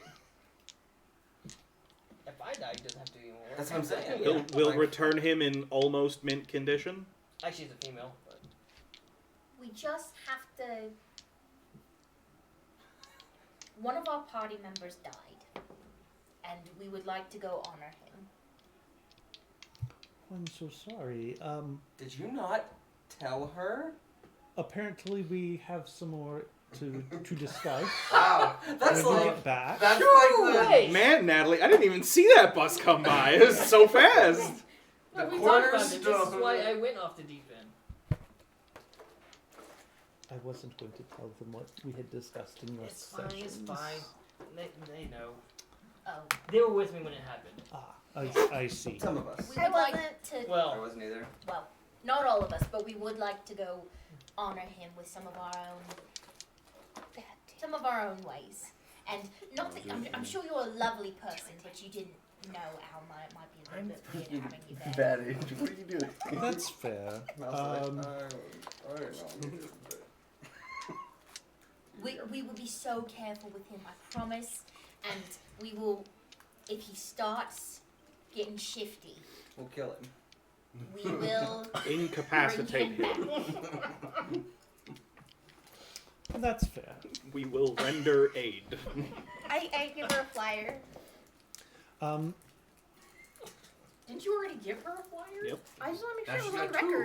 If I die, he doesn't have to do any more. That's what I'm saying. Yeah. We'll Like- return him in almost mint condition. Actually, it's a female. But We just have to. One of our party members died, and we would like to go honor him. I'm so sorry. Did you not tell her? Apparently we have some more to discuss. Wow, that's when we like get back. that's like Wait. Man, Natalie, I didn't even see that bus come by. It was so fast. no, The we talked about it. This is cornerstone. why I went off the deep end. I wasn't going to tell them what we had discussed in your It's fine. It's sessions. fine. They know. Oh, They were with me when it happened. I see. some of us. we I would like wasn't. to. I Well, wasn't either. Well, not all of us, but we would like to go honor him with some of our own ways. And not that I'm sure you're a lovely person, but you didn't know how it might be a little bit weird having you there. Bad age. What are you doing? That's fair. I was like, I don't know. We will be so careful with him, I promise. And we will, if he starts getting shifty, We'll kill him. we will Incapacitate bring him. him back. That's fair. We will render aid. I give her a flyer. Didn't you already give her a flyer? Yep. I just want to Now make she's sure it was got on two.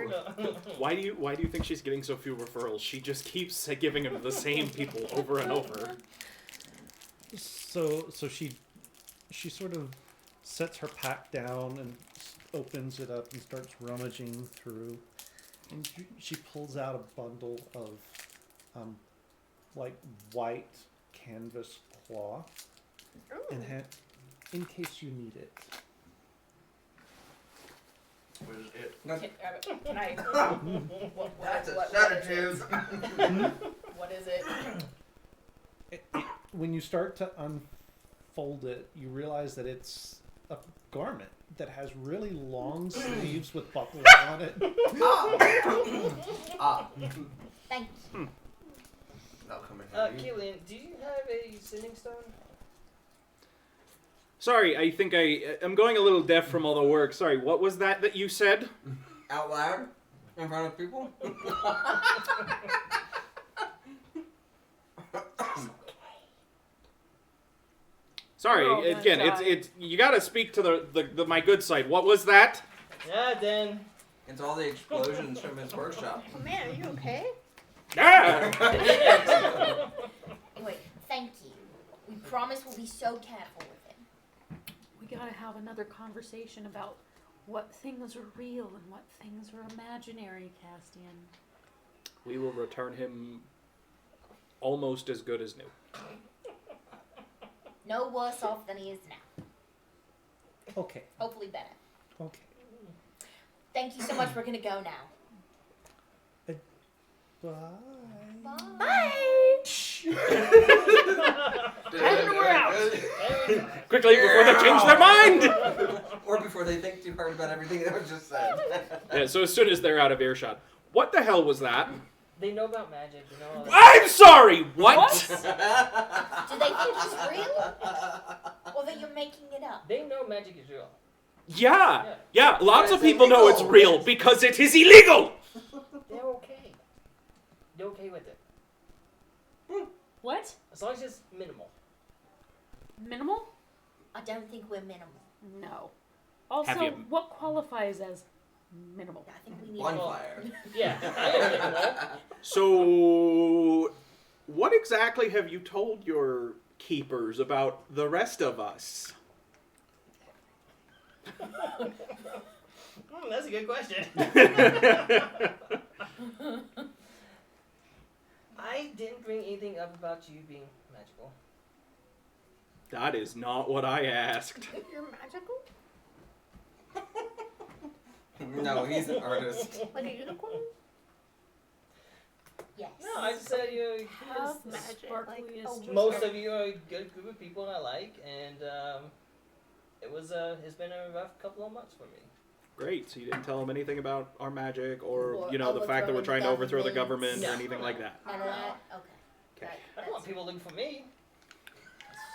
record. Why do you think she's getting so few referrals? She just keeps giving them to the same people over and over. So she sort of sets her pack down and opens it up and starts rummaging through, and she pulls out a bundle of like white canvas cloth and in case you need it. What is Can I? That's a what sedative. What is it? When you start to unfold it, you realize that it's a garment that has really long sleeves with buckles on it. Thank you. That'll come in handy. Killian, do you have a sending stone? Sorry, I think I'm going a little deaf from all the work. Sorry, what was that you said? Out loud? In front of people? Sorry, Oh, again, my God. it's you gotta speak to the my good side. What was that? Yeah, then. It's all the explosions from his workshop. Oh man, are you okay? Ah! Anyway, thank you. We promise we'll be so careful with him. We gotta have another conversation about what things are real and what things are imaginary, Castian. We will return him almost as good as new. No worse off than he is now. Okay. Hopefully better. Okay. Thank you so much. We're gonna go now. Bye. Bye. And we're out. Quickly, before they change their mind! Or before they think too hard about everything that was just said. Yeah, so as soon as they're out of earshot. What the hell was that? They know about magic. They know all that. I'm sorry! What? Do they think it's real? Or that you're making it up? They know magic is real. Yeah, lots of But it's people know it's illegal. real because it is illegal! They're okay. They're okay with it. What? As long as it's minimal. Minimal? I don't think we're minimal. No. Also, Have you- what qualifies as minimal? I think we need Bonfire. Yeah, I am minimal. So, what exactly have you told your keepers about the rest of us? That's a good question. I didn't bring anything up about you being magical. That is not what I asked. You're magical? No, he's an artist. Like a unicorn? Yes. No, I just said you. Have the magic. sparkliest Like, just- Most of you are a good group of people I like, and it's been a rough couple of months for me. Great, so you didn't tell them anything about our magic or, Or the fact that we're trying to overthrow the government. government or No. anything like that. None of that? Okay. Okay. I don't want people looking for me.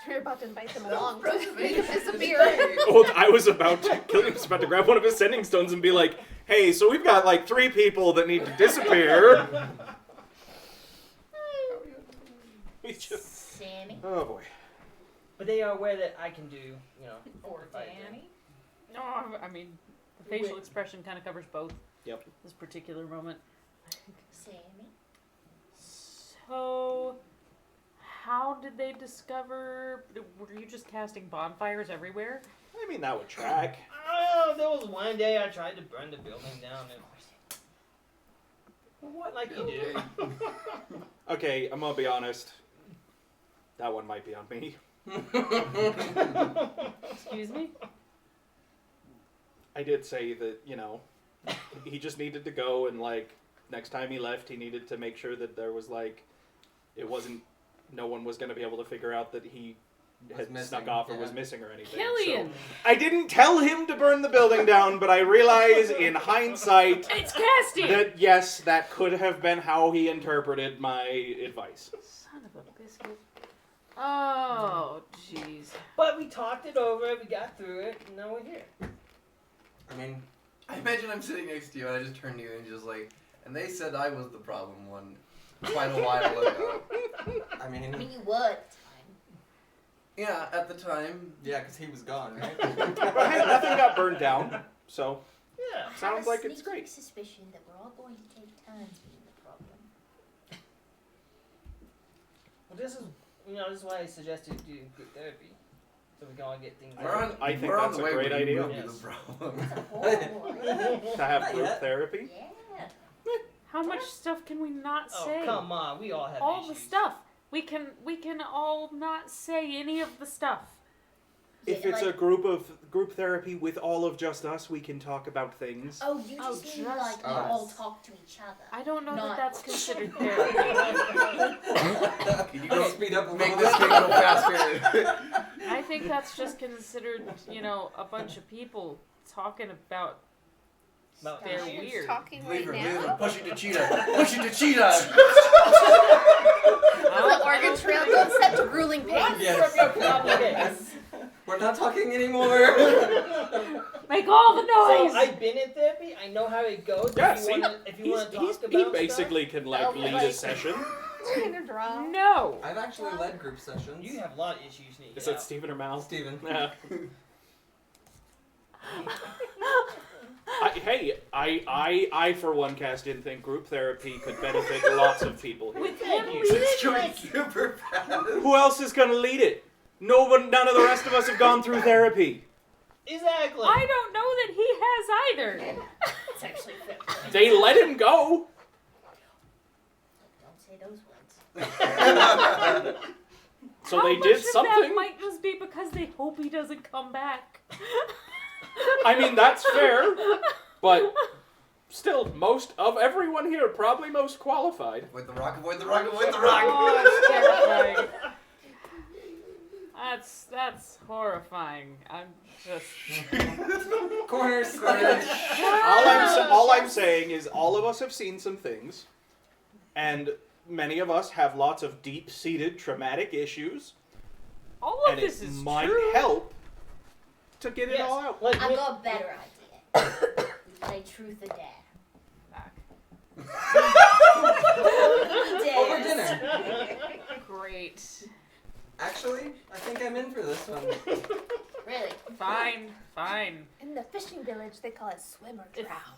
You're about to invite them No, along. preservation is Disappear. great. Oh, I was about to, Killian was about to grab one of his sending stones and be like, hey, so we've got like 3 people that need to disappear. He's just, Sammy? oh boy. But they are aware that I can do, Or if I do. Danny? No, I mean, the facial expression kind of covers both. Yep. This particular moment. Sammy? So, how did they discover? Were you just casting bonfires everywhere? I mean, that would track. Oh, there was one day I tried to burn the building down. And what, like you do? Okay, I'm gonna be honest. That one might be on me. Excuse me? I did say that, he just needed to go and, next time he left, he needed to make sure that there was, no one was going to be able to figure out that he had snuck off or was missing or anything. Killian! So, I didn't tell him to burn the building down, but I realize in hindsight It's casting! that, yes, that could have been how he interpreted my advice. Son of a biscuit. Oh, jeez. But we talked it over, we got through it, and now we're here. I mean, I imagine I'm sitting next to you and I just turn to you and just and they said I was the problem one quite a while ago. I I mean, mean, you were at the time. Yeah, at the time. yeah, because he was gone, right? But hey, nothing got burned down, so Yeah. sounds Have a like it's sneaky great. suspicion that we're all going to take turns being the problem. Well, this is why I suggested do group therapy. So we can all get things We're on, out. I think we're on that's the a way great where you idea. will be Yes. the problem. That's a horrible idea. To have Not group yet. therapy. Yeah. How much stuff can we not Oh, say? come on, we all have All issues. the stuff. We can all not say any of the stuff. If Yeah, it's a group therapy with all of just us, we can talk about things. Oh, you Oh, just mean just like you us. all talk to each other. I don't know Not- that that's considered therapy. Can you go speed up a Make little this bit? thing go faster. I think that's just considered, a bunch of people talking about their She's weird. talking Leave right her, leave her. now. Push it to cheetah. Push it to cheetah. The Oregon Trail goes set to grueling pace. Yes. We're not talking anymore. Make all the So noise! I've been in therapy. I know how it goes. Yeah, if see? you want to talk He about basically can like Oh, lead a like- session. Trying to draw. No! I've actually led group sessions. stuff, you have a lot of issues. You need to Is get that out. Stephen or Mal? Steven. Yeah. I for one, Cass, didn't think group therapy could benefit lots of people here. With him you. leading It's going it! super fast. Who else is going to lead it? None of the rest of us have gone through therapy. Exactly. I don't know that he has either. It's actually fair. They let him go. Don't say those words. So How they much did of something. that might just be because they hope he doesn't come back. I mean, that's fair. But still, most of everyone here, probably most qualified. Avoid the rock, avoid the rock, avoid the rock. Oh, it's terrifying. That's horrifying. I'm just. Corners. All I'm saying is all of us have seen some things, and many of us have lots of deep-seated traumatic issues, All of and this it is might true. help to get it Yes. all out. Like, I've got a better idea. We play Truth or Dare. Over dinner. Great. Actually, I think I'm in for this one. Really? Fine. In the fishing village, they call it swim or If- drown.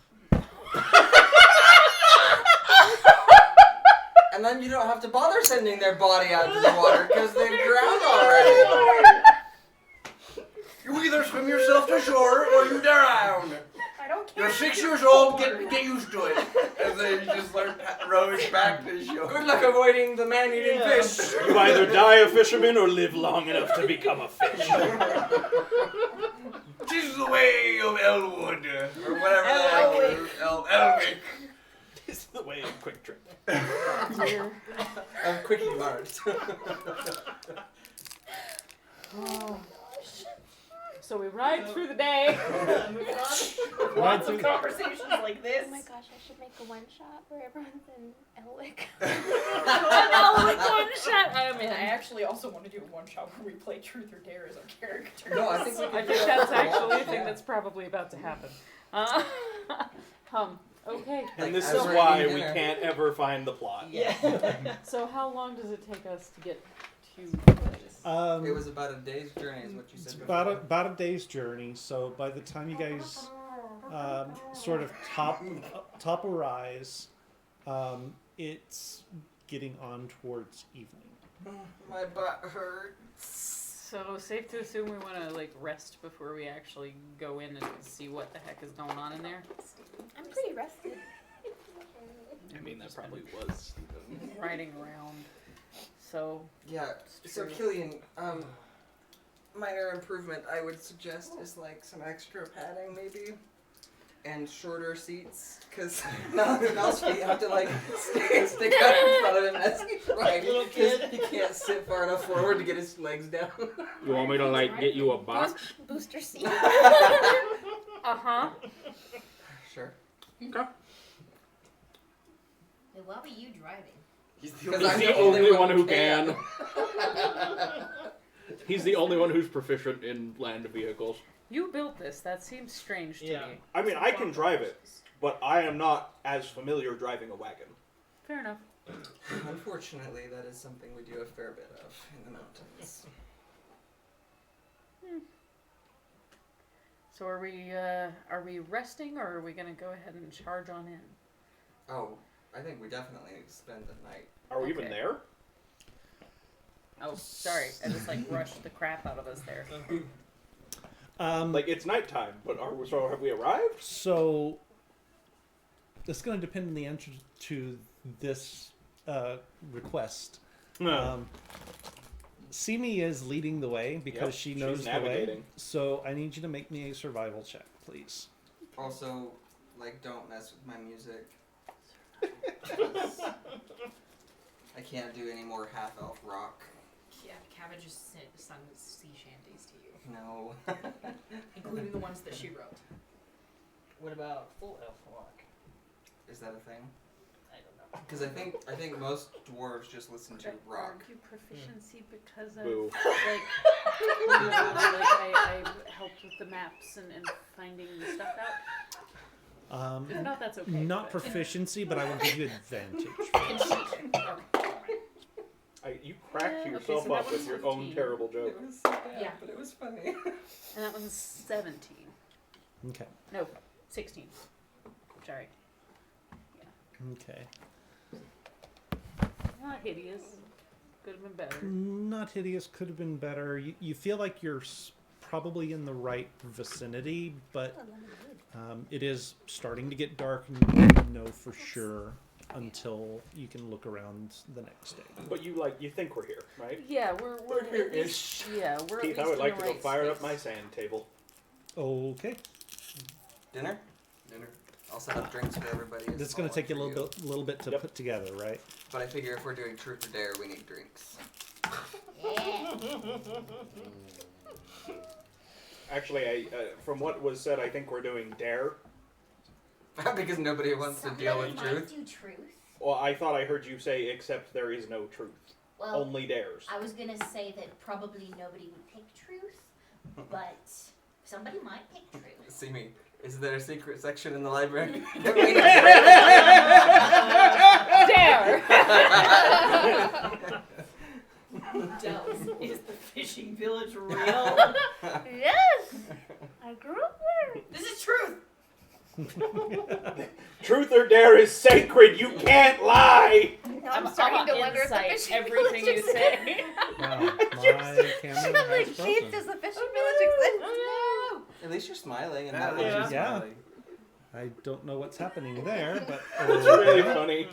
And then you don't have to bother sending their body out to the water because they've drowned already. You either swim yourself to shore or you drown. I don't care. You're 6 years old, get used to it. And then you just learn rows back to shore. Good luck avoiding the man-eating Yeah. fish. You either die a fisherman or live long enough to become a fish. Tis the way of Elwood. Or whatever the hell. Elwick. This is the way of Quick Trip. I'm quickie Mars. So we ride through the day. Moving on. Lots of conversations like this. Oh my gosh, I should make a one shot where everyone's in Elwick. One shot. I mean, I actually also want to do a one shot where we play Truth or Dare as our character. No, I think we I could think do that's that. actually a thing Yeah. that's probably about to happen. Okay. And Like, this as is we're why eating we dinner. can't ever find the plot. Yeah. So how long does it take us to get to this? It was about a day's journey, is what you said before. About a day's journey. So by the time you guys sort of top a rise, it's getting on towards evening. My butt hurts. So safe to assume we want to rest before we actually go in and see what the heck is going on in there. I'm pretty rested. I mean, that probably was. Riding around. So Yeah, so true. Killian, minor improvement I would suggest is like some extra padding maybe. And shorter seats, because Mal's feet have to stick out in front of him as he's riding. Little 'Cause kid. he can't sit far enough forward to get his legs down. You want me to get you a box? Booster seat. uh-huh. Sure. Wait, why were you driving? He's Because He's I'm the only one who can. He's the only one who's proficient in land vehicles. You built this. That seems strange to Yeah. me. I mean, I can drive it, but I am not as familiar driving a wagon. Fair enough. Unfortunately, that is something we do a fair bit of in the mountains. So are we resting, or are we gonna go ahead and charge on in? Oh, I think we definitely need to spend the night. Are we even Okay. there? Oh, sorry. I just rushed the crap out of us there. Like, it's nighttime, but so have we arrived? So it's going to depend on the answer to this request. No. Simi is leading the way because Yep, she she's knows the way. navigating. So I need you to make me a survival check, please. Also, like, don't mess with my music. I can't do any more half-elf rock. Yeah, Cabbage just sung sea shanties to you, No. including the ones that she wrote. What about full elf rock? Is that a thing? I don't know. Because I think most dwarves just listen to rock. Argue proficiency because of Boo. like, I helped with the maps and finding the stuff out. If not, that's okay. Not but- proficiency, but I will give you advantage. You cracked Yeah, okay, yourself so that up with one's your own 15. terrible joke. It was so bad, Yeah. but it was funny. And that one's 17. Okay. No, 16. Sorry. Okay. Not hideous. Could have been better. Not hideous. Could have been better. You feel like you're probably in the right vicinity, but it is starting to get dark, and you don't know for sure until you can look around the next day. But you think we're here, right? Yeah, we're at here-ish. least, yeah, we're Keith, at I least would like in to the go right fire up space. my sand table. Okay. Dinner? Dinner. I'll set up drinks for everybody. a That's small going to take you a one for little bit to Yep. put together, right? But I figure if we're doing truth or dare, we need drinks. Actually, from what was said, I think we're doing dare. Because nobody wants to deal with Somebody truth. might do truth. Well, I thought I heard you say, except there is no truth. Well, Only dares. I was gonna say that probably nobody would pick truth, but somebody might pick truth. See me. Is there a secret section in the library? Dare! Dells, is the fishing village real? Yes! I grew up there. This is truth! Truth or dare is sacred. You can't lie. Now I'm starting to wonder if the insight fishing everything village you say. Wow, my camera I'm has like, frozen. Keith, does the fishing village exist? At least you're smiling and Yeah, not at least yeah. you're Yeah. smiling. I don't know what's happening there, but It's really funny,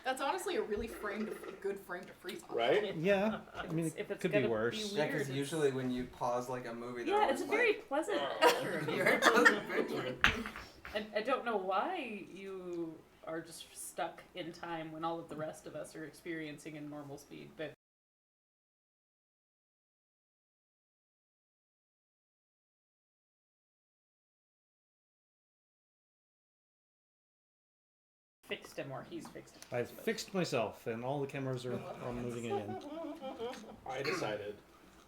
That's honestly a really good frame to freeze on. right? yeah. I mean, If it's it could be gonna worse. be Yeah, because weird, usually when you pause like a movie, they're Yeah, always it's a very like, pleasant "Oh, picture. very pleasant picture." I don't know why you are just stuck in time when all of the rest of us are experiencing in normal speed, but fixed him or he's fixed him. I've fixed myself, and all the cameras are moving again. I decided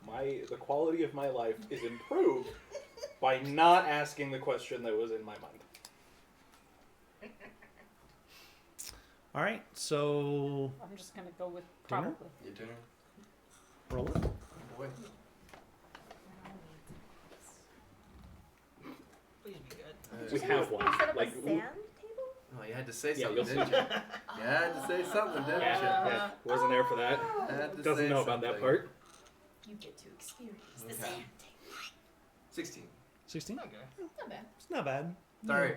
the quality of my life is improved by not asking the question that was in my mind. All right, so I'm just gonna go with Dinner? probably. You dinner. roll it. Boy. Please be good. We have one. Set up Like, a sand table? Oh, you had to say Yeah, something, you'll didn't you? You had to say something, didn't you? yeah, wasn't there for that. Had to Doesn't say know about that something. part. You get to experience the Okay. sand. 16. 16? Okay. Not bad. It's not bad. Sorry.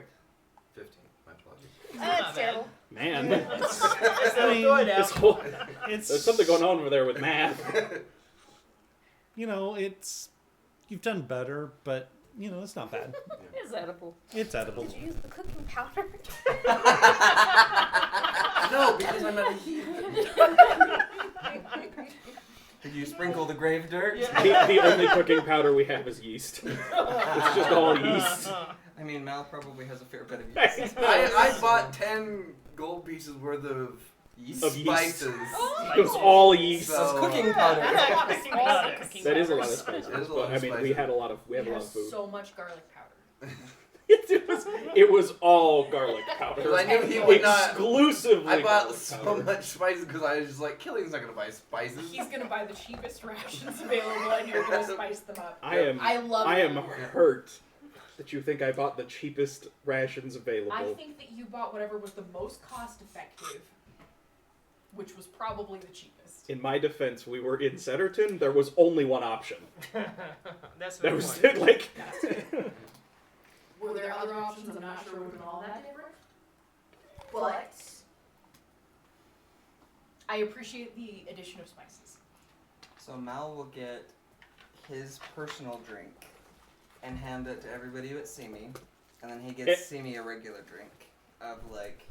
15. My apologies. That's bad. terrible. Man, It's I mean, good now. this whole, It's there's something going on over there with math. You know, you've done better, but you know, it's not bad. It's edible. It's edible. Did you use the cooking powder? No, because I'm not a heathen. Did you sprinkle the grave dirt? The only cooking powder we have is yeast. It's just all yeast. I mean, Mal probably has a fair bit of yeast. I bought 10 gold pieces worth of Yeast? Of yeast. spices. It was all yeast. That's So- cooking powder. That's All all the cooking That is a lot of powders. spices, It is a lot but of I mean, we spices. had a lot of It food. has so much garlic powder. It was all garlic powder. Because I knew he would not. Exclusively I bought garlic so powder. much spices because I was just like, Killian's not gonna buy spices. He's gonna buy the cheapest rations available and you're gonna spice them up. I am I love I am it. hurt that you think I bought the cheapest rations available. I think that you bought whatever was the most cost effective, which was probably the cheapest. In my defense, we were in Setterton. There was only one option. That's That the was point. like Were there other options? I'm not sure would have been all that different. But I appreciate the addition of spices. So Mal will get his personal drink and hand it to everybody but Simi, and then he gets Simi a regular drink of like,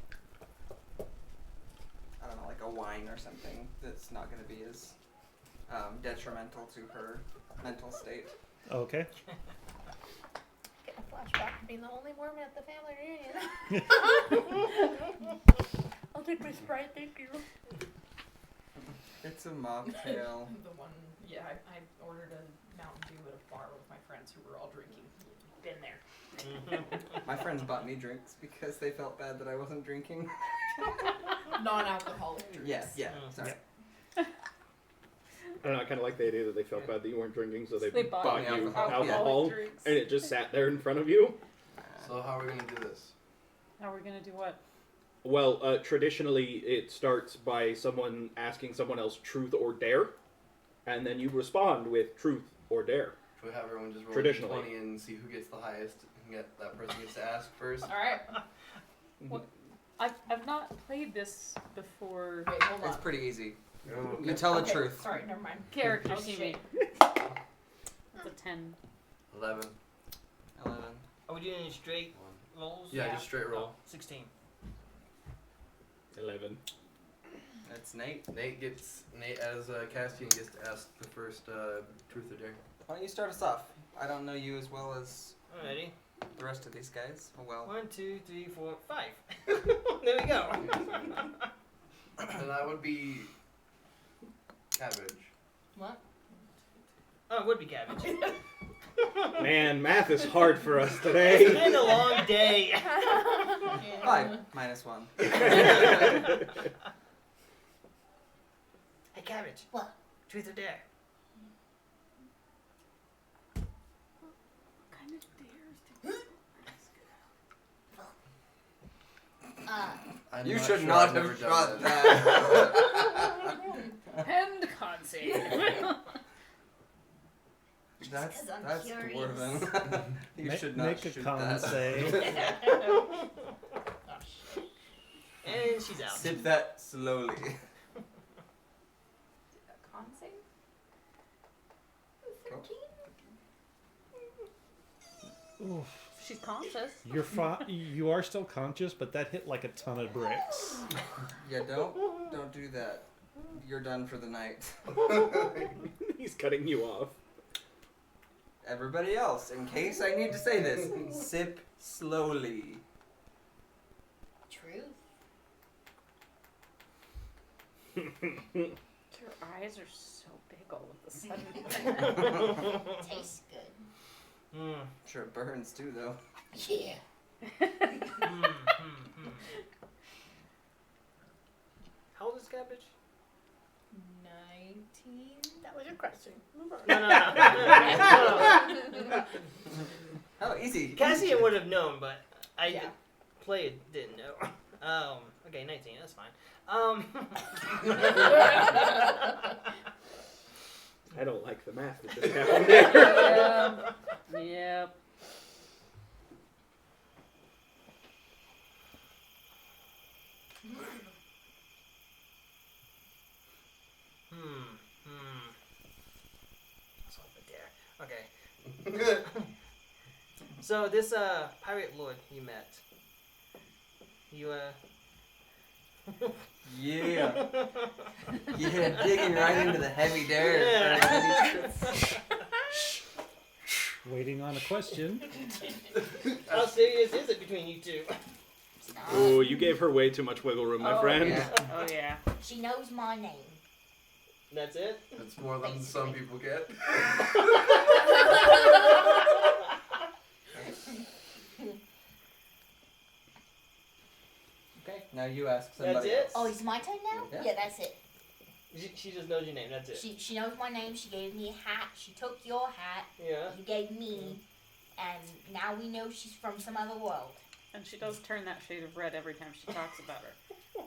I don't know, like a wine or something that's not going to be as detrimental to her mental state. Okay. Getting a flashback to being the only Mormon at the family reunion. I'll take my Sprite, thank you. It's a mocktail. The one, yeah, I ordered a Mountain Dew at a bar with my friends who were all drinking. Been there. My friends bought me drinks because they felt bad that I wasn't drinking. Non-alcoholic drinks. Yeah, sorry. I don't know, I kind of like the idea that they felt bad that you weren't drinking, so they bought bought you you alcohol. alcohol, drinks. and it just sat there in front of you. So how are we gonna do this? How are we gonna do what? Well, traditionally, it starts by someone asking someone else truth or dare, and then you respond with truth or dare. Should we have everyone just roll Traditionally. 20 and see who gets the highest, and get that person gets to ask first? All right. I've not played this before. Wait, hold on. It's pretty easy. Oh, You tell the Okay, truth. Sorry, never mind. Character Oh, sheet. shit. That's a 10. 11. 11. Are we doing any straight rolls? Yeah, just straight roll. 16. 11. That's Nate. Nate as Castian gets to ask the first truth or dare. Why don't you start us off? I don't know you as well as Alrighty. the rest of these guys. Oh, well. 1, 2, 3, 4, 5. There we go. Then that would be cabbage. What? Oh, it would be cabbage. Man, math is hard for us It's today. been a long day. 5 minus 1. Hey, cabbage. What? Truth or dare? What kind of dares do I'm You not should sure, not I've never have done shot that. that. Penned con save. That's 'cause I'm that's curious. dwarven. You should not Make a shoot con that. save. Oh, shit. And she's out. Sip that slowly. A con save? 13? Oof. She's conscious. You are still conscious, but that hit like a ton of bricks. Yeah, don't do that. You're done for the night. He's cutting you off. Everybody else, in case I need to say this, sip slowly. Truth. Your eyes are so big all of a sudden. Tastes good. Sure it burns too, though. Yeah. How old is cabbage? 19? That was your question. No. Oh, easy. Cassian would have known, but I Yeah. played didn't know. Okay, 19. That's fine. I don't like the math that just happened there. Yep. Okay. So this pirate lord you met, you Yeah. Yeah, digging right into the heavy dare. Yeah. Waiting on a question. How serious is it between you two? It's not. Oh, you gave her way too much wiggle room, my friend. Yeah. Oh yeah. She knows my name. That's it? That's more than some people get. Okay, now you ask That's somebody it? else. Oh, it's my turn now? Yeah. Yeah, that's it. She just knows your name, that's it. She knows my name. She gave me a hat. She took your hat. Yeah. You gave me. And now we know she's from some other world. And she does turn that shade of red every time she talks about her.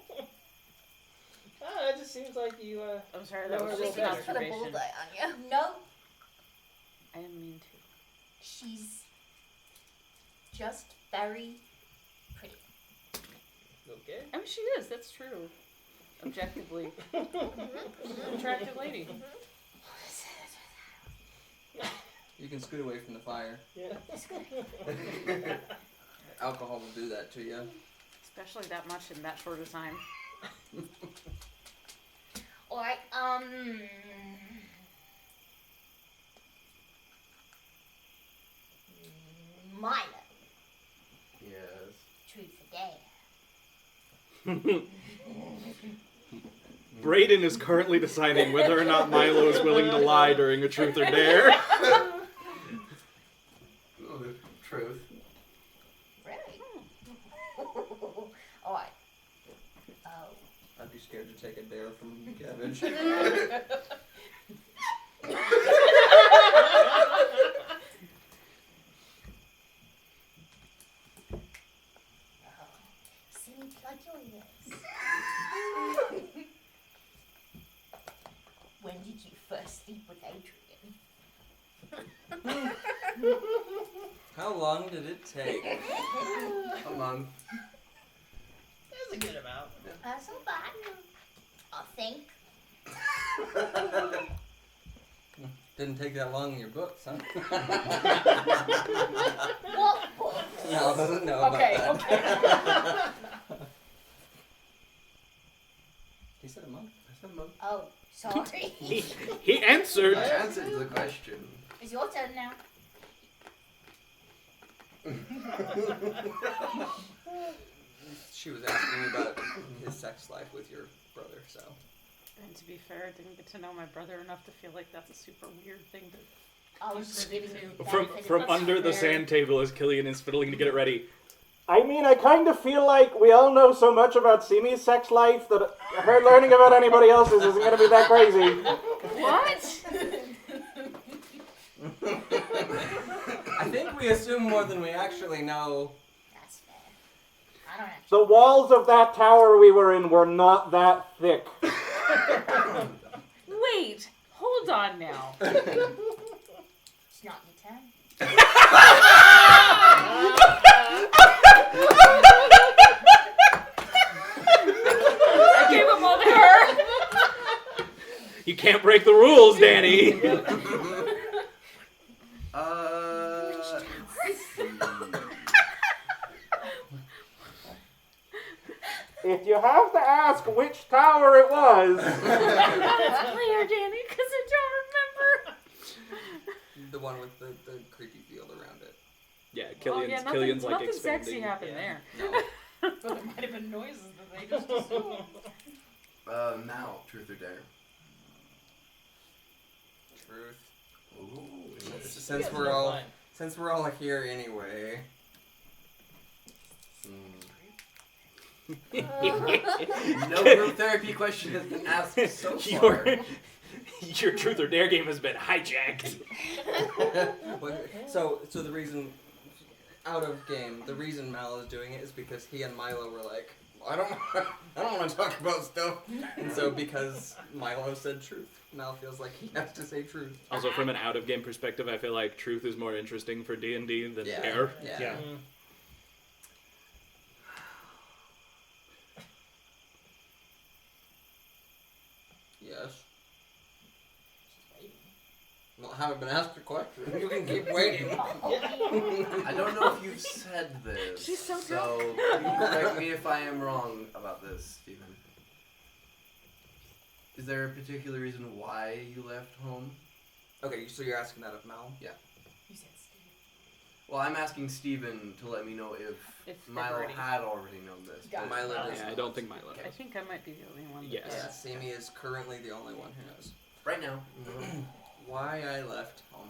It just seems like you, I'm sorry, No, that was we're just real an better. Put a observation. bullseye on you. No, I didn't mean to. she's just very pretty. okay. I mean, she is. That's true. Objectively, attractive lady. You can scoot away from the fire. Yeah. Alcohol will do that to you. Especially that much in that short a time. Alright, Milo, Yes. truth or dare? Brayden is currently deciding whether or not Milo is willing to lie during a truth or dare. Oh, the truth. Really? Alright. Oh. I'd be scared to take a dare from Cabbage. See me plug your ears. When did you first sleep with Adrian? How long did it take? A month. That's a good amount. That's not bad. I think. Didn't take that long in your books, huh? What book? No, doesn't know about Okay, that. okay. He said a month. I said a month. Oh, sorry. He answered. I answered the question. It's your turn now. She was asking about his sex life with your brother, so. And to be fair, I didn't get to know my brother enough to feel like that's a super weird thing to. I was just giving you the From benefit from of under the doubt. sand table as Killian is fiddling to get it ready. I mean, I kind of feel like we all know so much about Simi's sex life that her learning about anybody else's isn't going to be that crazy. What? I think we assume more than we actually know. That's fair. I don't actually. The walls of that tower we were in were not that thick. Wait, hold on now. It's not your turn. I gave them all to her. You can't break the rules, Danny. If you have to ask which tower it was, That's clear, Danny, because I don't remember. The one with the creepy field around it. Yeah, Oh, Killian's, yeah, Killian's like nothing expanding. sexy happened Yeah. there. No. But there might have been noises that they just assumed. Now, truth or dare? Truth. Ooh. Since You guys we're are all fine. since we're all here anyway. No group therapy question has been asked so far. Your truth or dare game has been hijacked. So the reason out of game, the reason Mal is doing it is because he and Milo were like, I don't want to talk about stuff. And so because Milo said truth, Mal feels like he has to say truth. Also, from an out-of-game perspective, I feel like truth is more interesting for D&D than Yeah. dare. Yeah. Yeah. Mm. Yes. She's waiting. Well, I haven't been asked a question. You can keep waiting. I don't know if you've said this. She's so So correct me if I am wrong about this, Stephen. Is there a particular reason why you left home? Okay, so you're asking that of Mal? You said Steve. Well, I'm asking Stephen to let me know if If Milo February. had already known this. Got but- it. Milo does Yeah, I not. don't think Milo I does. think I might be the only one. that Yes. Yeah, does. Sammy is currently the only one who knows. Right now. Why I left home.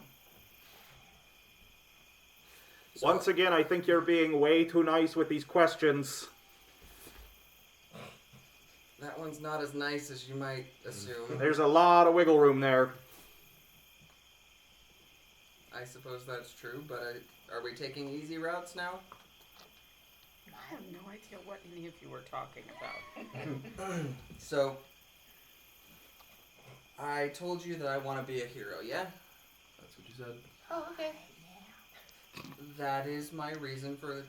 So, once again, I think you're being way too nice with these questions. that one's not as nice as you might assume. There's a lot of wiggle room there. I suppose that's true, but are we taking easy routes now? I have no idea what any of you were talking about. So, I told you that I want to be a hero, yeah? That's what you said. Oh, okay. That is my reason for.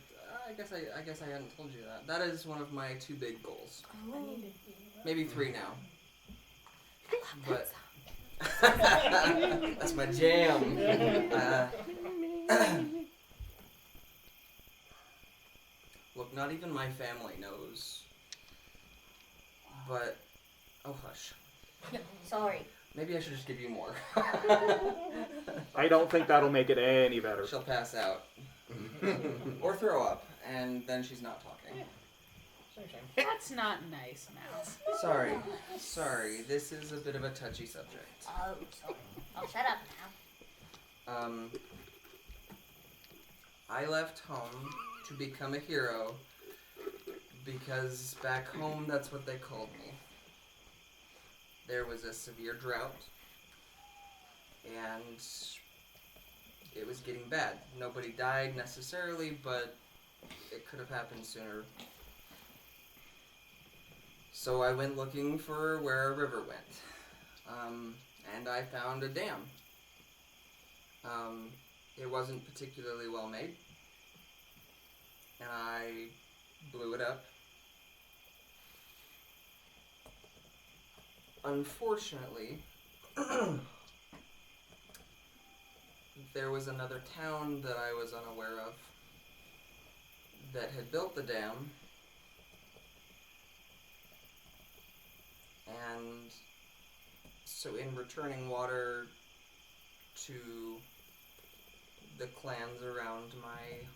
I guess I hadn't told you that. That is one of my two big goals. Oh. Maybe three now. But That's my jam. Look, not even my family knows. But, oh hush. Sorry. Maybe I should just give you more. I don't think that'll make it any better. She'll pass out. Or throw up, and then she's not talking. That's not nice, Mouse. Sorry, this is a bit of a touchy subject. Oh, sorry. I'll shut up now. I left home to become a hero because back home that's what they called me. There was a severe drought, and it was getting bad. Nobody died necessarily, but it could have happened sooner. So I went looking for where a river went, and I found a dam. It wasn't particularly well made, and I blew it up. Unfortunately, there was another town that I was unaware of that had built the dam, and so in returning water to the clans around my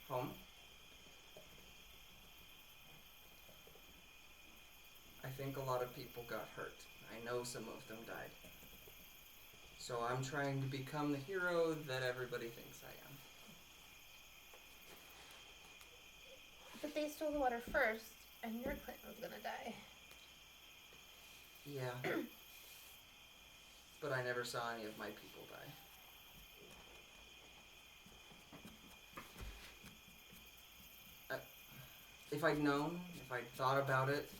home, I think a lot of people got hurt. I know some of them died. So I'm trying to become the hero that everybody thinks I am. But they stole the water first, and your clan was gonna die. Yeah. But I never saw any of my people die. If I'd known, if I'd thought about it,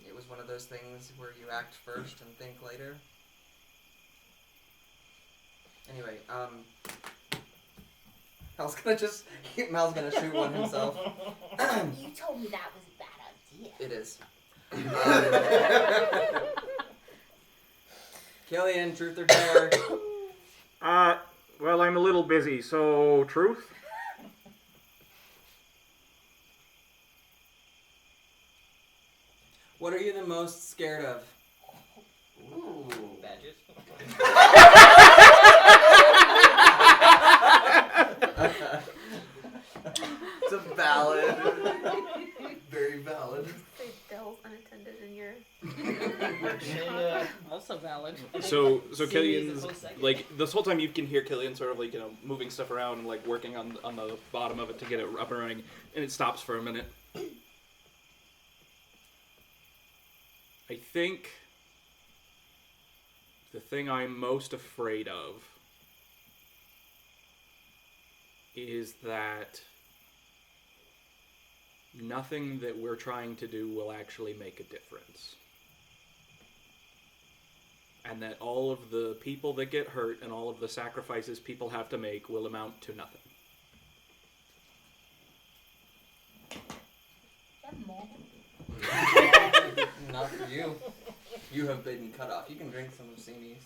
it was one of those things where you act first and think later. Anyway, Mal's gonna shoot one himself. You told me that was a bad idea. It is. Killian, truth or dare? Well, I'm a little busy, so truth? What are you the most scared of? Ooh, badges. It's a valid. Very valid. Say bells unattended in your And, Also valid. So See me Killian's as a full second. like this whole time you can hear Killian sort of like moving stuff around and like working on the bottom of it to get it up and running, and it stops for a minute. I think the thing I'm most afraid of is that nothing that we're trying to do will actually make a difference. And that all of the people that get hurt and all of the sacrifices people have to make will amount to nothing. Not for you. You have been cut off. You can drink some of Simi's.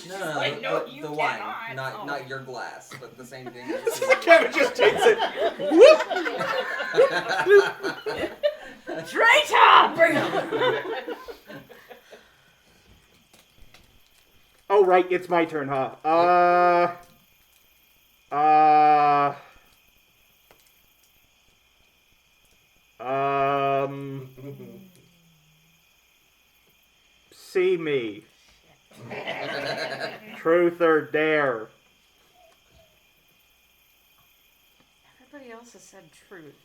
No, Wait, no, the you wine, cannot. not your glass, but the same thing. Kevin just takes it. Traitor! Bring him. Oh, right, it's my turn, huh? See me. Truth or dare? Everybody else has said truth.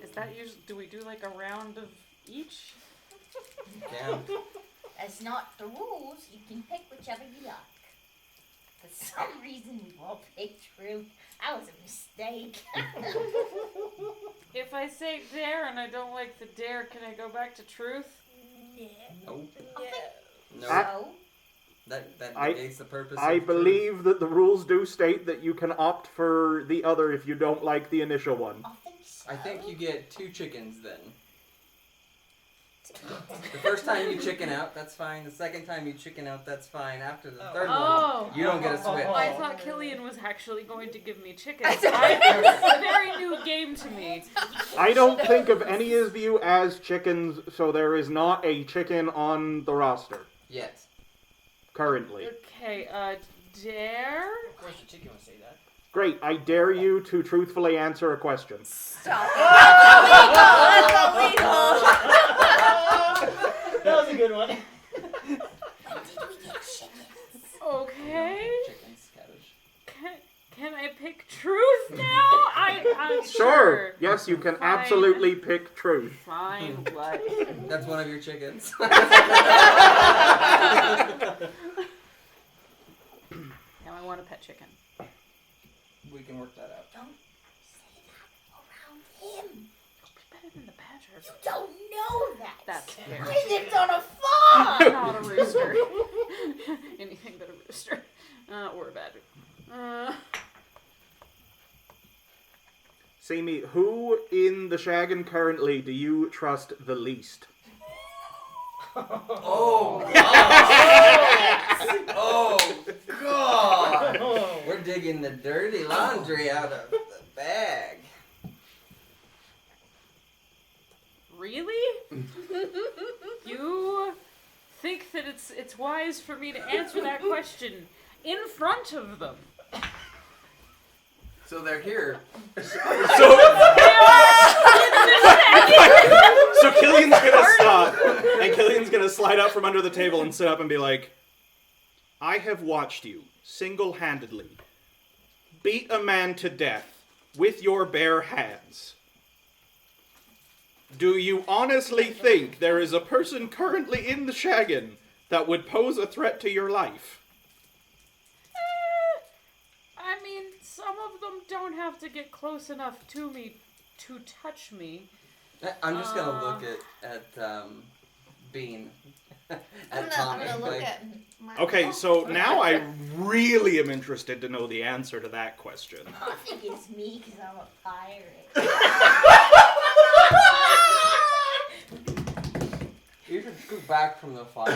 Is that usually? Do we do like a round of each? Yeah. That's not the rules. You can pick whichever you like. For some reason, we all picked truth. That was a mistake. If I say dare and I don't like the dare, can I go back to truth? Yeah. Nope. No. No. That negates the purpose I of believe that the rules do state that you can opt for the other if you don't like the initial one. I think so. I think you get 2 chickens then. to eat. The first time you chicken out, that's fine. The second time you chicken out, that's fine. After the third Oh. one, you don't get a switch. I thought Killian was actually going to give me chickens. This is a very new game to me. I don't think of any of you as chickens, so there is not a chicken on the roster Yes. currently. Okay, dare? Of course, the chicken would say that. Great, I dare you to truthfully answer a question. Stop it. That's illegal. That was a good one. Okay. Chickens, cabbage. Can I pick truth now? I'm Sure, yes, you can Fine. absolutely pick truth. Fine, what? That's one of your chickens. Now I want a pet chicken. We can work that out. Don't say that around him. It'll be better than the badger. You don't know that. That's fair. I lived on a farm. Not a rooster. Anything but a rooster. Or a badger. Simi, who in the Shaggin currently do you trust the least? Oh, God. Oh, God. We're digging the dirty laundry out of the bag. Really? You think that it's wise for me to answer that question in front of them? So they're here. So Killian's gonna stop, and Killian's gonna slide out from under the table and sit up and be like, I have watched you, single-handedly, beat a man to death with your bare hands. Do you honestly think there is a person currently in the Shaggin that would pose a threat to your life? I mean, some of them don't have to get close enough to me to touch me. I'm just gonna look at Bean. At Tommy. I'm gonna look like, at my Okay, so now I really am interested to know the answer to that question. I think it's me because I'm a pirate. you should scoot back from the fire.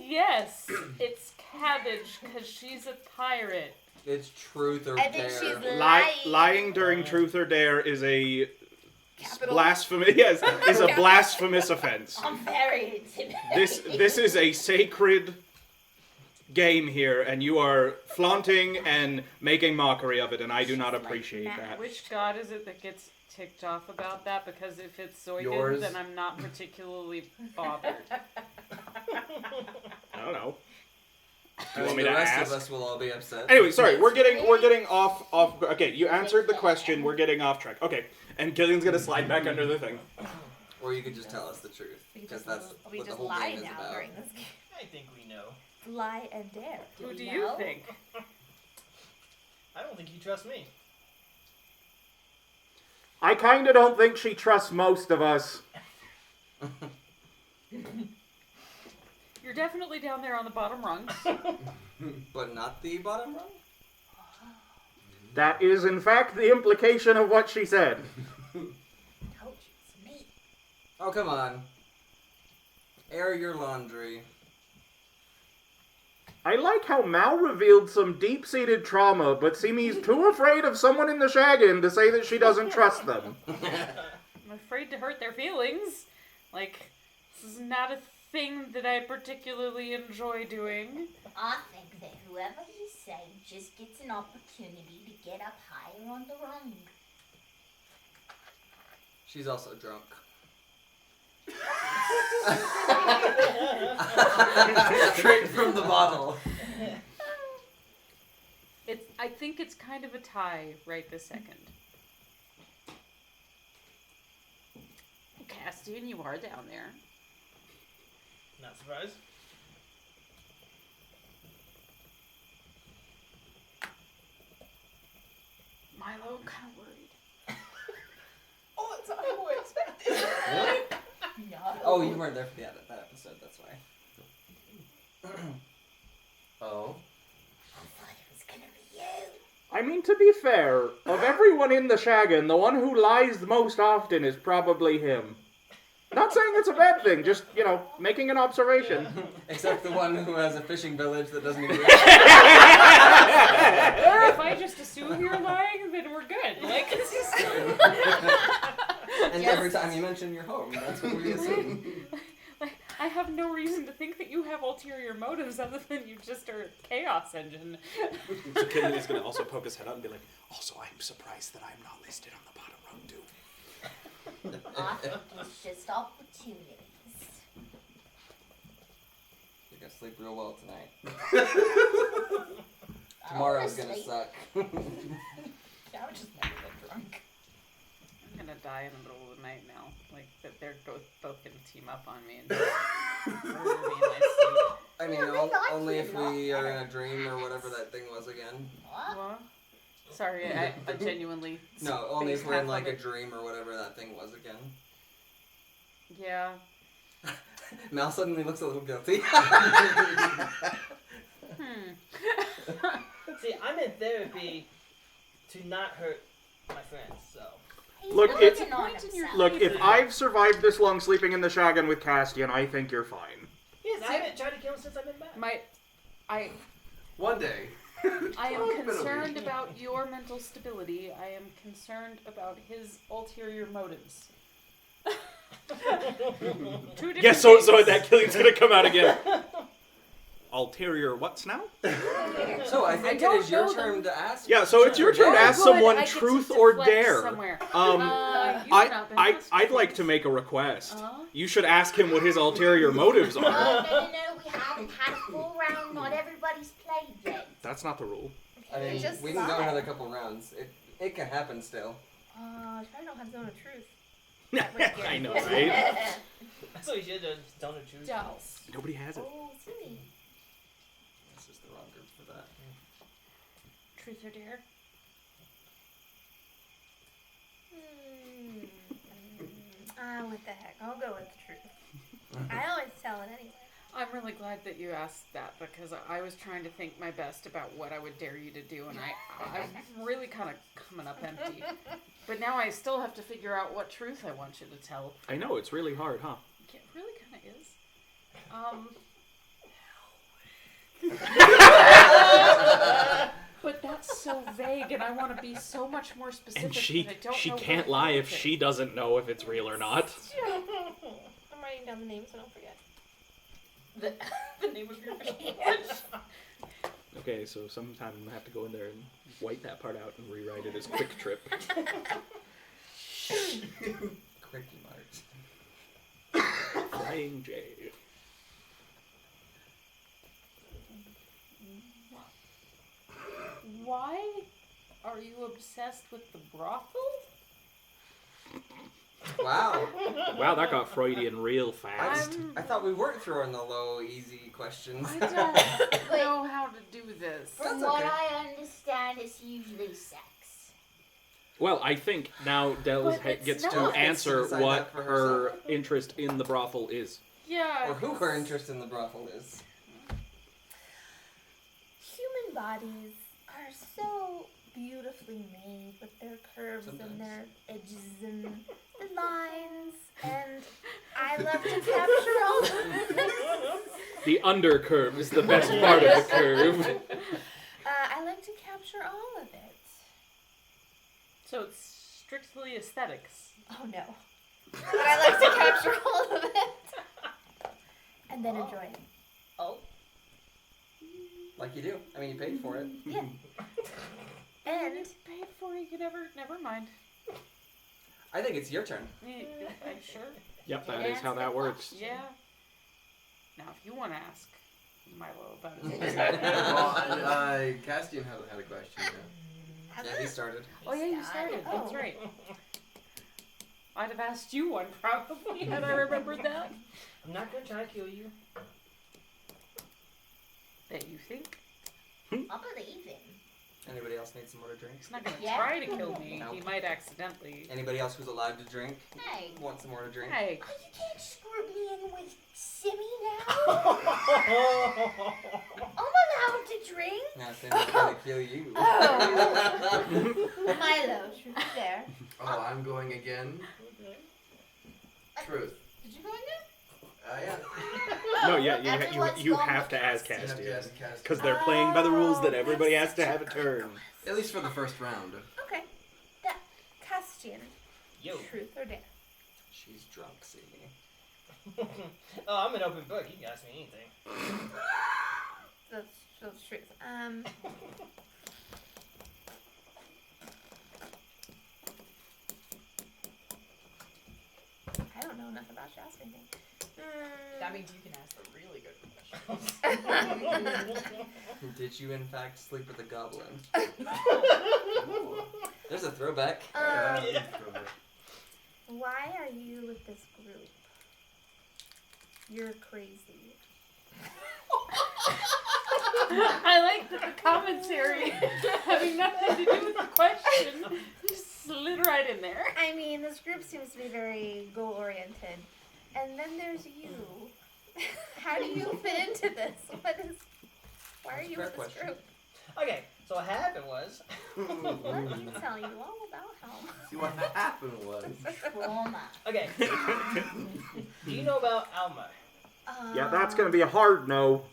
Yes, it's Cabbage, because she's a pirate. It's truth or I think dare. she's lying. Lying during truth or dare is a Capital. blasphemy. Yes, is a blasphemous offense. I'm very intimidating. This is a sacred game here, and you are flaunting and making mockery of it, and I do not appreciate that. Which god is it that gets ticked off about that? Because if it's Zoidin, Yours. then I'm not particularly bothered. I don't know. I Do you mean, want me the to rest ask? of us will all be upset. Anyway, sorry, we're getting off. Okay, you answered the question. We're getting off track. Okay, and Killian's gonna slide back under the thing. Or you could just tell us the truth, because that's we what the just whole lie game is now about. during this game. I think we know. Lie and dare. Who do we you know? think? I don't think you trust me. I kinda don't think she trusts most of us. You're definitely down there on the bottom rungs. But not the bottom rung? That is, in fact, the implication of what she said. Told you it's me. Oh, come on. Air your laundry. I like how Mal revealed some deep-seated trauma, but Simi's too afraid of someone in the Shaggin to say that she doesn't trust them. I'm afraid to hurt their feelings. Like, this is not a thing that I particularly enjoy doing. I think that whoever he saved just gets an opportunity to get up higher on the rung. She's also drunk. Straight from the bottle. I think it's kind of a tie right this second. Castian, you are down there. Not surprised. Milo, I'm kind of worried. Oh, it's not how I expected. Really? No. Oh, you weren't there for that episode, that's why. Oh? I thought it was gonna be you. I mean, to be fair, of everyone in the Shaggin, the one who lies the most often is probably him. Not saying it's a bad thing, just, making an observation. Except the one who has a fishing village that doesn't exist. If I just assume you're lying, then we're good. Like, it's just... And every time you mention your home, that's what we assume. I have no reason to think that you have ulterior motives other than you just are a chaos engine. So Killian is going to also poke his head out and be like, also, I'm surprised that I'm not listed on the bottom rung, too. I think it's just opportunities. You're gonna sleep real well tonight. Tomorrow's gonna suck. Yeah, I would just never get drunk. I'm gonna die in the middle of the night now. Like, that they're both gonna team up on me and just murder me in my sleep. I mean, Well, I only like if you a lot we are in better. a dream or whatever that thing was again. What? What? Sorry, I genuinely... No, only if spaced we're in half like of a it. dream or whatever that thing was again. Yeah. Mal suddenly looks a little guilty. See, I'm in therapy to not hurt my friends, so. He's Look, working on himself. Look, if I've survived this long sleeping in the Shagan with Castian, I think you're fine. Yes, I haven't tried to kill him since I've been back. One day. I am It's been a concerned week. about your mental stability. I am concerned about his ulterior motives. Two different Yeah, so things. that Killian's gonna come out again. Ulterior what's now? So I think it don't is your know turn them. to ask. Yeah, so it's your turn to Oh, ask good, someone I get to truth or deflect dare. somewhere. You've not been asked I'd like things. to make a request. Uh-huh. You should ask him what his ulterior motives No, are. no, we haven't had a full round. Not everybody's played yet. That's not the rule. I mean, Just we can go lie. another couple rounds. It can happen still. Try don't have zone of truth. I know, right? That's what we should have done to choose. Dolls. Nobody has it. Oh, silly. This is the wrong group for that. Truth or dare? What the heck? I'll go with the truth. I always tell it anyway. I'm really glad that you asked that because I was trying to think my best about what I would dare you to do, and I'm really kind of coming up empty. But now I still have to figure out what truth I want you to tell. I know, it's really hard, huh? It really kind of is. But that's so vague, and I want to be so much more specific. And but she I don't know can't what lie to if say. she doesn't know if it's real or not. I'm writing down the names so I don't forget. The name of your village. Okay, so sometime I'm gonna have to go in there and white that part out and rewrite it as Quick Trip. Quickie marks. Flying J. Why are you obsessed with the brothel? Wow. Wow, that got Freudian real fast. I thought we weren't throwing the low, easy questions. I don't know how to do this. From That's what okay. I understand, it's usually sex. Well, I think now Dells But it's gets not. to Gets to answer decide what that for her herself. interest in the brothel is. Yeah. Or who her interest in the brothel is. Human bodies are so beautifully made with their curves and their edges and the lines, and I love to capture all of it. The undercurve is the best part of the curve. I like to capture all of it. So it's strictly aesthetics. Oh no. But I like to capture all of it. And then enjoy it. Oh. Like you do. I mean, you paid for it. Yeah. And And you paid for it. You never mind. I think it's your turn. Sure. Yep, that is how that works. Yeah. Now, if you want to ask Milo about it. Well, Castian had a question. Yeah, he started. Oh yeah, you started. That's right. I'd have asked you one probably had I remembered that. I'm not gonna try to kill you. That you think? I believe him. Anybody else need some more to drink? He's not gonna Yeah. try to kill me. Nope. He might accidentally. Anybody else who's allowed to drink? Hey. Want some more to drink? Hey, Oh, you can't screw me in with Simmy now. I'm allowed to drink. Now Sammy's gonna kill you. Milo, truth or dare. Oh, I'm going again. Truth. Did No, yeah, Everyone's you going have with to ask You have to Castian. ask Castian. Because they're playing by the rules that everybody that's has to such have a good turn. question. At least for the first round. Okay. That Castian. Yo. Truth or dare? She's drunk, see me. Oh, I'm an open book. You can ask me anything. That's truth. I don't know enough about you. Ask anything. That means you can ask the really good questions. Did you in fact sleep with a goblin? There's a throwback. Why are you with this group? You're crazy. I like that the commentary having nothing to do with the question just slid right in there. I mean, this group seems to be very goal-oriented. And then there's you. How do you fit into this? Why are you Fair with this question. group? Okay, so what happened was. Let me tell you all about how. See, what happened was. Trauma. Okay. Do you know about Alma? Yeah, that's going to be a hard no.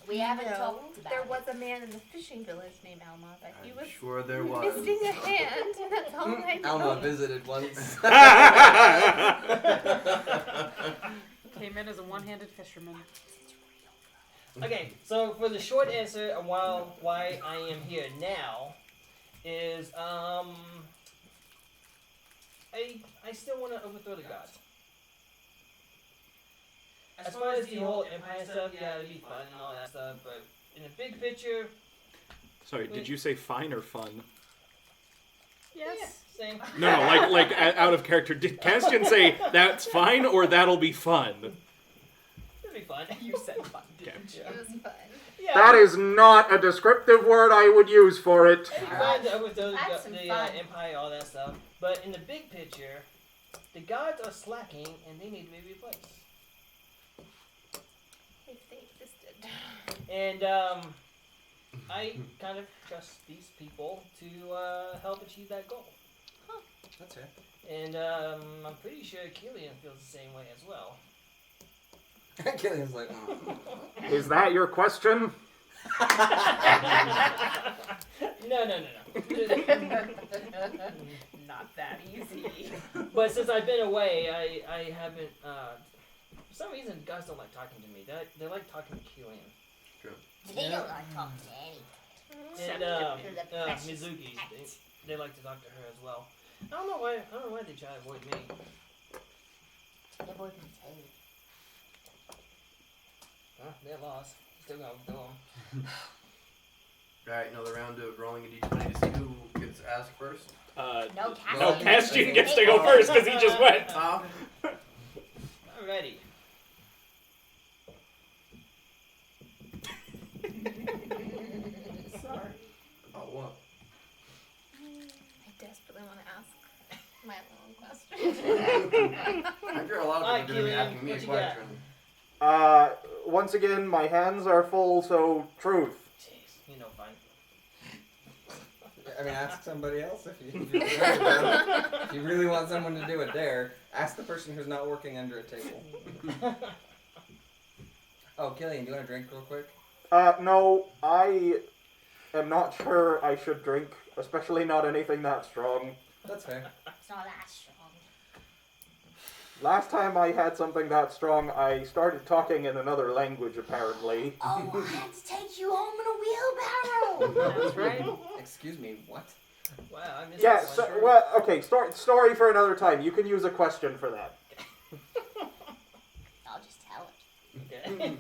We haven't No, talked about there it. was a man in the fishing village named Alma, but he I'm was sure there was. missing a hand, and that's all I know. Alma visited once. Came in as a one-handed fisherman. Okay, so for the short answer of why I am here now is I still want to overthrow the gods. As far as the whole empire stuff, yeah, it'd be fun and all that stuff, but in the big picture, Sorry, did you say fine or fun? Yes. same. No, like out of character. Did Castian say that's fine or that'll be fun? It'd be fun. You said fun, didn't you? It was fun. Yeah, That is not a descriptive word I would use for it. it'd be fun to overthrow That's some the fun. empire, all that stuff. But in the big picture, the gods are slacking and they need to be replaced. If they existed. And I kind of trust these people to help achieve that goal. That's fair. And I'm pretty sure Killian feels the same way as well. Killian's like, Is that your question? No. Not that easy. But since I've been away, I haven't. For some reason, guys don't like talking to me. They like talking to Killian. They don't like talking to anyone. And To the precious Mizuki, pet. they like to talk to her as well. I don't know why they try to avoid me. They're both in tail. They're lost. Still gonna do them. Alright, another round of rolling a d20 to see who gets asked first. No, No, Cassian. Castian gets to go first because he just went. Alrighty. Sorry. Oh, what? I desperately want to ask my own question. I'm sure a lot of Alright, people are going to be Killian, asking me a what you got? question. Once again, my hands are full, so truth. Jeez, you know, fine. I mean, ask somebody else if you really want to. If you really want someone to do a dare, ask the person who's not working under a table. Oh, Killian, do you want to drink real quick? No, I am not sure I should drink, especially not anything that strong. That's fair. It's not that strong. Last time I had something that strong, I started talking in another language, apparently. Oh, I had to take you home in a wheelbarrow. That's right. Excuse me, what? Wow, I missed Yeah, that so, one. well, okay, story for another time. You can use a question for that. I'll just tell it. Okay.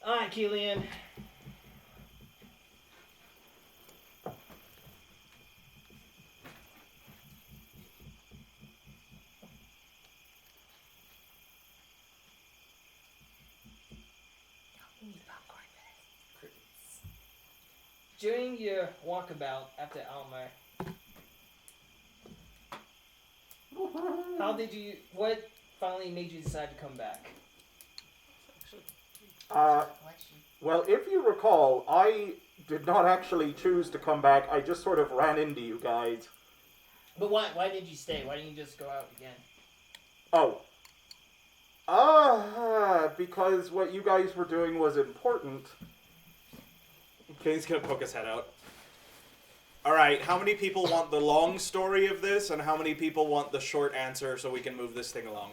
Alright, Killian. We need popcorn for During your walkabout after Almar, what finally made you decide to come back? Well, if you recall, I did not actually choose to come back. I just sort of ran into you guys. But why did you stay? Why didn't you just go out again? Oh. Because what you guys were doing was important. Killian's gonna poke his head out. Alright, how many people want the long story of this, and how many people want the short answer so we can move this thing along?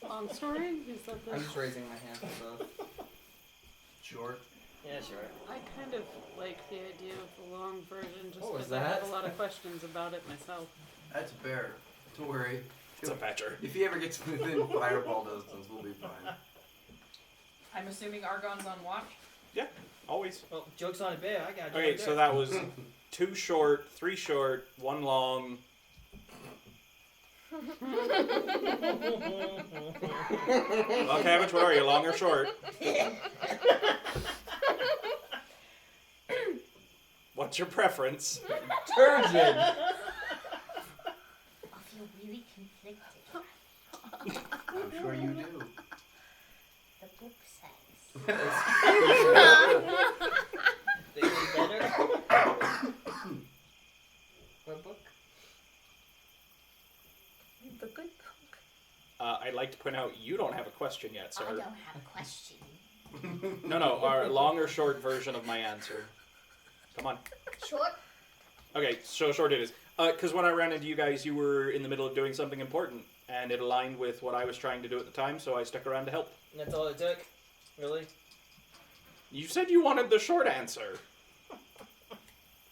Long story? Is that I'm the... just raising my hand for both. Short. Yeah, sure. I kind of like the idea of the long version just What was because I have that? a lot of questions about it myself. That's a bear. Don't worry. It's a patcher. If he ever gets within fireball distance, we'll be fine. I'm assuming Argon's on watch. Yeah, always. Well, joke's on a bear. I got you. Okay, so that was 2 short, 3 short, 1 long. Well, Cabbage, what are you, long or short? What's your preference? Turgid! I feel really conflicted. I'm sure you do. The book says. They get better. What book? The good book. I'd like to point out you don't have a question yet, sir. I don't have a question. No, our long or short version of my answer. Come on. Short? Okay, so short it is. Because when I ran into you guys, you were in the middle of doing something important, and it aligned with what I was trying to do at the time, so I stuck around to help. And that's all it took? Really? You said you wanted the short answer.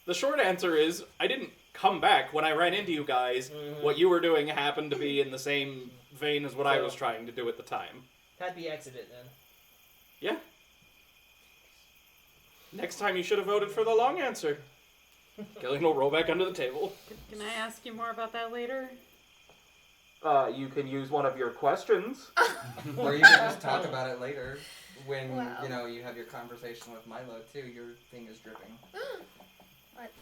The short answer is, I didn't come back when I ran into you guys. Mhm. What you were doing happened to be in the same vein as what I was trying to do at the time. Happy accident then. Yeah. Next time you should have voted for the long answer. Killian will roll back under the table. Can I ask you more about that later? You can use one of your questions. Or you can just talk about it later when Wow. you know you have your conversation with Milo too. Your thing is dripping. What?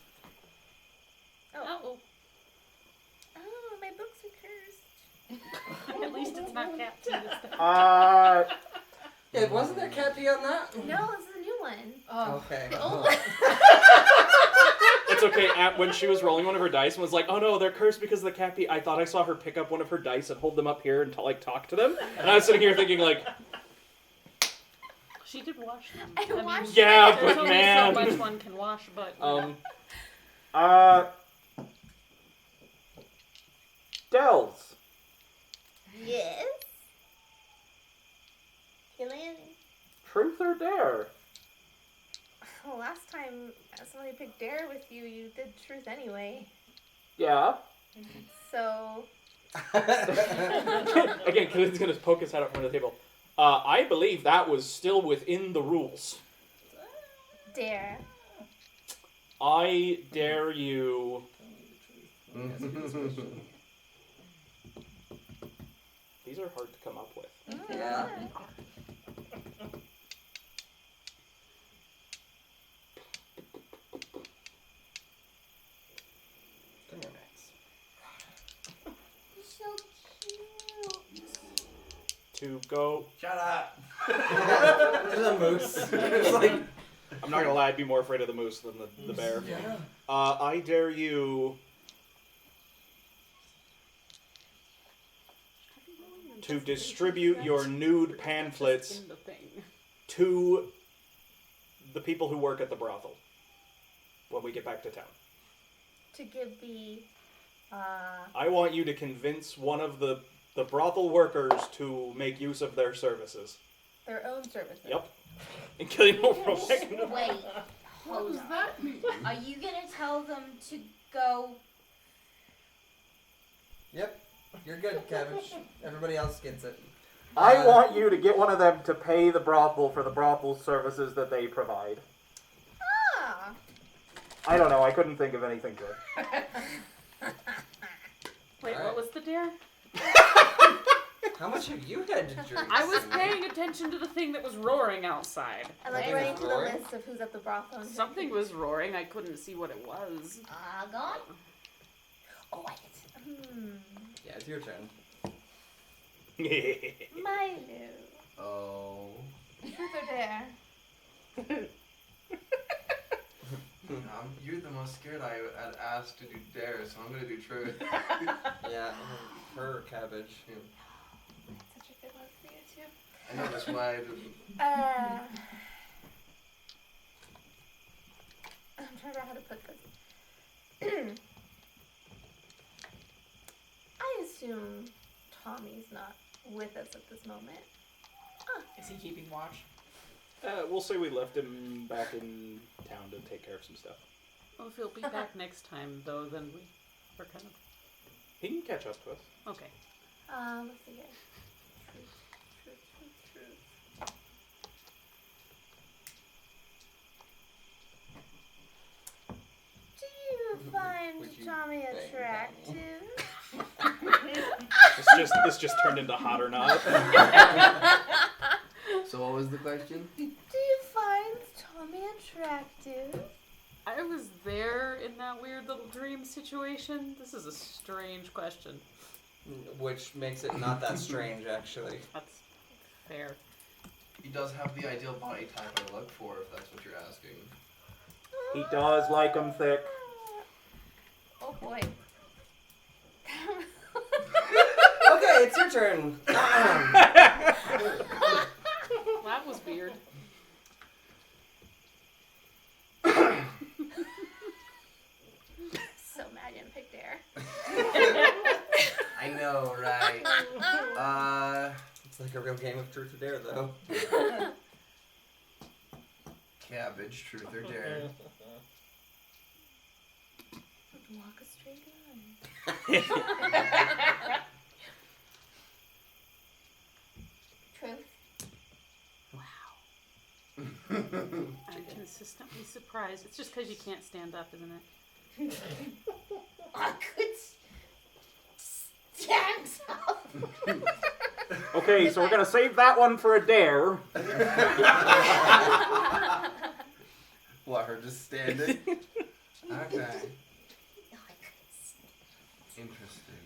Oh. Oh, my books are cursed. At least it's not cat tea this time. Yeah, wasn't there cat pee on that? No, this is a new one. Oh. Okay. The old one. It's okay. When she was rolling one of her dice and was like, "Oh no, they're cursed because of the cat pee," I thought I saw her pick up one of her dice and hold them up here and talk to them. And I was sitting here thinking like, She did wash them. I washed yeah, There's but only man. so much one can wash, but you know. Dells. Yes. Killian. Truth or dare? Well, last time somebody picked dare with you, you did truth anyway. Yeah. So. Again, Killian's gonna poke his head up from the table. I believe that was still within the rules. Dare. I dare you. These are hard to come up with. Yeah. Come here, Max. You're so cute. To go. Shut up! There's a moose. It's like, I'm not gonna lie, I'd be more afraid of the moose than the bear. yeah. I dare you to distribute your nude pamphlets In the thing. to the people who work at the brothel when we get back to town. To give the. I want you to convince one of the brothel workers to make use of their services. Their own services. Yep. And Killian will roll back into Wait, What hold does on. that mean? Are you gonna tell them to go? Yep. You're good, Cabbage. Everybody else gets it. I want you to get one of them to pay the brothel for the brothel services that they provide. Ah. I don't know, I couldn't think of anything good. Wait, Alright. what was the dare? How much have you had to drink? I was paying attention to the thing that was roaring outside. I like Hey, running to the Rory. list of who's at the brothel. and Something was roaring. I couldn't see what it was. Argon? Oh, wait. Yeah, it's your turn. Milo. Oh. Truth or dare? You're the most scared I had asked to do dare, so I'm gonna do truth. Yeah, her Cabbage. That's such a good one. I know that's why. I'm trying to figure out how to put this. I assume Tommy's not with us at this moment. Is he keeping watch? We'll say we left him back in town to take care of some stuff. Well, if he'll be back next time, though, then we're kind of... He can catch up to us. Okay. Let's see here. Truth. Do you find Would you Tommy bang attractive? This just turned into hot or not. So what was the question? Do you find Tommy attractive? I was there in that weird little dream situation. This is a strange question. Which makes it not that strange, actually. That's fair. He does have the ideal body type I look for, if that's what you're asking. He does like 'em thick. Oh boy. Okay, it's your turn. That was weird. So mad you picked Dare. I know, right? It's like a real game of truth or dare, though. Cabbage, truth or dare. Walk a straight line. Truth. I'm consistently surprised. It's just because you can't stand up, isn't it? I could stand up. Okay, so we're gonna save that one for a dare. What, her just standing? Okay. I could Interesting.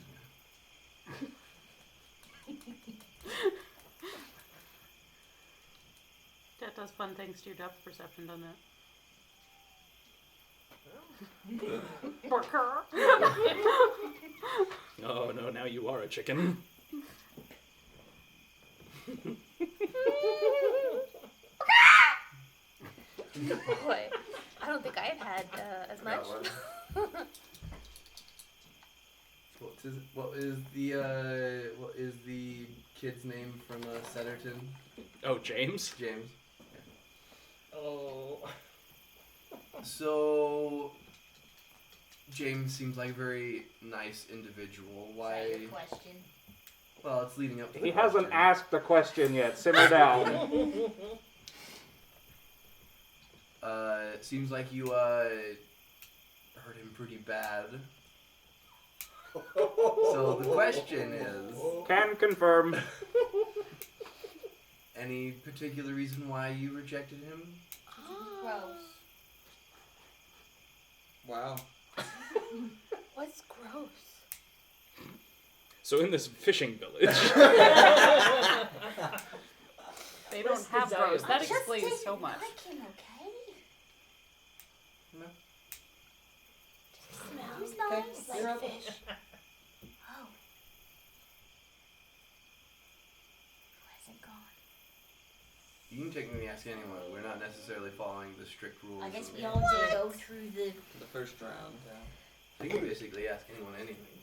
That does fun things to your depth perception, doesn't it? Barker. Oh no, now you are a chicken. Boy, I don't think I've had as much. What is the kid's name from Centerton? Oh, James? James. Oh. So James seems like a very nice individual. Why? Is that your question? Well, it's leading up to the He hasn't question. asked the question yet. Simmer down. It seems like you hurt him pretty bad. So the question is, Can confirm. any particular reason why you rejected him? Gross. Wow. What's gross? So in this fishing village, They don't have desire? those. That Just explains didn't so much. like him, okay? No. Smells Okay, nice. you're Like up. fish. Oh. Who hasn't gone? You can technically ask anyone. We're not necessarily following the strict rules. I guess of- we all did go through the. The first round, yeah. You can basically ask anyone anything.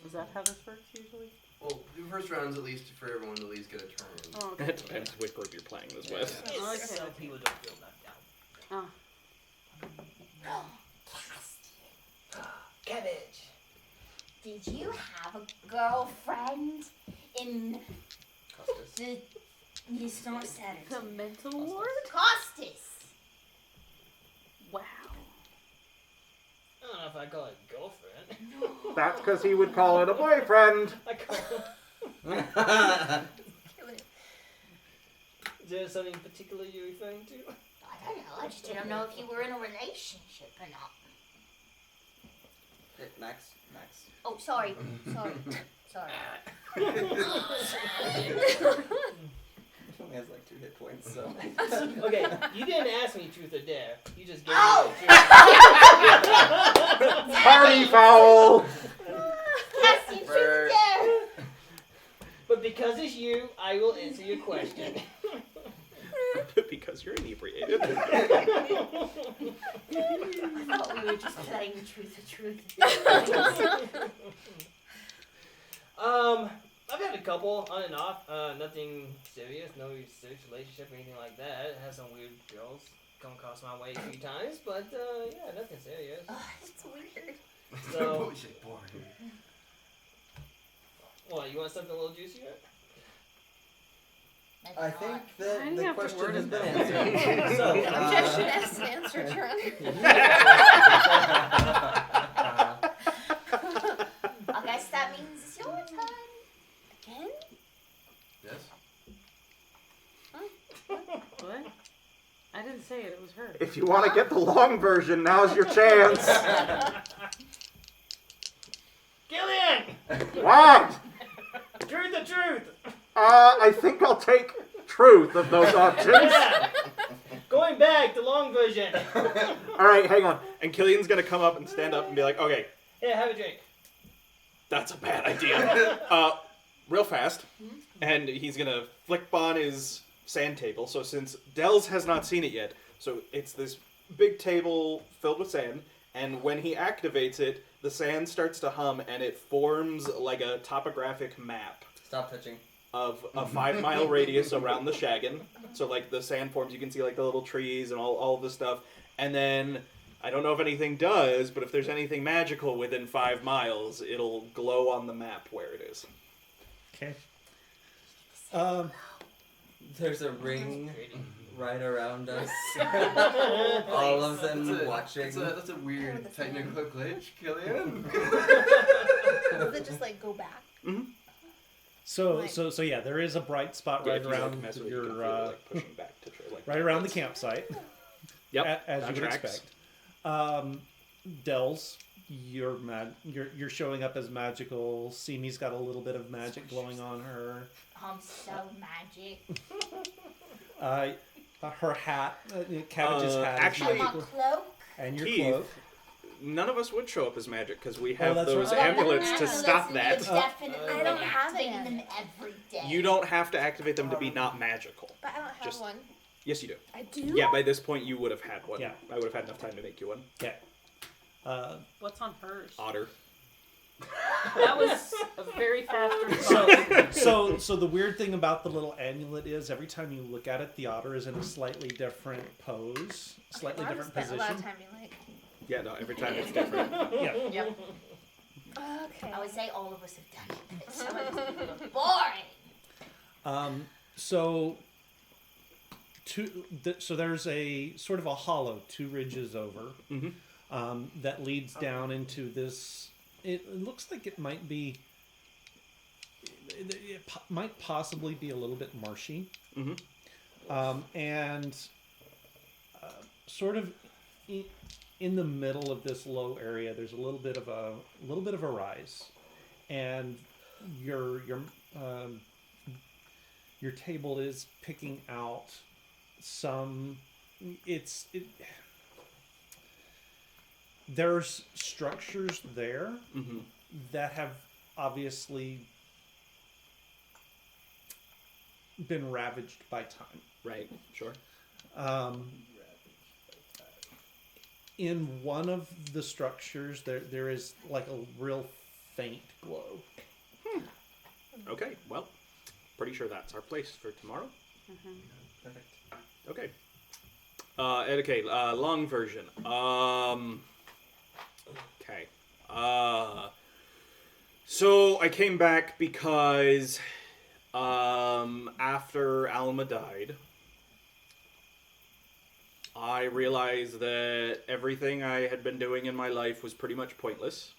Is that how this works usually? Well, the first round's at least for everyone to at least get a turn. Oh, okay. it depends which group you're playing this with. Okay. Some people don't feel left out. Cabbage. Did you have a girlfriend in Costas. the? It's not Saturday. The mental ward? Costas. Wow. I don't know if I call it girlfriend. That's because he would call it a boyfriend. I call it. Is there something particular you're referring to? I don't know. I just didn't know if you were in a relationship or not. Max. Oh, sorry. Sorry. He only has like 2 hit points, so. Okay, you didn't ask me truth or dare. You just gave Oh! me the truth. Party foul. Casting truth or dare. But because it's you, I will answer were just playing truth or truth. I've had a couple on and off. Nothing serious, no serious relationship or anything like that. I had some weird girls come across my way a few times, but yeah, nothing serious. Oh, it's weird. So, Bullshit boring. what, you want something a little juicier? I think that I the have to question word has it been down. answered. So, Objection asked and answered, Your Honor. I guess that means it's your turn. Again? yes. What? I didn't say it. It was her. If you want to get the long version, now's your chance. Gillian! What? Truth or truth? I think I'll take truth of those options. Yeah! Going back, the long version. All right, hang on. And Killian's gonna come up and stand up and be like, okay, Yeah, have a drink. that's a bad idea. Real fast. And he's gonna flip on his sand table. So since Dells has not seen it yet, so it's this big table filled with sand, and when he activates it, the sand starts to hum and it forms like a topographic map Stop touching. of a 5-mile radius around the Shaggin. So like the sand forms, you can see like the little trees and all the stuff. And then I don't know if anything does, but if there's anything magical within 5 miles, it'll glow on the map where it is. Okay. There's a ring right around us. All of them watching. That's a weird technical glitch, Killian. Does it just like go back? So yeah, there is a bright spot Yeah, right if you, around mess with it, you your can feel it, like pushing back to try, like, right around the campsite. Yep, as that you would tracks. expect. Dells, you're showing up as magical. Simi's got a little bit of magic glowing on her. I'm so magic. Her hat, Cabbage's hat, actually- is And my magical. cloak. And your Keith, cloak. None of us would show up as magic because we Oh, have that's those right. amulets to Listen, stop you're that. definitely I don't have activating it. them every day. You don't have to activate them to be not magical. But I don't have Just- one. Yes, you do. I do? Yeah, by this point you would have had one. Yeah. I would have had enough time to make you one. Okay. What's on hers? Otter. That was a very fast response. So the weird thing about the little amulet is every time you look at it, the otter is in a slightly different pose, slightly Well, I've different spent a lot of position. time being like, Yeah, no, every time it's different. Yeah. Yep. okay. I would say all of us have done it. Some of us people are boring. So there's a sort of a hollow 2 ridges over that leads down into this. It looks like it might be. It might possibly be a little bit marshy, and sort of in the middle of this low area, there's a little bit of a rise, and your table is picking out some. There's structures there that have obviously been ravaged by time. Right, sure. In one of the structures, there is like a real faint glow. Okay, well, pretty sure that's our place for tomorrow. Perfect. Okay. Okay, long version. Okay. So I came back because after Alma died, I realized that everything I had been doing in my life was pretty much pointless,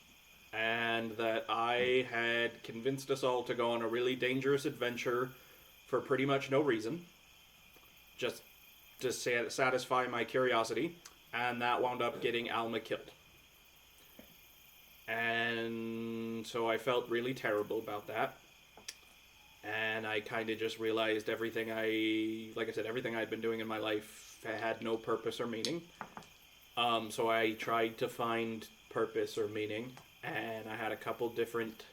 and that I had convinced us all to go on a really dangerous adventure for pretty much no reason, just to satisfy my curiosity, and that wound up getting Alma killed. And so I felt really terrible about that. And I kind of just realized everything everything I'd been doing in my life had no purpose or meaning. So I tried to find purpose or meaning, and I had a couple different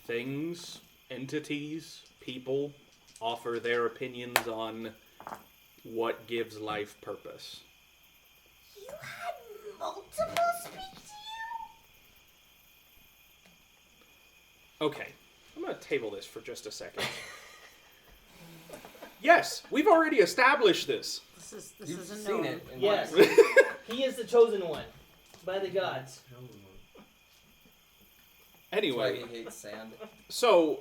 things, entities, people offer their opinions on what gives life purpose. You Okay, I'm gonna table this for just a second. Yes, we've already established this. This You've is a seen no. it. In Yes. one- He is the chosen one by the gods. That's why Anyway, he hates sand. so,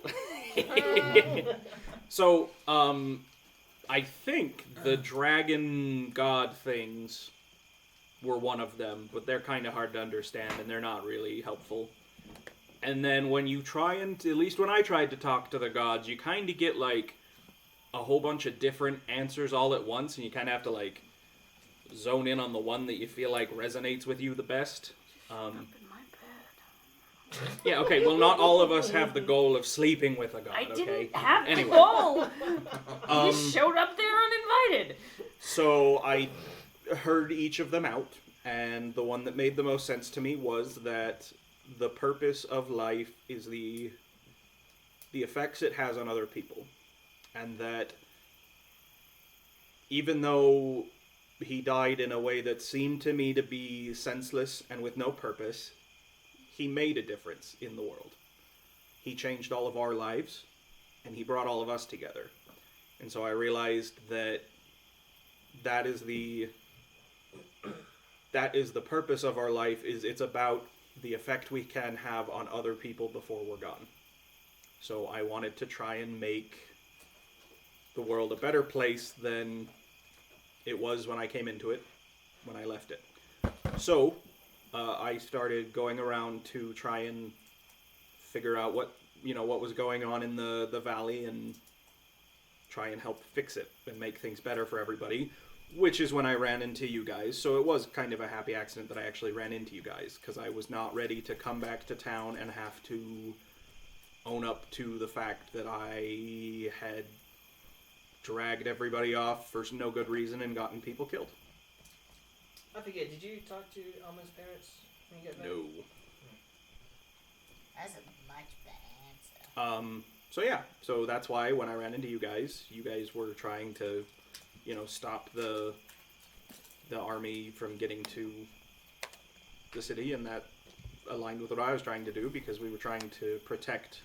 I think the dragon god things were one of them, but they're kind of hard to understand and they're not really helpful. And then when you try and, at least when I tried to talk to the gods, you kind of get like a whole bunch of different answers all at once, and you kind of have to like zone in on the one that you feel like resonates with you the best. Up in my bed. Yeah, okay, well, not all of us have the goal of sleeping with a god, I okay? didn't have the Anyway. goal. You just showed up there uninvited. So I heard each of them out, and the one that made the most sense to me was that the purpose of life is the effects it has on other people. And that even though he died in a way that seemed to me to be senseless and with no purpose, he made a difference in the world. He changed all of our lives, and he brought all of us together. And so I realized that that is the purpose of our life. Is it's about the effect we can have on other people before we're gone. So I wanted to try and make the world a better place than it was when I came into it, when I left it. So I started going around to try and figure out what was going on in the valley and try and help fix it and make things better for everybody, which is when I ran into you guys. So it was kind of a happy accident that I actually ran into you guys, because I was not ready to come back to town and have to own up to the fact that I had dragged everybody off for no good reason and gotten people killed. I forget, did you talk to Alma's parents when you got back? No. That's a much better answer. So yeah, so that's why when I ran into you guys were trying to, stop the army from getting to the city, and that aligned with what I was trying to do, because we were trying to protect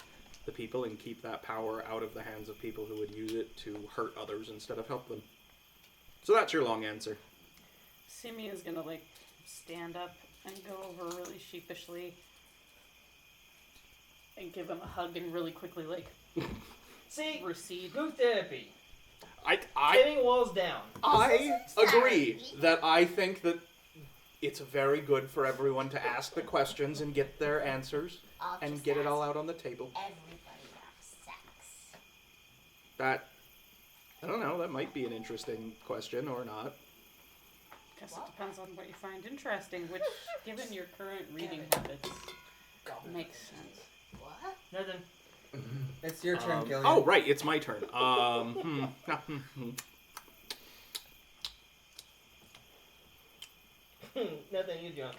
the people and keep that power out of the hands of people who would use it to hurt others instead of help them. So that's your long answer. Simi is gonna stand up and go over really sheepishly and give him a hug and really quickly See, recede. group therapy. I Getting walls down. agree that I think that it's very good for everyone to ask the questions and get their answers I'll and just get it all ask out on the table. Everybody have sex. That, I don't know, that might be an interesting question or not. Guess it depends on what you find interesting, which, given your current reading habits, makes sense. What? Nothing. It's your turn, Gillian. Oh, right, it's my turn. Nothing, you drunk.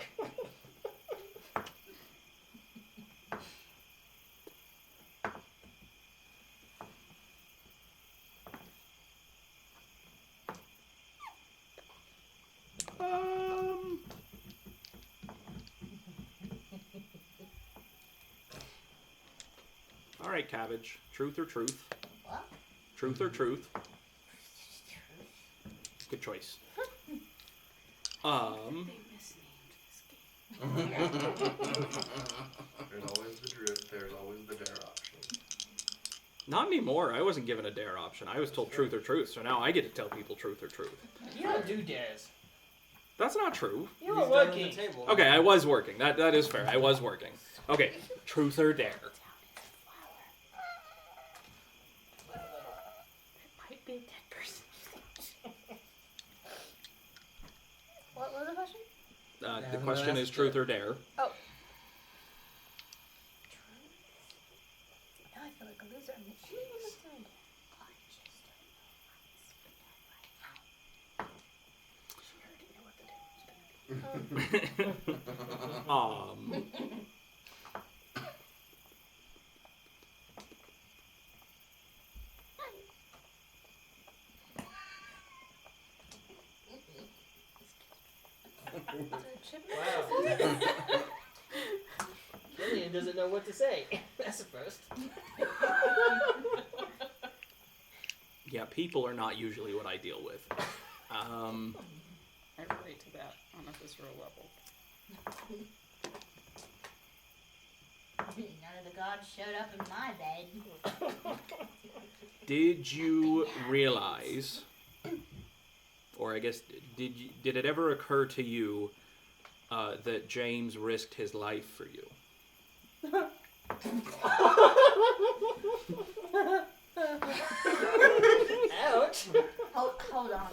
All right, Cabbage. Truth or truth? What? Truth or truth? Good choice. They misnamed this game. There's always the truth. There's always the dare option. Not anymore. I wasn't given a dare option. I was told truth or truth, so now I get to tell people truth or truth. You don't do dares. That's not true. You He's were done on working. the table. Okay, I was working. That is fair. I was working. Okay, truth or dare? It might be a dead person. What was the question? The question is truth or dare. Oh. Now I feel like a loser. I'm like, she didn't understand. She already knew what the day was gonna be. Wow. Killian doesn't know what to say. That's the first. Yeah, people are not usually what I deal with. I relate to that on a visceral level. None of the gods showed up in my bed. Did you realize, or I guess, did it ever occur to you that James risked his life for you? Ouch. Hold on.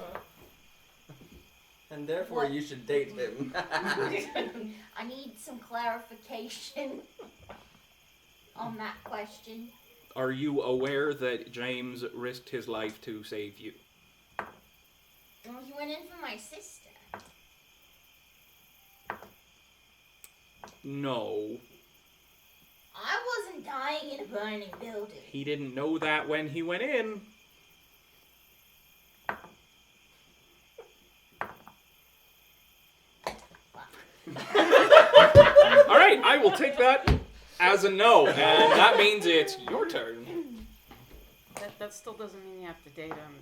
And therefore you should date him. I need some clarification on that question. Are you aware that James risked his life to save you? Well, he went in for my sister. No. I wasn't dying in a burning building. He didn't know that when he went in. Alright, I will take that as a no, and that means it's your turn. That still doesn't mean you have to date him.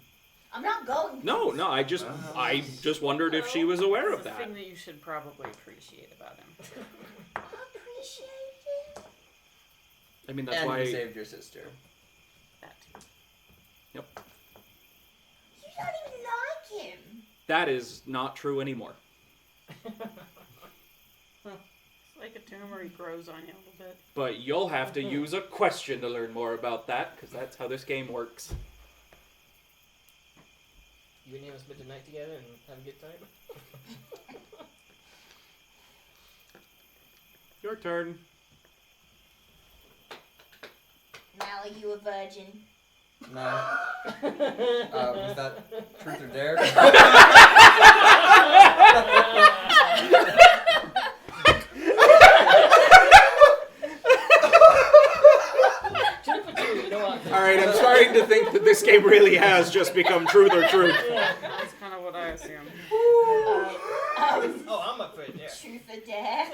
I'm not going to. No, I just wondered if she was aware of It's a that. thing that you should probably appreciate about him. Appreciate it. I mean, that's And why. you saved your sister. That too. You don't even like him. That is not true anymore. It's like a tumor, he grows on you a little bit. But you'll have to use a question to learn more about that, because that's how this game works. You and him spend the night together and have a good time? Your turn. Mal, are you a virgin? No. Was that truth or dare? Alright, I'm starting to think that this game really has just become truth or truth. That's kind of what I assume. Oh, I'm up for it there. Truth or dare?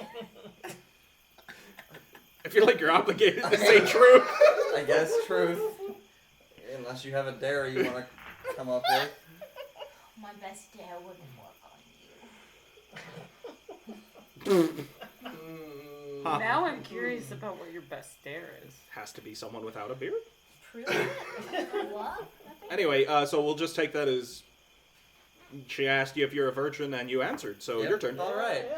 I feel like you're obligated to say truth. I guess truth. Unless you have a dare you want to come up with. My best dare wouldn't work on you. Huh. Now I'm curious about what your best dare is. Has to be someone without a beard. Prove what? Anyway, so we'll just take that as she asked you if you're a virgin and you answered, so Yep. your turn. All right. Should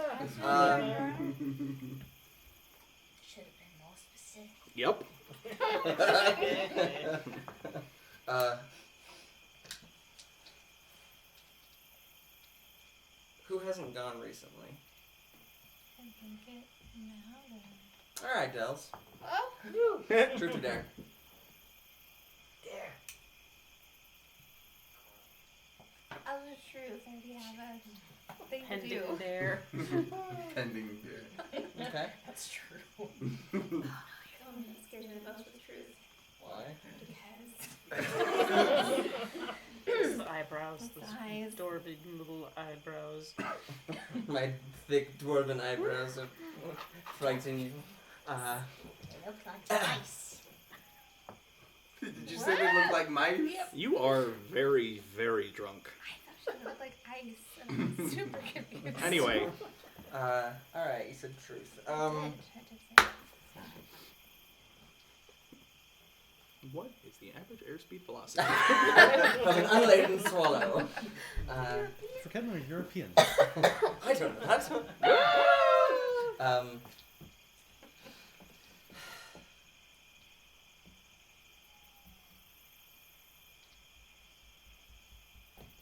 have been more specific. Yep. Who hasn't gone recently? I think it now. All right, Dels. Oh. Truth or dare? Dare. I'll the truth. I already have a thing to Pending do. dare. Pending dare. Okay. That's true. Oh, I'm scared to go with the truth. Why? Because Those eyebrows, Those those eyes. adorable little eyebrows. My thick dwarven eyebrows are frighten you. They look like ice. Did you say they look like mice? You are very, very drunk. I thought she looked like ice. And I'm super confused. Anyway, All right. You said truth. what is the average airspeed velocity? Of an unladen swallow. Forget I'm European. I don't know that.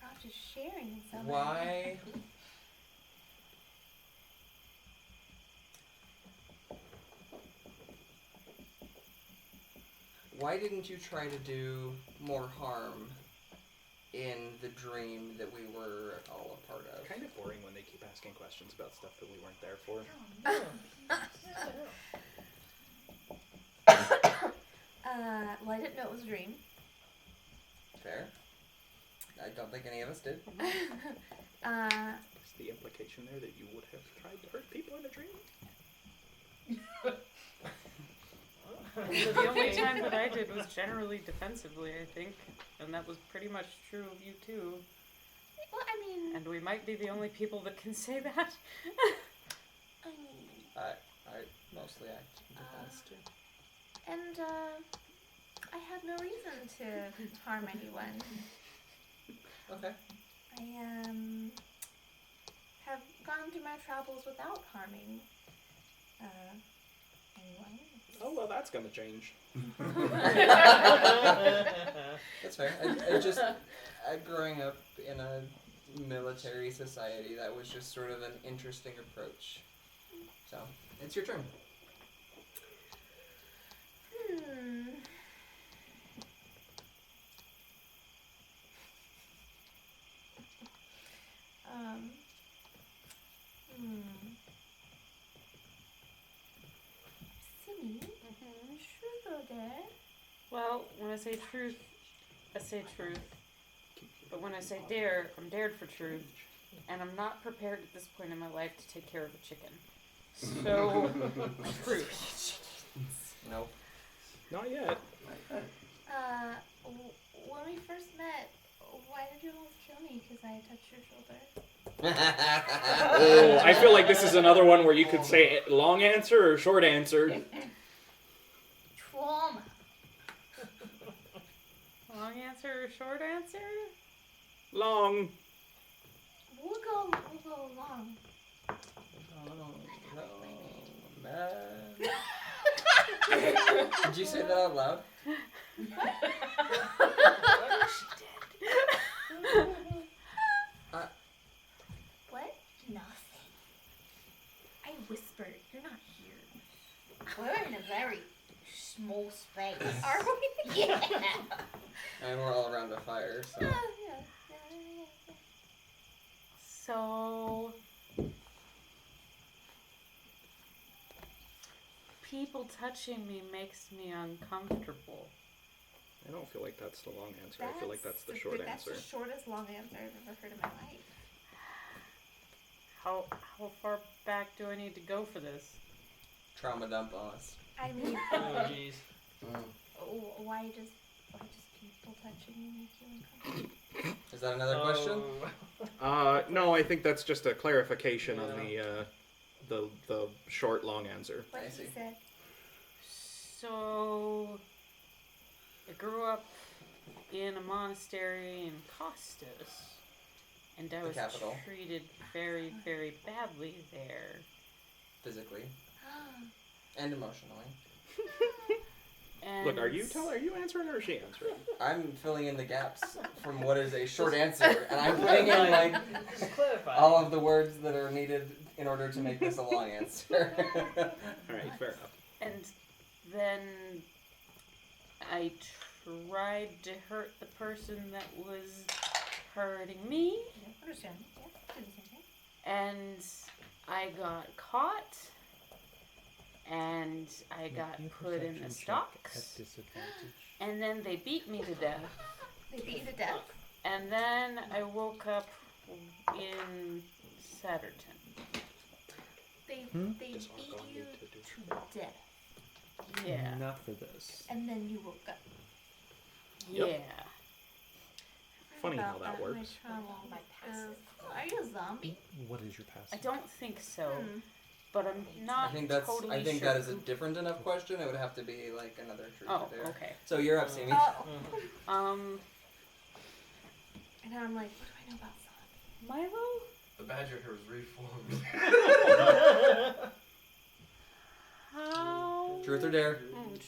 I'm just sharing something. Why? Why didn't you try to do more harm in the dream that we were all a part of? Kind of boring when they keep asking questions about stuff that we weren't there for. Well, I didn't know it was a dream. Fair. I don't think any of us did. Is the implication there that you would have tried to hurt people in a dream? The only time that I did was generally defensively, I think. And that was pretty much true of you too. Well, I mean, And we might be the only people that can say that. I mean, I mostly act in defense too. and I have no reason to harm anyone. Okay. I have gone through my travels without harming anyone. Oh well, that's gonna change. That's fair. Growing up in a military society, that was just sort of an interesting approach. So, it's your turn. Silly. Truth or dare? Well, when I say truth, I say truth. But when I say dare, I'm dared for truth. And I'm not prepared at this point in my life to take care of a chicken. So, truth. Nope. Not yet. When we first met, why did you almost kill me? Because I touched your shoulder. Oh, I feel like this is another one where you could say long answer or short answer. Trauma. Long answer or short answer? Long. We'll go long. Oh, man. Did you say that out loud? What? Nothing. I whispered. You're not here. We're in a very small space. Are we? Yeah. And we're all around a fire, so. Yeah. So, people touching me makes me uncomfortable. I don't feel like that's the long answer. I feel like that's the short answer. That's the shortest long answer I've ever heard in my life. How far back do I need to go for this? Trauma dump on us. I mean, Oh, jeez. why does people touching you make you uncomfortable? Is that another question? No, I think that's just a clarification on the short long answer. What I he see. said. So, I grew up in a monastery in Costas, and I The was capital. treated very, very badly there. Physically. And emotionally. And Look, are you answering or is she answering? I'm filling in the gaps from what is a short answer, and I'm putting in like Just clarify. all of the words that are needed in order to make this a long answer. Alright, fair enough. And then I tried to hurt the person that was hurting me, Understand? Yeah. Do the same thing. and I got caught, and I got put in the stocks, and then they beat me to death, They beat you to death. and then I woke up in Satterton. They beat you to death, Yeah. Not for this. and then you woke up. Yep. Yeah. Funny how About that in works. My travel. My passive. Are you a zombie? What is your past? I don't think so, Hmm. but I'm not I think that's. totally I think sure. that is a different enough question. It would have to be like another truth Oh, or dare. okay. So you're up, Simi. Oh. And And I'm like, what do I know about zombies? Milo? The badger has reformed. How? Truth or dare?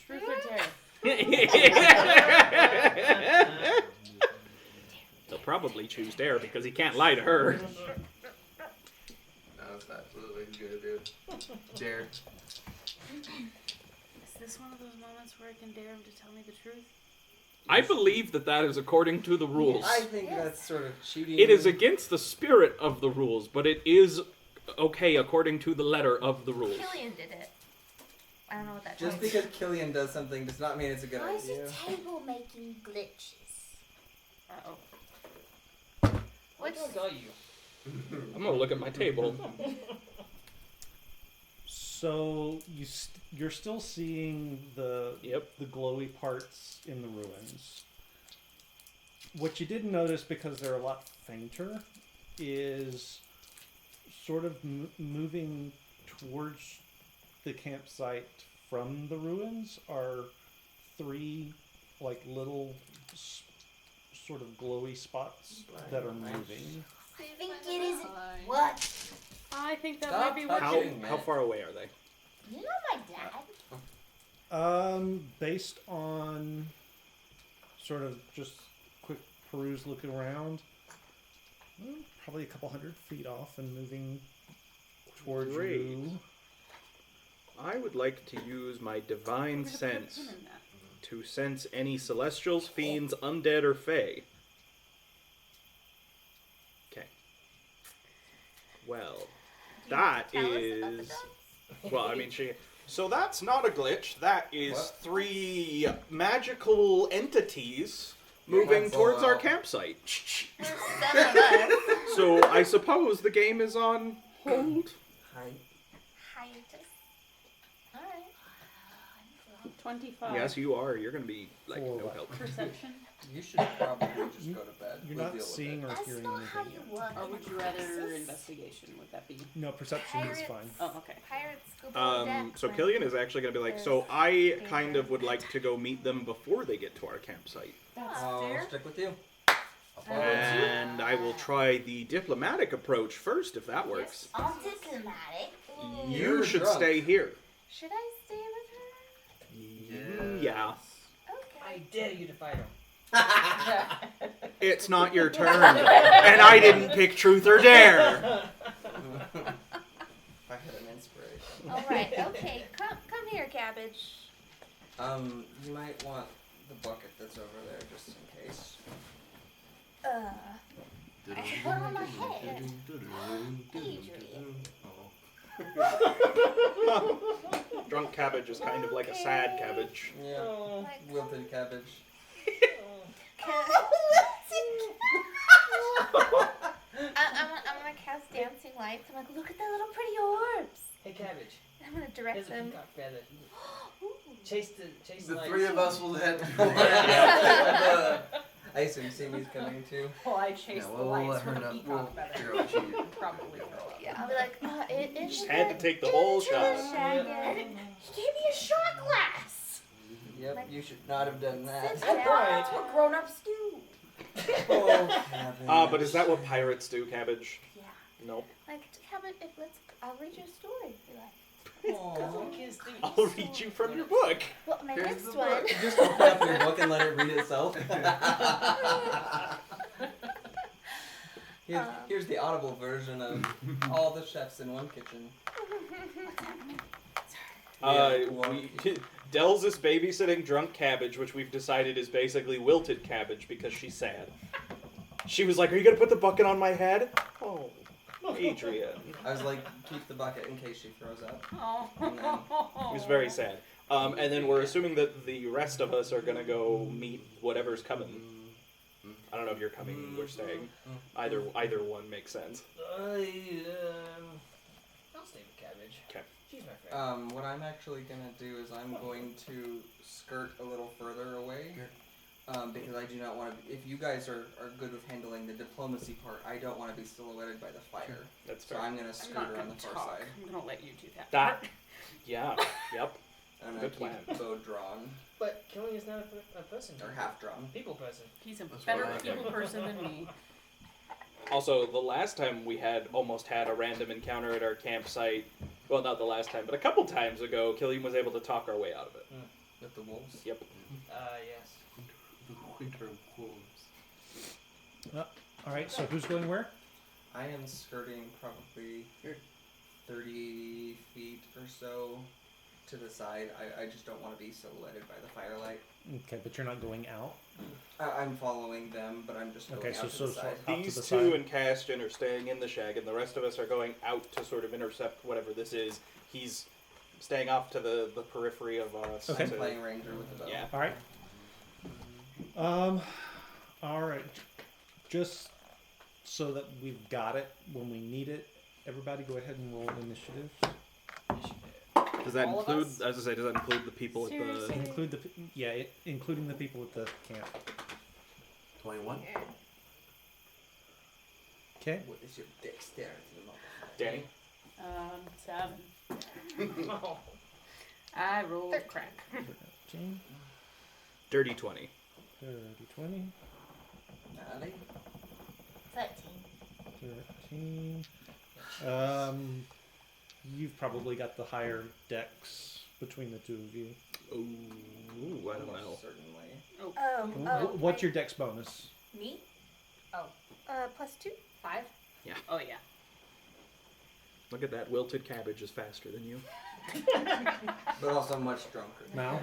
Truth or dare? He'll probably choose dare because he can't lie to her. No, it's absolutely good, dude. Dare. Is this one of those moments where I can dare him to tell me the truth? I believe that is according to the rules. I think that's sort of cheating. It is against the spirit of the rules, but it is okay according to the letter of the rules. Killian did it. I don't know what that Just means. because Killian does something does not mean it's a good Why is idea. the table making glitches? Uh-oh. What's What are you? I'm gonna look at my table. So you're still seeing the Yep. the glowy parts in the ruins. What you didn't notice, because they're a lot fainter, is sort of moving towards the campsite from the ruins are 3 like little sort of glowy spots that are moving. I think it is. What? I think that Stop might be what touching. How far away are they? You know my dad. Based on sort of just quick peruse looking around, probably a couple 100 feet off and moving towards Great. you. I would like to use my divine We're gonna put sense him in that. to sense any celestials, fiends, undead, or fae. Okay. Well, that Tell us about the is. dogs? Well, I mean, So that's not a glitch. That is What? 3 magical entities You're moving not towards our Fallout. campsite. There's 7 of us. So I suppose the game is on hold. Hi. Hiatus. Alright. 25. Yes, you are. You're going to be like For no what? help. Perception. You should probably just go to bed. You're We'll not deal with seeing it. or That's hearing not how anything you yet. work. Or in would a you rather crisis. investigation? Would that be? No, perception is Pirates. fine. Oh, okay. Pirates go below deck. So when Killian is actually going to be like, so I kind of would like to go meet them before they get to our campsite. That's I'll fair. stick with you. I'll follow you. And I will try the diplomatic approach first, if that works. All diplomatic. Ooh. You You're should drunk. stay here. Should I stay with her? Yeah. Okay. I dare you to fight him. It's not your turn. And I didn't pick truth or dare. I had an inspiration. All right. Okay. Come here, cabbage. You might want the bucket that's over there just in case. I have one on my head. Drunk cabbage is kind of like a sad cabbage. Yeah. Oh. Like, Wilted cabbage. I'm gonna cast dancing lights. I'm like, look at the little pretty orbs. Hey, Cabbage. I'm gonna direct Here's a them. peacock feather. Ooh. Chase the The lights. 3 of us will head I assume Simi's coming too. Well, I chase the we'll lights let her with a know. peacock We'll feather. figure out what she did. Probably throw up. Yeah, I'll be like, it Just had to take the whole shot. He gave me a shot glass. Yep, you should not have done that. Sit Good down. point. What grown-ups do. Oh, But is that what pirates do, cabbage? Yeah. Nope. Like, cabbage. I'll read you a story if you like. Kids do. I'll read you from your book. Well, my Here's next the one. book. Just open up your book and let it read itself. Here's the audible version of all the chefs in one kitchen. Dells is babysitting drunk cabbage, which we've decided is basically wilted cabbage because she's sad. She was like, "Are you gonna put the bucket on my head?" Oh, Adrian. I was like, keep the bucket in case she throws up. Oh. And then, He was very sad. And then we're assuming that the rest of us are gonna go meet whatever's coming. I don't know if you're coming, we're staying. Either one makes sense. I'll stay with Cabbage. 'Kay. She's my friend. what I'm actually gonna do is I'm going to skirt a little further away. Because I do not want to. If you guys are good with handling the diplomacy part, I don't want to be silhouetted by the fire. That's So fair. I'm gonna I'm skirt not her on gonna the far talk. side. I'm gonna let you do that. That. Yeah. Yep. I'm gonna Good keep plan. bow drawn But Killing is not a person. or half drawn. People person. He's a That's better what I people think. person than me. Also, the last time we almost had a random encounter at our campsite. Well, not the last time, but a couple times ago, Killian was able to talk our way out of it. With the wolves. Yep. Yes. The winter wolves. All right. So who's going where? I am skirting probably 30 feet or so to the side. I just don't want to be silhouetted by the firelight. Okay, but you're not going out. I'm following them, but I'm just going Okay, out so to the side. Off to These the two side. and Castian are staying in the shag, and the rest of us are going out to sort of intercept whatever this is. He's staying off to the periphery of us. Okay. I'm to- playing ranger with the bow. Yeah. All right. All right. Just so that we've got it when we need it, everybody go ahead and roll initiative. Does that All of include? us? As I say, does that include the people at the? Seriously? Include including the people at the camp. 21. Okay. What is your dexterity? Danny. 7. Oh. I rolled crap. 13, Dirty 20. 20, Natalie? 13. 13. You've probably got the higher dex between the two of you. Ooh, I don't know. Almost certainly. What's your dex bonus? Me? +2. 5? Oh yeah. Look at that. Wilted cabbage is faster than you. But also much drunker. Now?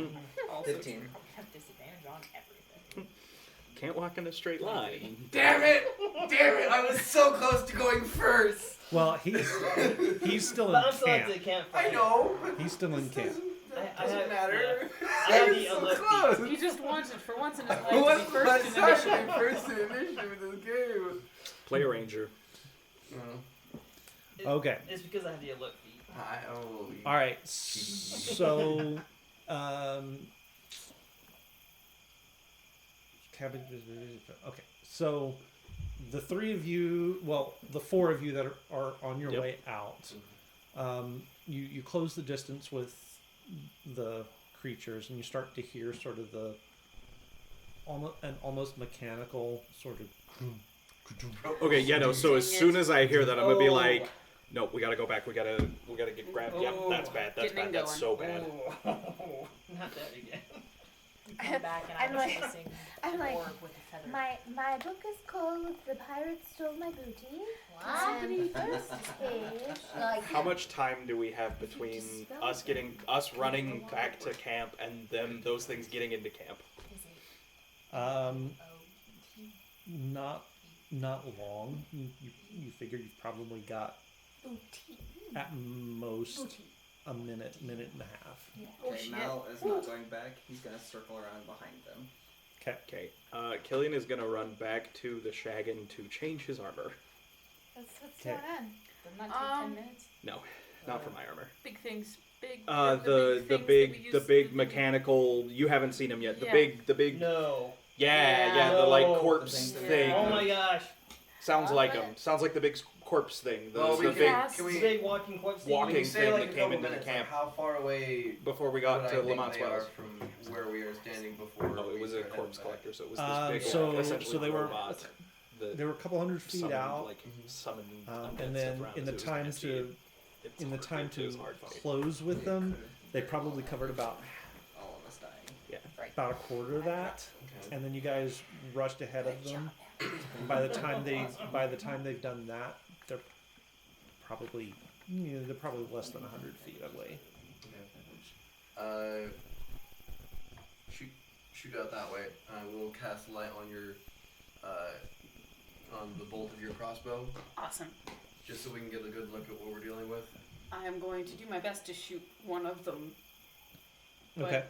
Also 15. true. I have disadvantage on everything. Can't walk in a straight line. Damn it! Damn it! I was so close to going first! Well, he's still But I'm in still at the camp. campfire. I know! He's still in camp. Doesn't matter. I have the so alert close. He just wanted for once in his life What's to be my first in initiative. first in initiative in this game? Play a ranger. Okay. It's because I have the alert feed. All right. So, cabbage. Okay. So, the three of you, well, the four of you that are on your Yep. way out, you close the distance with the creatures, and you start to hear sort of the almost mechanical sort of. Okay, yeah, no. So as soon as I hear that, I'm gonna be like, "Nope, we gotta go back. We gotta get grabbed. Yep, that's bad. That's Getting bad. That's so bad." Oh, not that again. Come back and I'm I'm like- chasing I'm like, orb with a feather. My book is called The Pirates Stole My Booty. What? And first page. Like, How much time do we have between us running back to camp and them those things getting into camp? Is it O-T? Not long. You figure you've probably got booty. at most Booty. a minute and a half. Okay, Mal is not going back. He's gonna circle around behind them. Okay. Killian is gonna run back to the Shaggin to change his armor. What's Okay. going on? Doesn't that take 10 minutes? No, not for my armor. Big things. Big. The things that we big use- mechanical. You haven't seen him yet. The Yeah. big. No. Yeah, No. the like corpse The thing. thing. Oh my gosh. Sounds like him. Sounds like the big corpse thing. The, Well, we the can- big Yes. Can we, Big walking corpse thing. Walking when you say thing like that a came couple into the minutes, camp. like how far away before we would got I to think Lamont's they are Wells. from where we are standing before? No, it we was a started corpse heading back? collector, so it was this big, So essentially they were robot that they were a couple hundred feet summoned, out, like summoned and undead then stuff around, in so the it was time kinda to cheated. It's in the hard- time it to was hard fight. close with them, they probably covered about All of us dying. a quarter of that, Okay. and then you guys rushed ahead of them. By the time they've done that, they're probably less than 100 feet away. Shoot out that way. We'll cast light on your, on the bolt of your crossbow, Awesome. just so we can get a good look at what we're dealing with. I am going to do my best to shoot one of them. but Okay.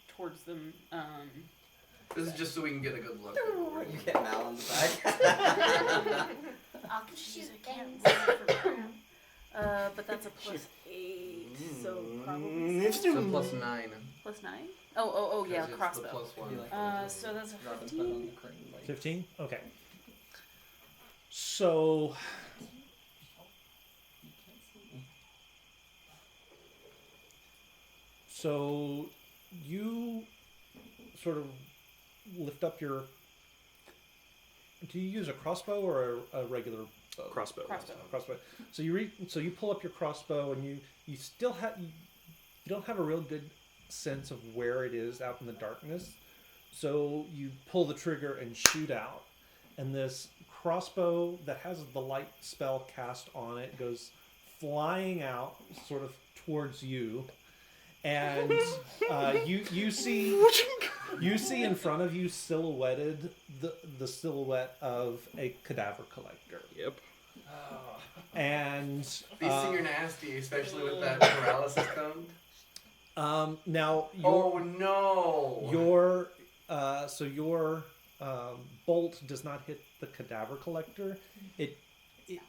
Towards them. This is just so we can get a good look at what we're You dealing get Mal on the back. I'll Jeez, shoot I can't things. roll for but that's a +8, so probably with. So plus 9. +9. Oh yeah, Because it's crossbow. The plus 1. So that's a Rather than put it on 15. the curtain, like- 15? Okay. So you sort of lift up your. Do you use a crossbow or a regular bow? Crossbow. Crossbow. So you pull up your crossbow and you still have you don't have a real good sense of where it is out in the darkness. So you pull the trigger and shoot out, and this crossbow that has the light spell cast on it goes flying out, sort of towards you, and you see in front of you silhouetted the silhouette of a cadaver collector. Yep. And These things are nasty, especially with that paralysis cone. now Oh no! your bolt does not hit the cadaver collector.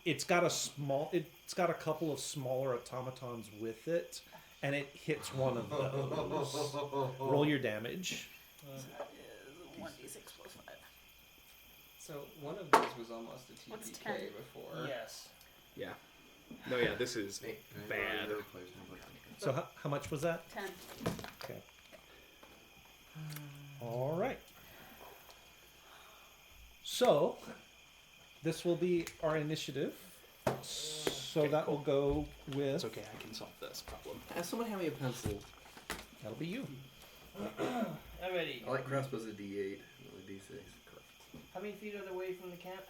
It's got a couple of smaller automatons with it, and it hits one of those. Roll your damage. That is 1d6 plus 5. So one of these was almost a What's TPK 10? before. Yes. Yeah. No, yeah, this is bad. So how much was that? 10. Okay. All right. So this will be our initiative. So Okay, that cool. will go with. It's okay, I can solve this problem. Someone hand me a pencil. That'll be you. Alrighty. I like crossbows a D8, not a D6. How many feet are they away from the camp?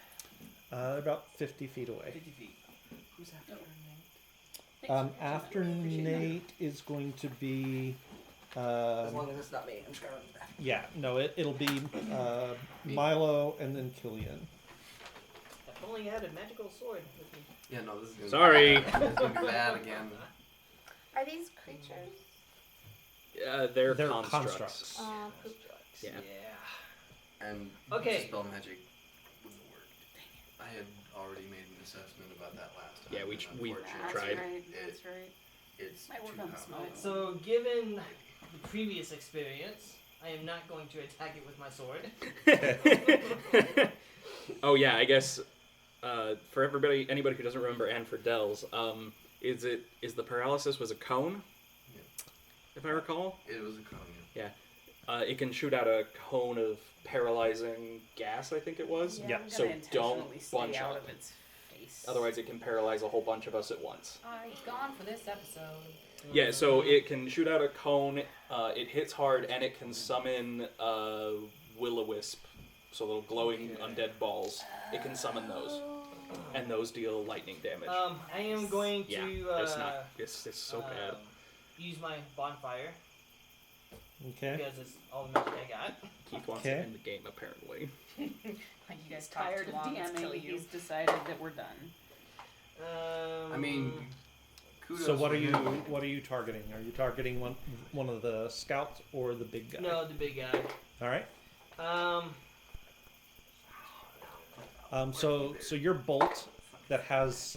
About 50 feet away. 50 feet. Who's after Oh. Nate? Thanks for mentioning After that. Appreciate that. Nate is going to be. As long as it's not me, I'm just gonna run back. Yeah, no, it'll be Milo and then Killian. If only I had a magical sword with me. Yeah, no, this is gonna Sorry. This is gonna be bad again. Are these creatures? They're They're constructs. Poop. Yeah. And Okay. dispel magic wouldn't work. I had already made an assessment about that last time. Yeah, we and we unfortunately, That's tried. right. It- That's right. It's Might work too on the powerful. smoke. So, given the previous experience, I am not going to attack it with my sword. Oh yeah, I guess for anybody who doesn't remember, and for Dells, is the paralysis was a cone? Yeah. If I recall, It was a cone. it can shoot out a cone of paralyzing gas. I think it was. Yeah, Yeah, I'm gonna so don't intentionally stay bunch out up. of its face. Otherwise, it can paralyze a whole bunch of us at once. I'm gone for this episode. Yeah, so it can shoot out a cone. It hits hard, and it can summon will-o-wisp, so little glowing undead balls. It can summon those, and those deal lightning damage. I am going Yeah, to it's not. It's so bad. use my bonfire Okay. because it's all the magic I got. Keith wants Okay. to end the game, apparently. Like you guys He's talked tired too of long, let's kill DMing. you. He's decided that we're done. I mean, kudos. So what for are you him. targeting? Are you targeting one of the scouts or the big guy? No, the big guy. All right. So your bolt that has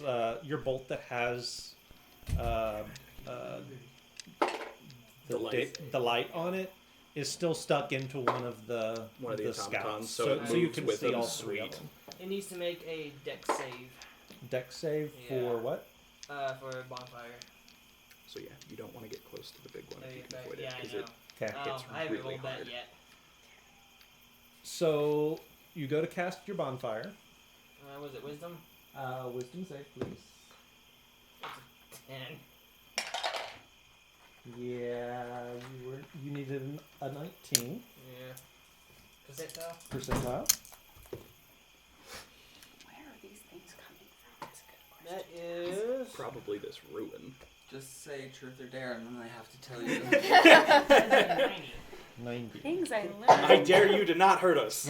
the light on it is still stuck into one of the automatons, scouts. so it so you moves can with see them. all three of Sweet. them. It needs to make a dex save Deck save Yeah. for what? for a bonfire. So yeah, you don't want to get close to the big one if you can Okay, avoid yeah, it, I because know. it Okay. hits I haven't really rolled that hard. yet. So you go to cast your bonfire. Was it wisdom? Wisdom save, please. 10. Yeah, you needed a 19 Yeah. Percentile? percentile. Where are these things coming from? That's a good question. That is. Probably this ruin. Just say truth or dare, and then I have to tell you. That's 90. 90. Things I learned. I dare you to not hurt us.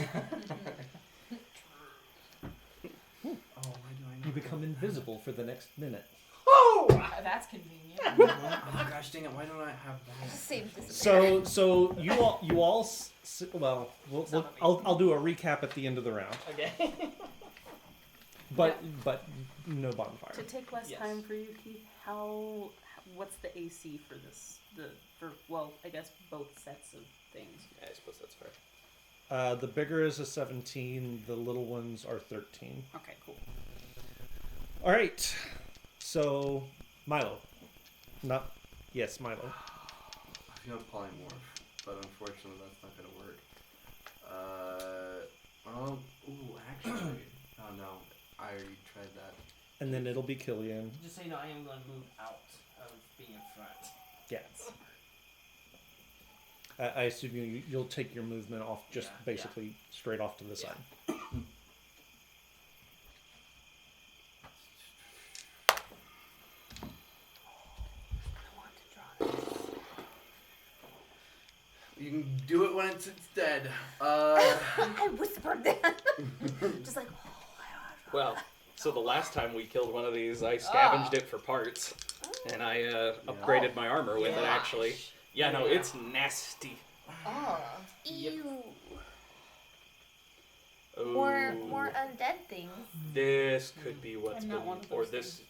Oh, why do I know? You become invisible for the next minute. That's convenient. Oh gosh, dang it! Why don't I have that? Same disappearing. So you all well, I'll do a recap at the end of the round, Okay. but no bonfire. To take less Yes. time for you, Keith, what's the AC for this? I guess both sets of things. Yeah, I suppose that's fair. The bigger is a 17. The little ones are 13. Okay, cool. All right. So Milo, Milo. I feel polymorph, but unfortunately that's not gonna work. Actually, oh no, I already tried that. And then it'll be Killian. Just so you know, I am going to move out of being in front. Yes. I assume you'll take your movement off just Yeah, basically straight off to the side. I want to draw this. You can do it when it's dead. I whispered that. Just like, Well, so the last time we killed one of these, I scavenged it for parts, and I upgraded my armor with it. Actually, yeah, no, it's nasty. Oh. ew. Ooh, More undead things. This could be what's I'm not been, one of or those this.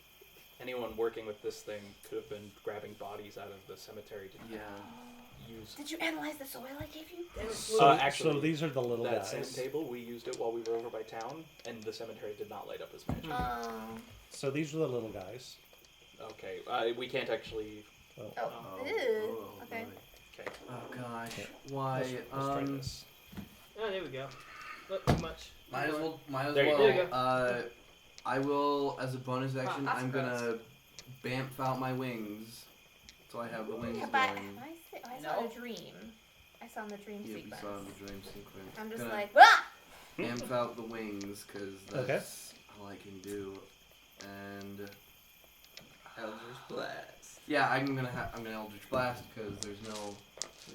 anyone working with this thing could have been grabbing bodies out of the cemetery to use. Did you analyze the soil I gave you? So, actually, so these are the little that guys. sand table, we used it while we were over by town, and the cemetery did not light up as magic. So these are the little guys. Okay, we can't actually. Oh, ew. Okay. Okay. Oh gosh. Okay. Why? Let's try this. Oh, there we go. Not too much. Might as There you well. I will, as a bonus action, that's I'm gonna bamf out my wings, so I have the wings But going. I saw a dream. I saw in the dream Yeah, you sequence. saw in the dream sequence. I'm just Gonna like, ah! bamf out the wings, cause Okay. that's all I can do. And Eldritch Blast. yeah, I'm gonna Eldritch Blast, cause there's no.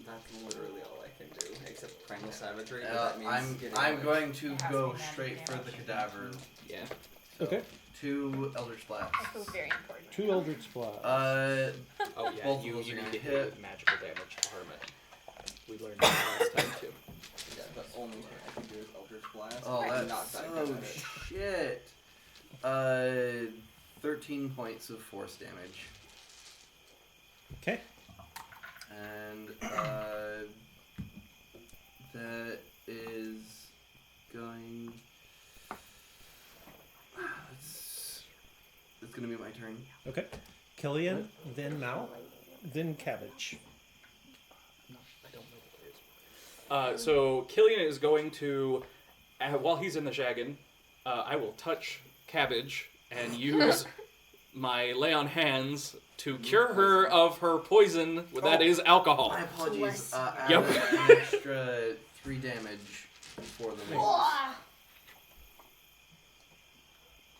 That's literally all I can do, except Primal Savagery. But that means I'm going to It has to go be magic straight for the damage. cadaver. Yeah. So, Okay. 2 Eldritch Blasts. I feel very important. 2 Eldritch Blast. Oh yeah, Both of you those are need gonna to hit. hit with magical damage to harm it. We learned that last time too. Yeah, the only thing I can do is Eldritch Blast. Oh, I'm that's not that so good at it. shit. 13 points of force damage. Okay. And that is going. It's gonna be my turn. Okay. Killian, then Mal, then Cabbage. So Killian is going to, while he's in the shaggin, I will touch Cabbage and use my lay on hands to cure her of her poison. That is alcohol. My apologies. Add Yep. an extra 3 damage for the wings.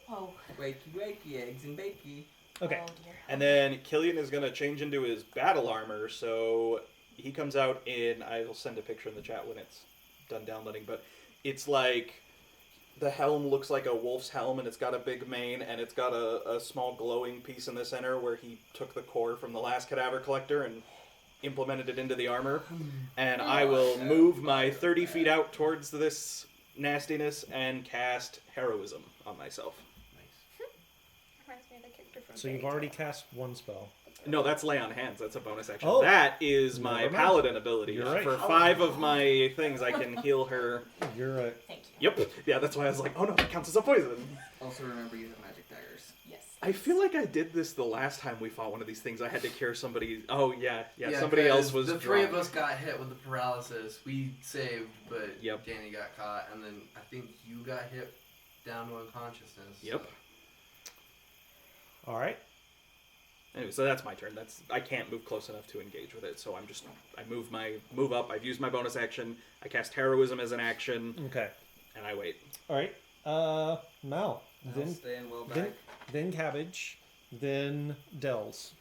Oh. Wakey, wakey, eggs and bakey. Okay. Oh dear. And then Killian is going to change into his battle armor, so he comes out in, I'll send a picture in the chat when it's done downloading, but it's like, the helm looks like a wolf's helm, and it's got a big mane, and it's got a small glowing piece in the center where he took the core from the last cadaver collector and implemented it into the armor. And I will move my 30 feet out towards this nastiness and cast Heroism on myself. Reminds me of the character from So you've Fairy already Tail. cast one spell. No, that's lay on hands. That's a bonus action. Oh. That is my Never mind. paladin ability. You're right. For 5 of my things, I can heal her. You're right. Thank you. Yep. Yeah, that's why I was like, oh no, that counts as a poison. Also remember you have magic daggers. Yes. I feel like I did this the last time we fought one of these things. I had to cure somebody. Oh yeah. Somebody 'cause else was. The 3 of drunk. us got hit with the paralysis. We saved, but Yep. Danny got caught, and then I think you got hit down to unconsciousness. Yep. All right. Anyway, so that's my turn. I can't move close enough to engage with it, so I move up. I've used my bonus action. I cast Heroism as an action, Okay. and I wait. All right. Mal, I'll then stand well back. then Cabbage, then Dells.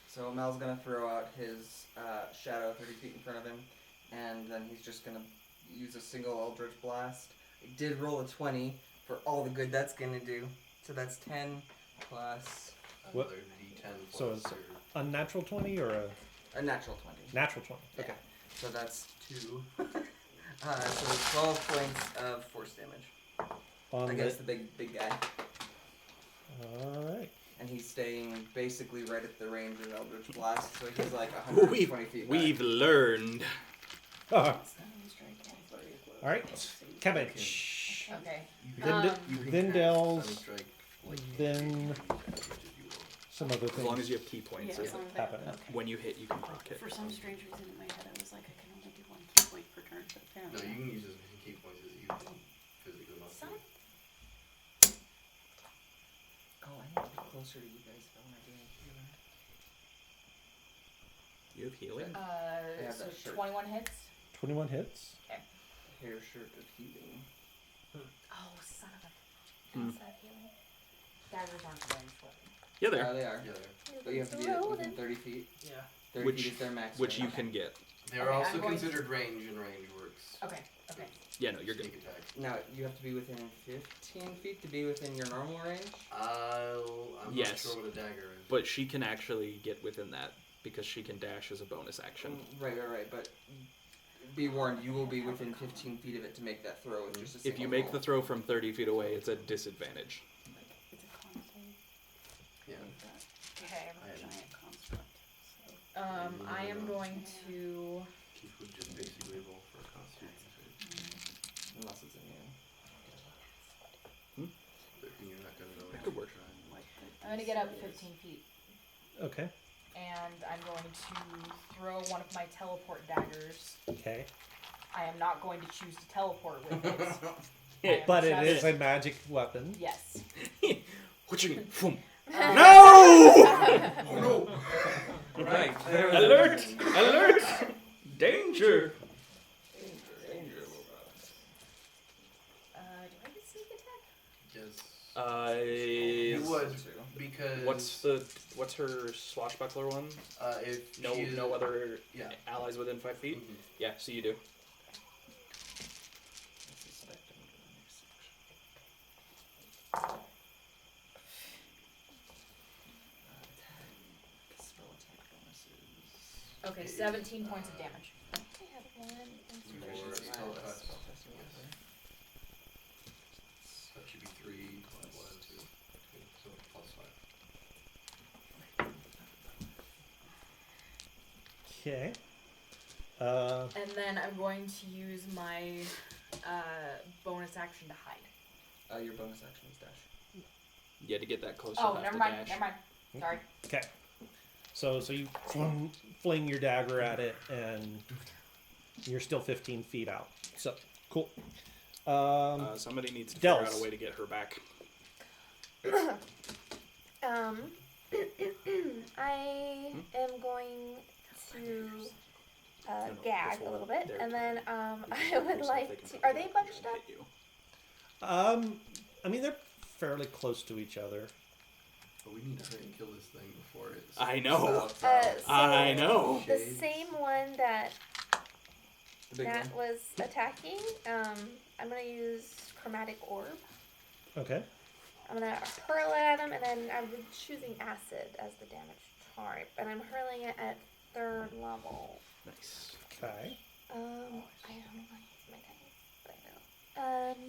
So Mel's gonna throw out his shadow 30 feet in front of him, and then he's just gonna use a single Eldritch Blast. It did roll a 20 for all the good that's gonna do. So that's 10 plus What? Another D10 So plus it's your- a natural 20 or a natural 20. natural 20? Yeah. Okay. So that's 2. So 12 points of force damage On against the big guy. All right. And he's staying basically right at the range of Eldritch Blast, so he's like 120 feet back. We've learned. All right. Cabbage. Okay. You Then, can- you can then cast Dells, Sunstrike, like, then as much as you want. some other As long things as you have key points, Yeah, it- as long as happen. okay. when you hit, you can proc it. For some strange reason in my head, I was like, I can only do 1 key point per turn, but No, apparently. you can use as many key points as you physically want Son. to. Oh, I need to be closer to you guys if I want to do anything. You have healing. have So that shirt. 21 hits. 21 hits. Hair shirt of healing. Oh, son of a. Hmm. How's that feeling? Daggers aren't ranged weapons. Yeah, there. They are. Yeah, they're- But you have to be within 30 feet. Yeah. 30 Which- feet is their max. Which you range. can get. They're Okay, also I'm going to- considered range, and range works. Okay. Okay. Yeah, no, you're good. Sneak attack. Now, you have to be within 15 feet to be within your normal range. I'm Yes. not sure what a dagger is. But she can actually get within that because she can dash as a bonus action. Right. But be warned, you will be within 15 feet of it to make that throw. It's just a If single you make roll. the throw from 30 feet away, it's a disadvantage. It's a con save. Yeah. Like that. I am going to. Keith would just basically roll for a constitution save. Unless it's immune. But you're not gonna know. That could work. I'm gonna get up 15 feet, Okay. and I'm going to throw one of my teleport daggers. Okay. I am not going to choose to teleport with it. I am But it just- is a magic weapon. Yes. Whatching? Boom. No! Oh no! Right. Alert! Alert! Danger! Danger, little Do I get sneak attack? Yes. You would because What's her swashbuckler one? If No, she is, no other yeah. allies within 5 feet. Mhm. Yeah, so you do. Okay, 17 points of damage. I have one. Four spell cuts. That should be 3 plus 1, 2. Okay, so plus 5. Okay. And then I'm going to use my bonus action to hide. Your bonus action is dash. Yeah, to get that close. Oh, you'll have never to mind. dash. Never mind. Sorry. Okay. So you fling your dagger at it, and you're still 15 feet out. So cool. Somebody needs to figure out Dels. a way to get her back. I am going to gag a little bit, and then I would like to. Are they bunched up? I mean they're fairly close to each other. But we need to hurry and kill this thing before it. I know. So I know. The same one that The big Nat one. was attacking. I'm gonna use chromatic orb. Okay. I'm gonna hurl it at him, and then I'm choosing acid as the damage type, and I'm hurling it at 3rd level. Nice. Okay. I don't know why it's my dice, but I know.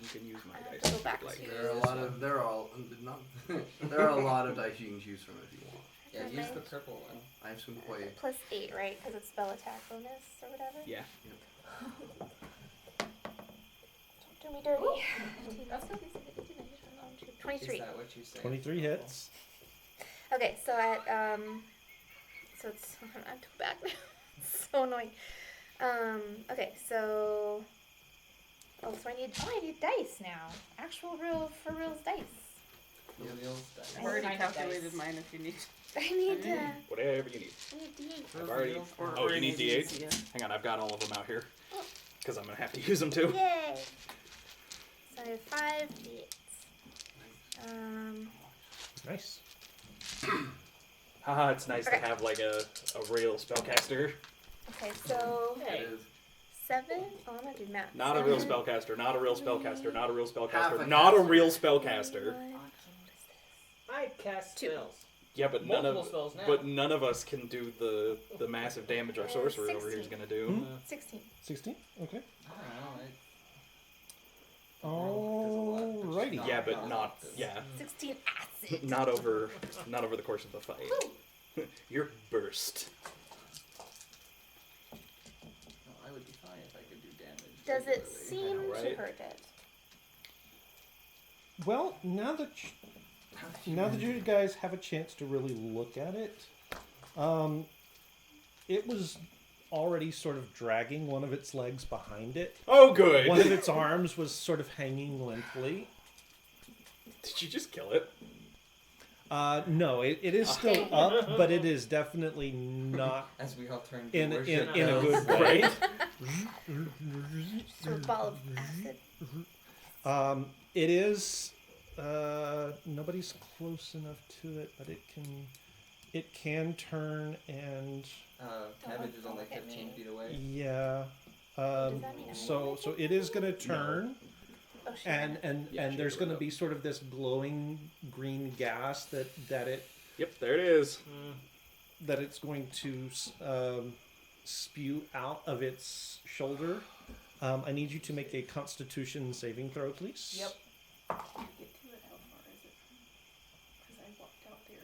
You can use my I have dice. to go if back you'd like. to- There are a lot of there are a lot of dice you can choose from if you want. Yeah, Okay. use the purple one. I have some koi. Plus 8, right? Because it's spell attack bonus or whatever. Yeah. Don't do me dirty. That's good. 23. Is that what you say? 23 hits. Okay, so at so it's I'm too back now. It's so annoying. Okay, so so I need dice now. Actual real for reals dice. I've already Kind of calculated dice. mine if you need. I need Whatever you need. I need D8. I've already. Oh, you need D8? Yeah. Hang on, I've got all of them out here. Because I'm going to have to use them too. Yay! So I have 5 D8s. Nice. Haha, it's nice Okay. to have like a real spellcaster. Okay, so It is. 7. Oh, I'm gonna do math. Not a real 7, spellcaster, not a real spellcaster, not a real Half spellcaster, a not a caster. real spellcaster. 1. I cast 2. spells. Yeah, but Multiple spells now. none of us can do the massive damage our sorcerer over here is 16. gonna do. 16. 16. Okay. I don't know. Alrighty. Yeah, but not 16 acid. not over the course of the fight. You're burst. I would be fine if I could do damage. Does it regularly. seem right? to hurt it? Well, now that you guys have a chance to really look at it, it was already sort of dragging one of its legs behind it. Oh, good. One of its arms was sort of hanging limply. Did you just kill it? No, it is still up, but it is definitely not As we all turn in to a worship good bells. way. Sort of ball of acid. It is. Nobody's close enough to it, but it can turn and Cabbage is only 15 feet away. yeah. Does that mean I'm So it is going to turn. Oh, shit. And Yeah, there's sure, going to right be sort of this glowing green gas that it Yep, there it is. that it's going to spew out of its shoulder. I need you to make a Constitution saving throw, please. Yep. Can't get to it. How far is it? Because I walked out there.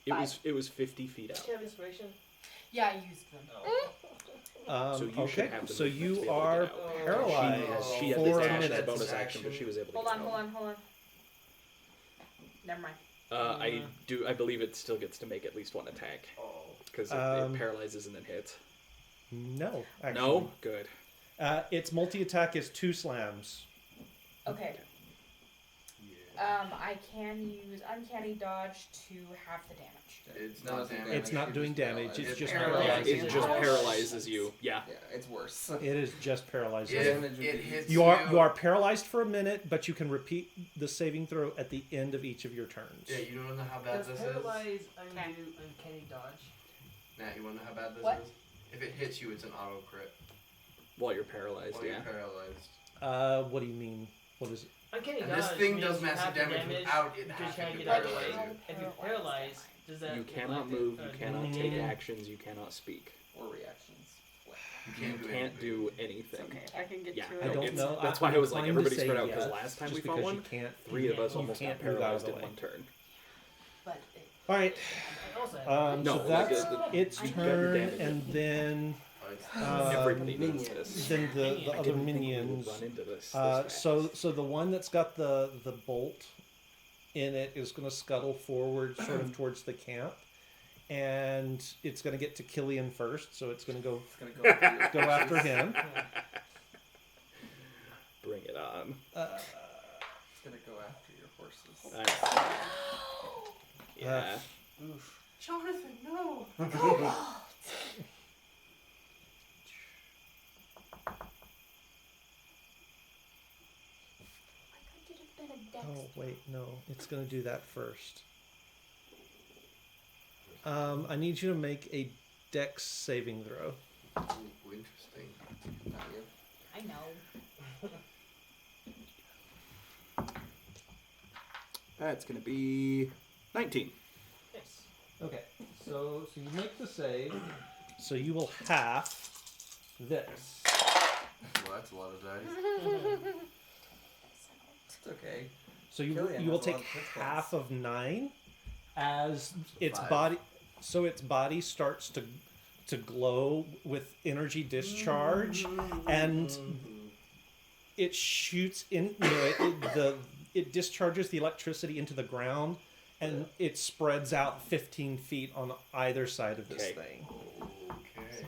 It was 50 feet Does out. she have inspiration? Yeah, I used them. Oh. So you should Okay, have the so movement to you be able to are get out. paralyzed She had for this a dash as a minute. bonus action, but she was able to Hold get on, out. hold on, hold on. Never mind. I believe it still gets to make at least one attack because it paralyzes and then hits. No, actually. No, good. Its multi-attack is 2 slams. Okay. I can use Uncanny Dodge to half the damage. It's not damage. It's not doing damage. It's just paralyzes. paralyzing. It just paralyzes you. Yeah. Yeah, it's worse. It is just paralyzing. It hits You are paralyzed for a minute, but you can repeat the saving throw at the end of each of your turns. Yeah, you don't know how bad Does this paralyze undo uncanny dodge? is. Nat, you want to know how bad this What? is? If it hits you, it's an auto crit. While you're paralyzed, While yeah. you're paralyzed. What do you mean? What is it? Uncanny And dodge. this thing means does you massive have the damage without it because having you can't to get out of paralyze the way. you. If you're paralyzed, does that You cannot neglect it? move, you Or cannot neglect take it? actions, you cannot speak. Or reactions. You can't do anything. Okay, I can get Yeah, to it. I don't it's- know. That's I'm why I was like, inclined to everybody say spread out, because yes, last time just we fought because one, you can't, 3 of us you almost got can't move out of paralyzed the in way. one turn. But All right. I also have No, So like, that's its you got your turn, damage. and then Everybody needs this. then the I other didn't think we minions. would run into this So the one that's got the bolt in it is going to scuttle forward, sort of towards the camp, and it's going to get to Killian first. So it's going to It's gonna go after go after him. Bring it on. It's gonna go after your horses. Yeah. Oof. Jonathan, no! Oh wait, no, it's going to do that first. I need you to make a Dex saving throw. Ooh, interesting. Not you. I know. That's going to be 19. Yes. Okay, so you make the save. So you will half this. Well, that's a lot of dice. It's okay. So you Killian will has a lot take of hit points. half of 9 as its 5. body. So its body starts to glow with energy discharge, and it shoots in. It discharges the electricity into the ground, and it spreads out 15 feet on either side of this Okay. thing. Okay.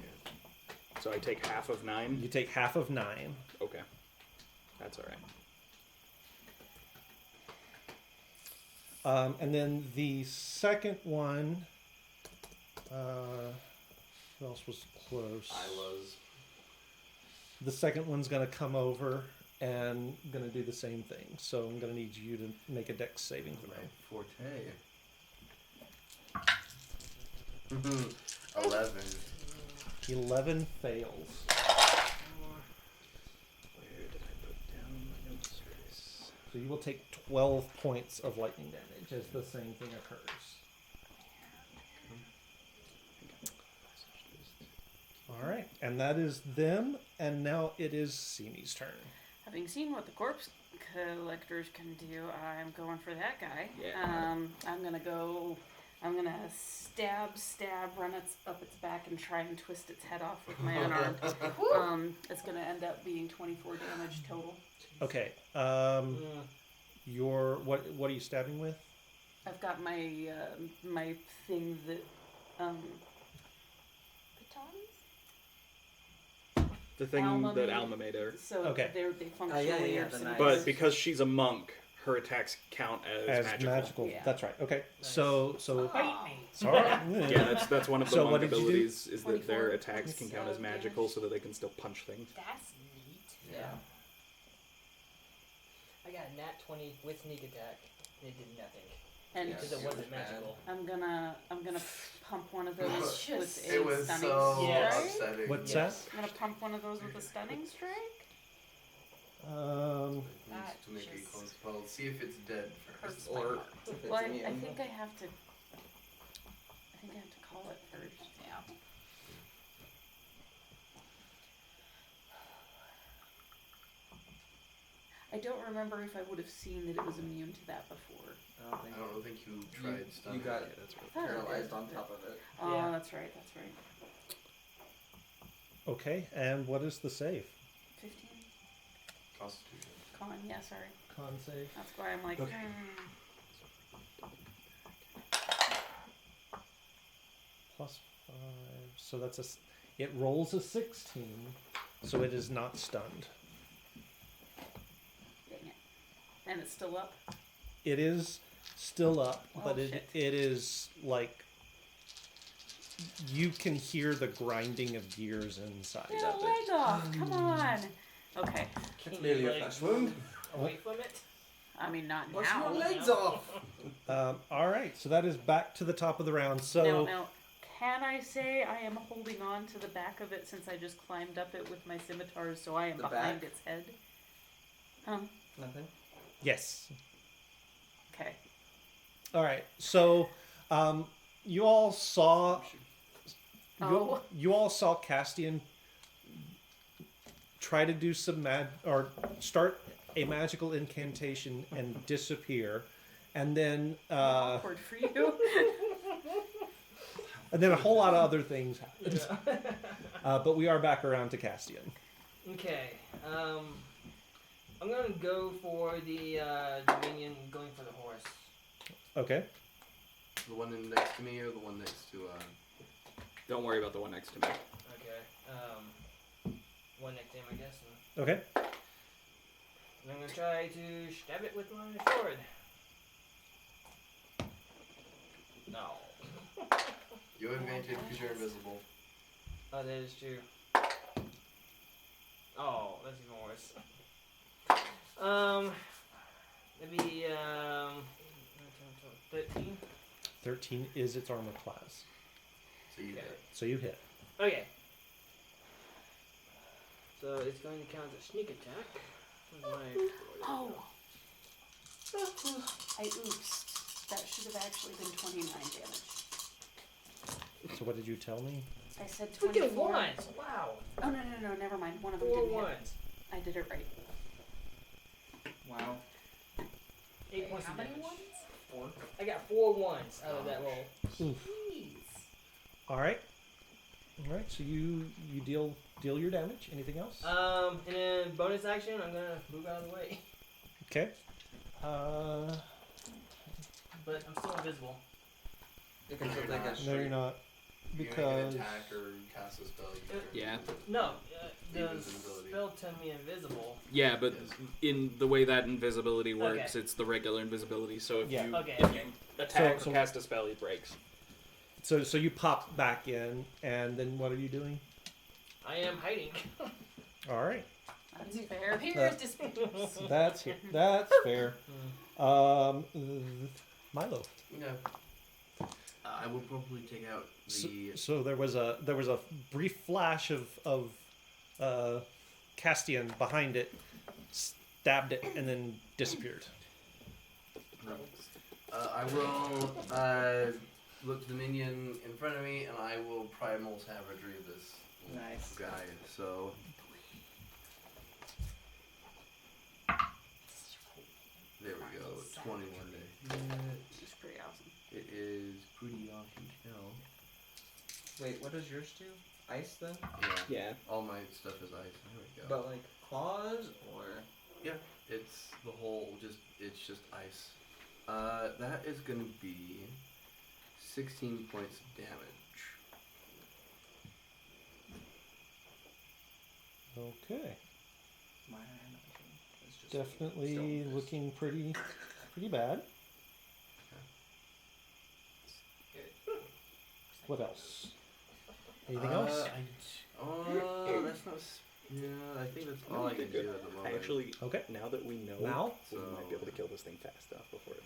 So I take half of 9. You take half of 9. Okay. That's alright. And then the second one, who else was close? Isla's. The second one's going to come over and going to do the same thing. So I'm going to need you to make a Dex saving throw. Forte. 11. 11 fails. Where did I put down my notes for this? So you will take 12 points of lightning damage as the same thing occurs. All right, and that is them, and now it is Simi's turn. Having seen what the corpse collectors can do, I'm going for that guy. Yeah. I'm gonna stab, run up its back, and try and twist its head off with my unarmed. It's gonna end up being 24 damage total. Okay, what are you stabbing with? I've got my my thing that The thing Alma that made- Alma made her. so Okay. they functionally yeah, are the similar. knife. But because she's a monk, her attacks count as, magical. Yeah. That's right. Okay, Nice. so Bite me. sorry. Yeah, that's one of the So monk what did you do? abilities is that their 24 attacks can count as magical so that they can still punch things. That's neat. Yeah. I got a nat 20 with sneak attack. And it did nothing. And Yeah. Because it it wasn't was bad. magical. I'm gonna pump one of those It's with just- a It was stunning so Yes. strike. upsetting. What's Yes. I'm gonna pump one of those with a stunning strike. that? It needs That to make a just close call. See if it's dead first. hurts my Or heart. if it's Well, I immune. think I have to call it first. Yeah. I don't remember if I would have seen that it was immune to that before. I don't think. I don't think you tried stunning. You got it. That's right. paralyzed on top of it. Oh, Yeah. that's right, that's right. Okay, and what is the save? 15? Constitution. Con, yeah, sorry. Con save. That's why I'm like, Okay. Plus 5. So that's it rolls a 16, so it is not stunned. dang it. And it's still up? It is still up, Oh, but shit. it is like you can hear the grinding of gears inside Get a of leg it. off, come on. Okay, It's merely a flesh wound. Away from it. I mean, not Wash now. your legs off. All right, so that is back to the top of the round. So Now, can I say I am holding on to the back of it since I just climbed up it with my scimitars, so I am The behind back? its head? Huh? Nothing. yes. Okay. All right. So you all saw Oh. you all saw Castian try to do some start a magical incantation and disappear, and then Awkward for you. and then a whole lot of other things happened. But we are back around to Castian. Okay. I'm gonna go for the Dominion going for the horse. Okay. The one next to me or the one next to Don't worry about the one next to me. Okay. One next to him, I guess. Okay. And I'm gonna try to stab it with my sword. No. you have advantage because you're invisible. Oh, that is true. Oh, that's even worse. Maybe 13. 13 is its armor class, So you Okay. hit. so you hit. Okay. So it's going to count as a sneak attack. Oh. I oops. That should have actually been 29 damage. So what did you tell me? I said We get 24. ones. Wow. Oh, no, never mind. One of them 4 didn't hit. ones. I did it right. Wow. 8 points How of many damage. ones? 4. I got 4 ones out of that roll. Oof. Jeez. All right. All right. So you deal your damage. Anything else? And then bonus action, I'm gonna move out of the way. Okay. But I'm still invisible. You can still take a No, you're straight. not, You make because an attack or cast a spell. You can Yeah. No, the Invisibility. spell turned me invisible. Yeah, but Yes. in the way that invisibility works, Okay. it's the regular invisibility. So if Yeah. you Okay, if okay. you attack So- or cast a spell, it breaks. so you pop back in, and then what are you doing? I am hiding. All right. That's fair. Appears disputes. That's fair. Milo. Yeah. I would probably take out the. So there was a brief flash of Castian behind it, stabbed it, and then disappeared. I will look to the minion in front of me, and I will primal savagery this Nice. guy. So. There we go. 21 day. It's pretty awesome. It is pretty awesome hell. Wait, what does yours do? Ice then? Yeah. Yeah. All my stuff is ice. There we go. But like claws or? It's the whole. It's just ice. That is gonna be 16 points of damage. Okay. Minor animation. It's just Definitely stonefish. looking pretty bad. What else? Anything else? That's not. Yeah, I think that's all I can do at the moment. Actually, Okay. now that we know, Now? we might be able to kill this thing fast enough before it.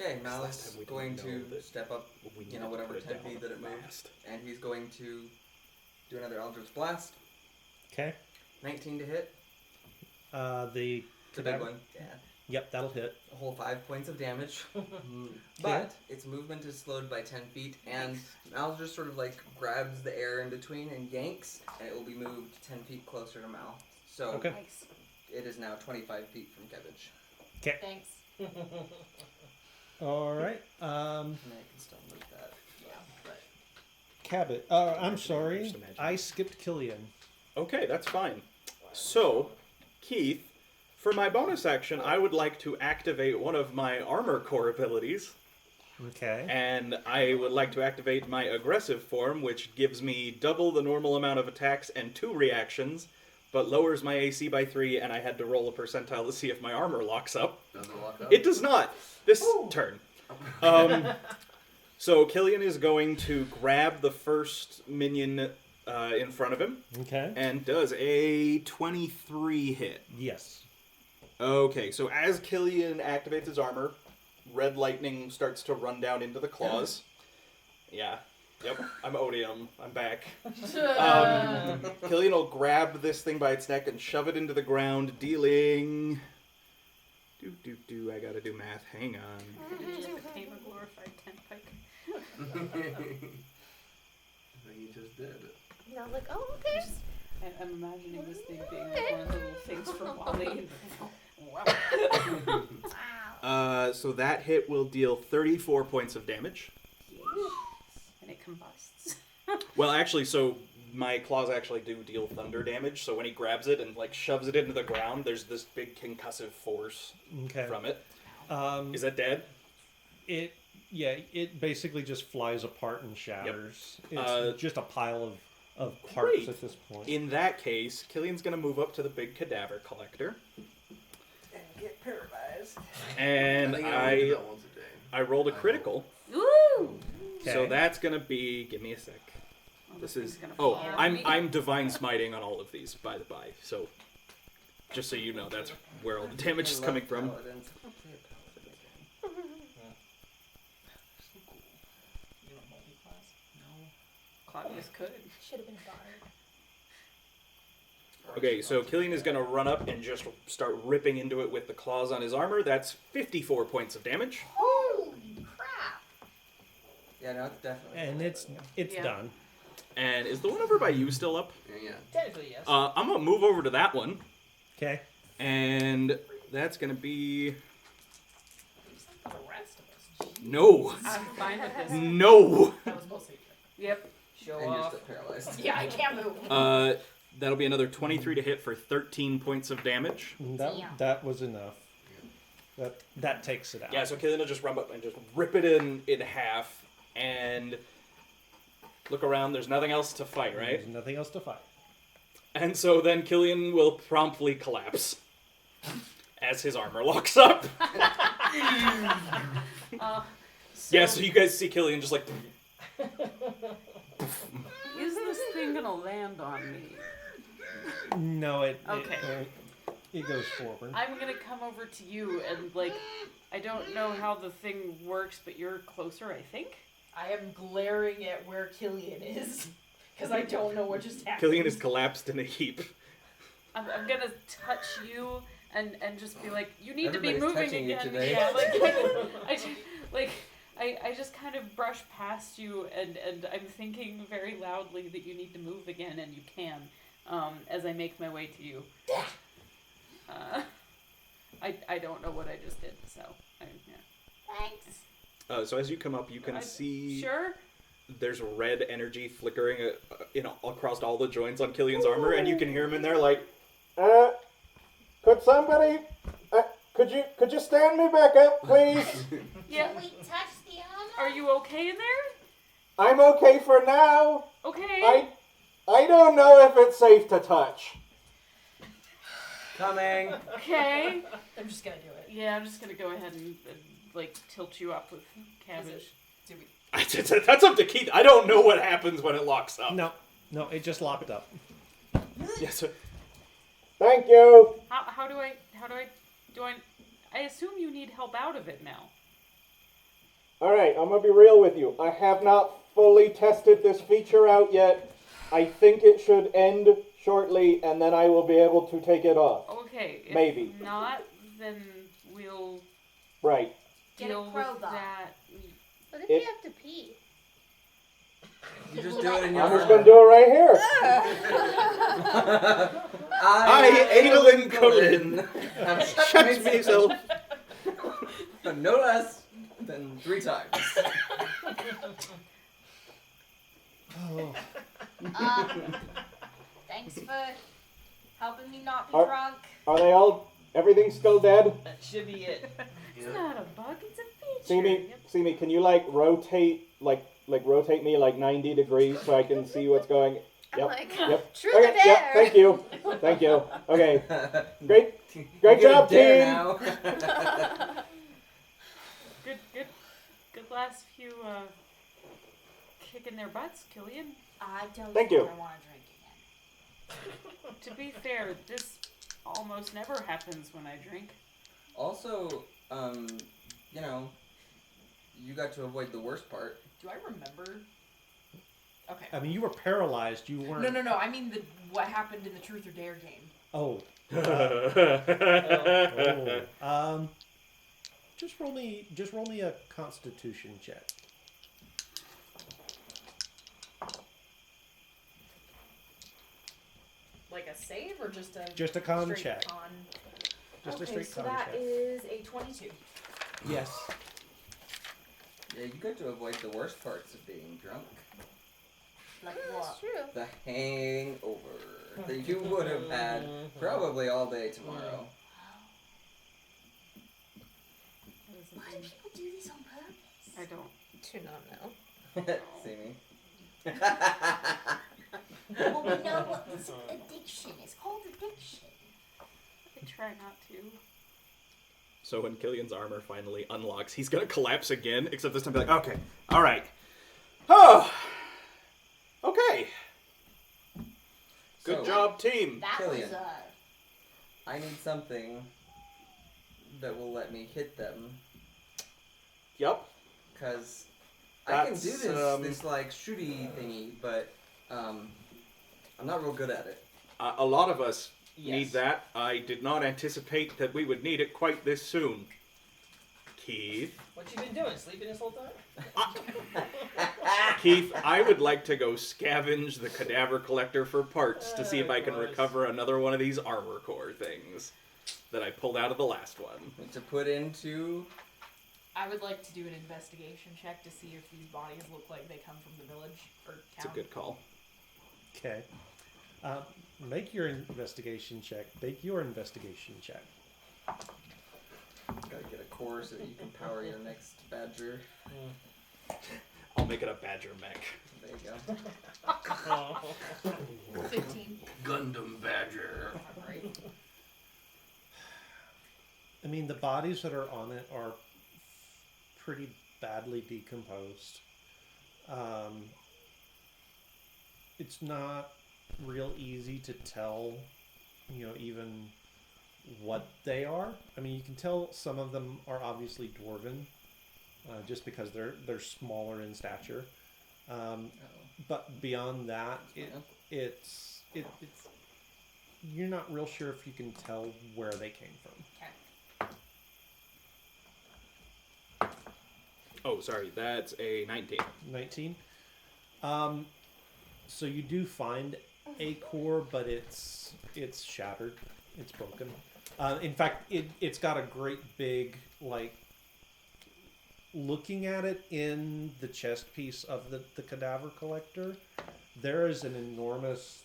Okay, Last Malice time we is going didn't know to that step up, We you need know, to whatever put it 10 down feet that it moves, fast. and he's going to do another Eldritch Blast. Okay. 19 to hit. The The big cadaver- one. Yeah. Yep, that'll hit. A whole 5 points of damage. Okay. But its movement is slowed by 10 feet, and Mal just sort of like grabs the air in between and yanks, and it will be moved 10 feet closer to Mal. So Okay. Nice. it is now 25 feet from Cabbage. Okay. Thanks. All right. And I can still move that. Yeah, but Cabot. I'm sorry. Just imagine. I skipped Killian. Okay, that's fine. So, Keith, for my bonus action, I would like to activate one of my armor core abilities. Okay. And I would like to activate my aggressive form, which gives me double the normal amount of attacks and 2 reactions, but lowers my AC by 3, and I had to roll a percentile to see if my armor locks up. Does it lock up? It does not. This turn. So Killian is going to grab the first minion in front of him, Okay. and does a 23 hit. Yes. Okay, so as Killian activates his armor, red lightning starts to run down into the claws. Yeah. Yep, I'm Odium. I'm back. Killian will grab this thing by its neck and shove it into the ground, dealing... I gotta do math. Hang on. It just became a glorified tent pike. You just did. And I was like, oh, okay. I'm imagining this thing being like one of the little things from Wally. Wow. So that hit will deal 34 points of damage. And it combusts. Well, actually, so my claws actually do deal thunder damage, so when he grabs it and like shoves it into the ground, there's this big concussive force from it. Is that dead? It basically just flies apart and shatters. Yep. It's just a pile of parts Great. at this point. In that case, Killian's gonna move up to the big cadaver collector. And get paralyzed. And I think I only do I that once a day. I rolled a critical. Ooh! So that's gonna be, give me a sec. Oh, This thing's is gonna oh, fall on I'm me. I'm divine smiting on all of these, by the by. So just so you know, that's where all the damage is coming from. Paladins. I'll play a paladin again. so cool. You don't multi-class? No. Claudius could. Should have been a bard. Okay, so Killian is gonna run up and just start ripping into it with the claws on his armor. That's 54 points of damage. Holy crap. Yeah, no, it's definitely. And it's Yeah. done. And is the one over by you still up? Yeah. Technically, yes. I'm gonna move over to that one, Okay. and that's gonna be For the rest of us. no, I'm fine with this. no. That was mostly a trick. Yep. Show And you're off. still paralyzed. Yeah, I can't move. That'll be another 23 to hit for 13 points of damage. Damn. That was enough. That takes it out. Yeah, so Killian will just run up and just rip it in half, and look around. There's nothing else to fight, right? There's nothing else to fight. And so then Killian will promptly collapse as his armor locks up. Yeah, so you guys see Killian just like... Is this thing gonna land on me? No, it goes forward. I'm gonna come over to you and like, I don't know how the thing works, but you're closer, I think. I am glaring at where Killian is. Because I don't know what just happened. Killian is collapsed in a heap. I'm gonna touch you and just be like, you need to be Everybody's moving touching you again. today. Yeah, I just kind of brush past you and I'm thinking very loudly that you need to move again, and you can, as I make my way to you. I don't know what I just did, so yeah. Thanks. So as you come up, you can see Sure. there's red energy flickering across all the joints on Killian's armor, and you can hear him in there like, Could somebody, could you stand me back up, please? Yeah. Can we touch the armor? Are you okay in there? I'm okay for now. Okay. I don't know if it's safe to touch. Coming. Okay. I'm just gonna do it. Yeah, I'm just gonna go ahead and like tilt you up with cabbage. Do we? that's up to Keith. I don't know what happens when it locks up. No, it just locked up. Yes. Thank you. How do I I assume you need help out of it now. All right, I'm gonna be real with you. I have not fully tested this feature out yet. I think it should end shortly, and then I will be able to take it off. Okay. If Maybe. not, then we'll Right. Get deal a with crowbar. that. What if It- you have to pee? You just do it in your I'm just armor. gonna do it right here. I, Adolin Colin, have shut myself. no less than 3 times. Oh. Thanks for helping me not be Are- drunk. Are they all? Everything's still dead? That should be it. It's not a bug, it's a feature. Yep. See me, can you rotate rotate me 90 degrees so I can see what's going? I'm Yep. like, Yep. truly Okay, there. yep, thank you. Thank you. Okay. Great You're job, gonna dare team. now. Good last few kicking their butts, Killian. I don't Thank think you. I want to drink again. To be fair, this almost never happens when I drink. Also, you got to avoid the worst part. Do I remember? Okay. I mean, you were paralyzed. You weren't. No. I mean what happened in the Truth or Dare game. Oh. Just roll me a Constitution check. Like a save or just a con straight check. Con? Just a Okay, straight so con that check. is a 22. Yes. Yeah, you got to avoid the worst parts of being drunk. Like That's what? true. The hangover that you would have had probably all day tomorrow. Why do people do this on purpose? I don't. Do not know. See me? Well, we know what this addiction is called. Addiction. I try not to. So when Killian's armor finally unlocks, he's gonna collapse again, except this time be like, okay, alright. Oh! Okay. Good So, job, team. That Killian. was I need something that will let me hit them. Yep. Because I can do That's, this shooty thingy, but I'm not real good at it. A lot of us Yes. need that. I did not anticipate that we would need it quite this soon. Keith? What you been doing? Sleeping this whole time? Keith, I would like to go scavenge the cadaver collector for parts to see if I can Gross. recover another one of these armor core things that I pulled out of the last one. To put into... I would like to do an investigation check to see if these bodies look like they come from the village or town. It's a good call. Okay. Make your investigation check. Make your investigation check. Gotta get a core so that you can power your next badger. I'll make it a badger mech. There you go. 15. Gundam badger. Right. I mean, the bodies that are on it are pretty badly decomposed. It's not real easy to tell, even what they are. I mean, you can tell some of them are obviously dwarven, just because they're smaller in stature. But beyond that, it's you're not real sure if you can tell where they came from. Oh, sorry, that's a 19. 19. So you do find a core, but it's shattered. It's broken. In fact, it's got a great big, looking at it in the chest piece of the cadaver collector, there is an enormous,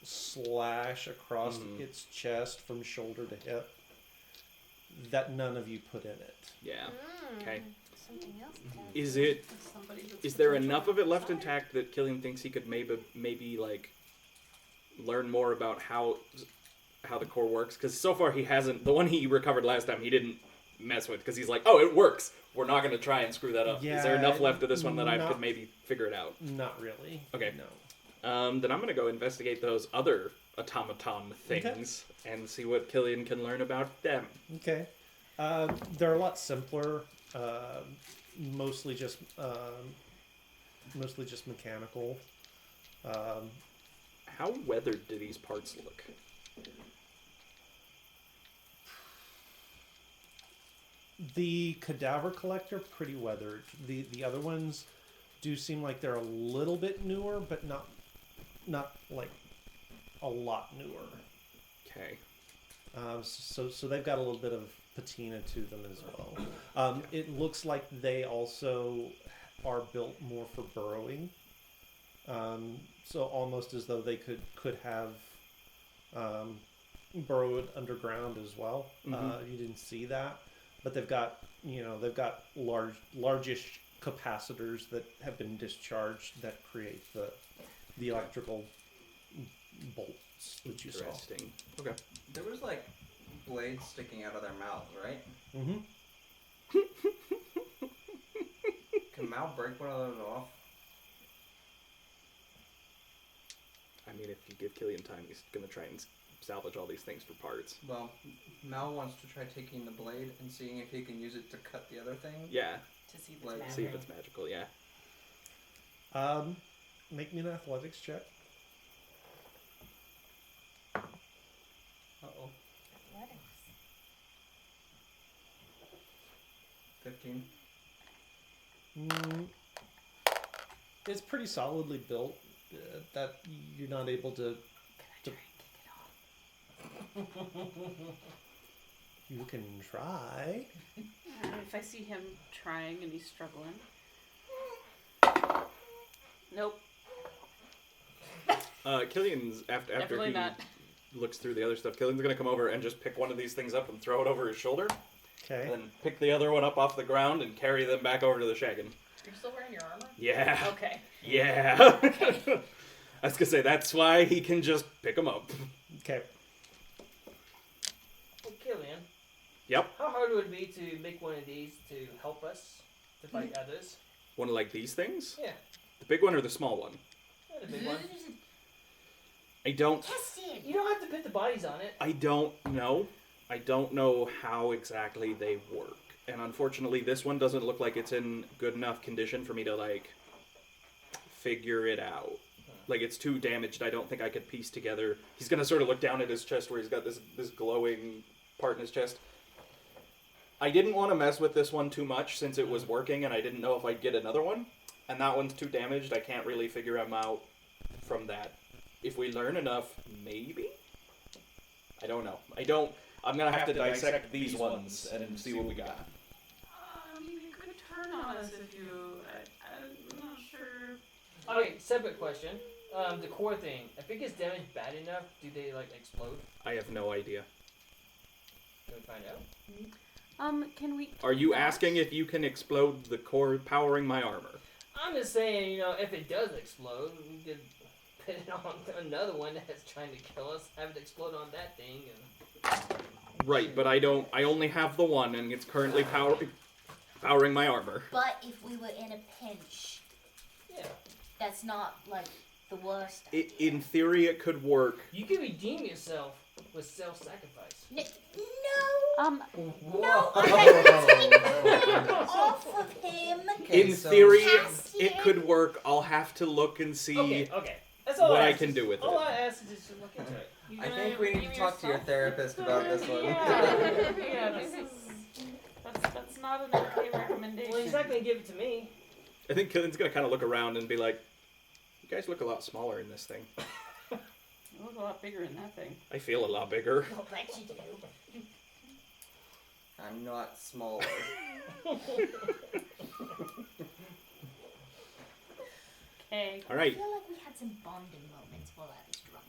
slash across its chest from shoulder to hip that none of you put in it. Yeah. Mm. Okay. Something else. Is there enough of it left intact that Killian thinks he could maybe learn more about how the core works? Because so far he hasn't. The one he recovered last time he didn't mess with because he's like, oh, it works. We're not going to try and screw that up. Is there enough left of this one that I could maybe figure it out? Not really. Okay. No. Then I'm going to go investigate those other automaton things and see what Killian can learn about them. Okay. They're a lot simpler. Mostly just mechanical. How weathered do these parts look? The cadaver collector, pretty weathered. The other ones do seem like they're a little bit newer, but not a lot newer. Okay. So they've got a little bit of patina to them as well. It looks like they also are built more for burrowing. So almost as though they could have burrowed underground as well. You didn't see that, but they've got largish capacitors that have been discharged that create the electrical bolts that you saw. Interesting. Okay. There was like blades sticking out of their mouths, right? Mm-hmm. Can Mal break one of those off? I mean, if you give Killian time, he's gonna try and salvage all these things for parts. Well, Mal wants to try taking the blade and seeing if he can use it to cut the other thing. Yeah. To see if Like, it's See magic. if it's magical. Yeah. Make me an athletics check. Uh-oh. Athletics. 15. It's pretty solidly built. That you're not able to. You can try. If I see him trying and he's struggling. Nope. Killian's after Definitely he not. looks through the other stuff. Killian's gonna come over and just pick one of these things up and throw it over his shoulder, Okay. and then pick the other one up off the ground and carry them back over to the shaggin. Are you still wearing your armor? Yeah. Okay. Yeah. I was gonna say that's why he can just pick them up. Okay. Well, Killian, Yep. how hard would it be to make one of these to help us to fight others? One of like these things. Yeah, The big one or the small one? not a big one. I don't. Test it. You don't have to put the bodies on it. I don't know. I don't know how exactly they work. And unfortunately, this one doesn't look like it's in good enough condition for me to, like, figure it out. Like, it's too damaged. I don't think I could piece together. He's going to sort of look down at his chest where he's got this glowing part in his chest. I didn't want to mess with this one too much since it was working and I didn't know if I'd get another one. And that one's too damaged. I can't really figure him out from that. If we learn enough, maybe? I don't know. I'm going to have to dissect these ones and see what we got. You could turn on us if you. I'm not sure. Okay, separate question. The core thing. If it gets damaged bad enough, do they like explode? I have no idea. Can we find out? Can we? Are you asking if you can explode the core powering my armor? I'm just saying, if it does explode, we could put it on another one that's trying to kill us, have it explode on that thing, and... Right, but I only have the one, and it's currently powering my armor. But if we were in a pinch, Yeah. that's not like the worst. In theory, it could work. You can redeem yourself with self-sacrifice. No, Whoa. off of him. In theory, it could work. I'll have to look and see Okay. That's all what I ask can is- do with all it. I ask is just to look into it. You I gonna think we need redeem to talk to your yourself? therapist about this one. Yeah, this is. That's not an okay recommendation. Well, he's not going to give it to me. I think Killian's gonna kind of look around and be like, "You guys look a lot smaller in this thing. You look a lot bigger in that thing. I feel a lot bigger." I'll bet you do. I'm not smaller. Okay. All I right, feel like we had some bonding moments while I was drunk.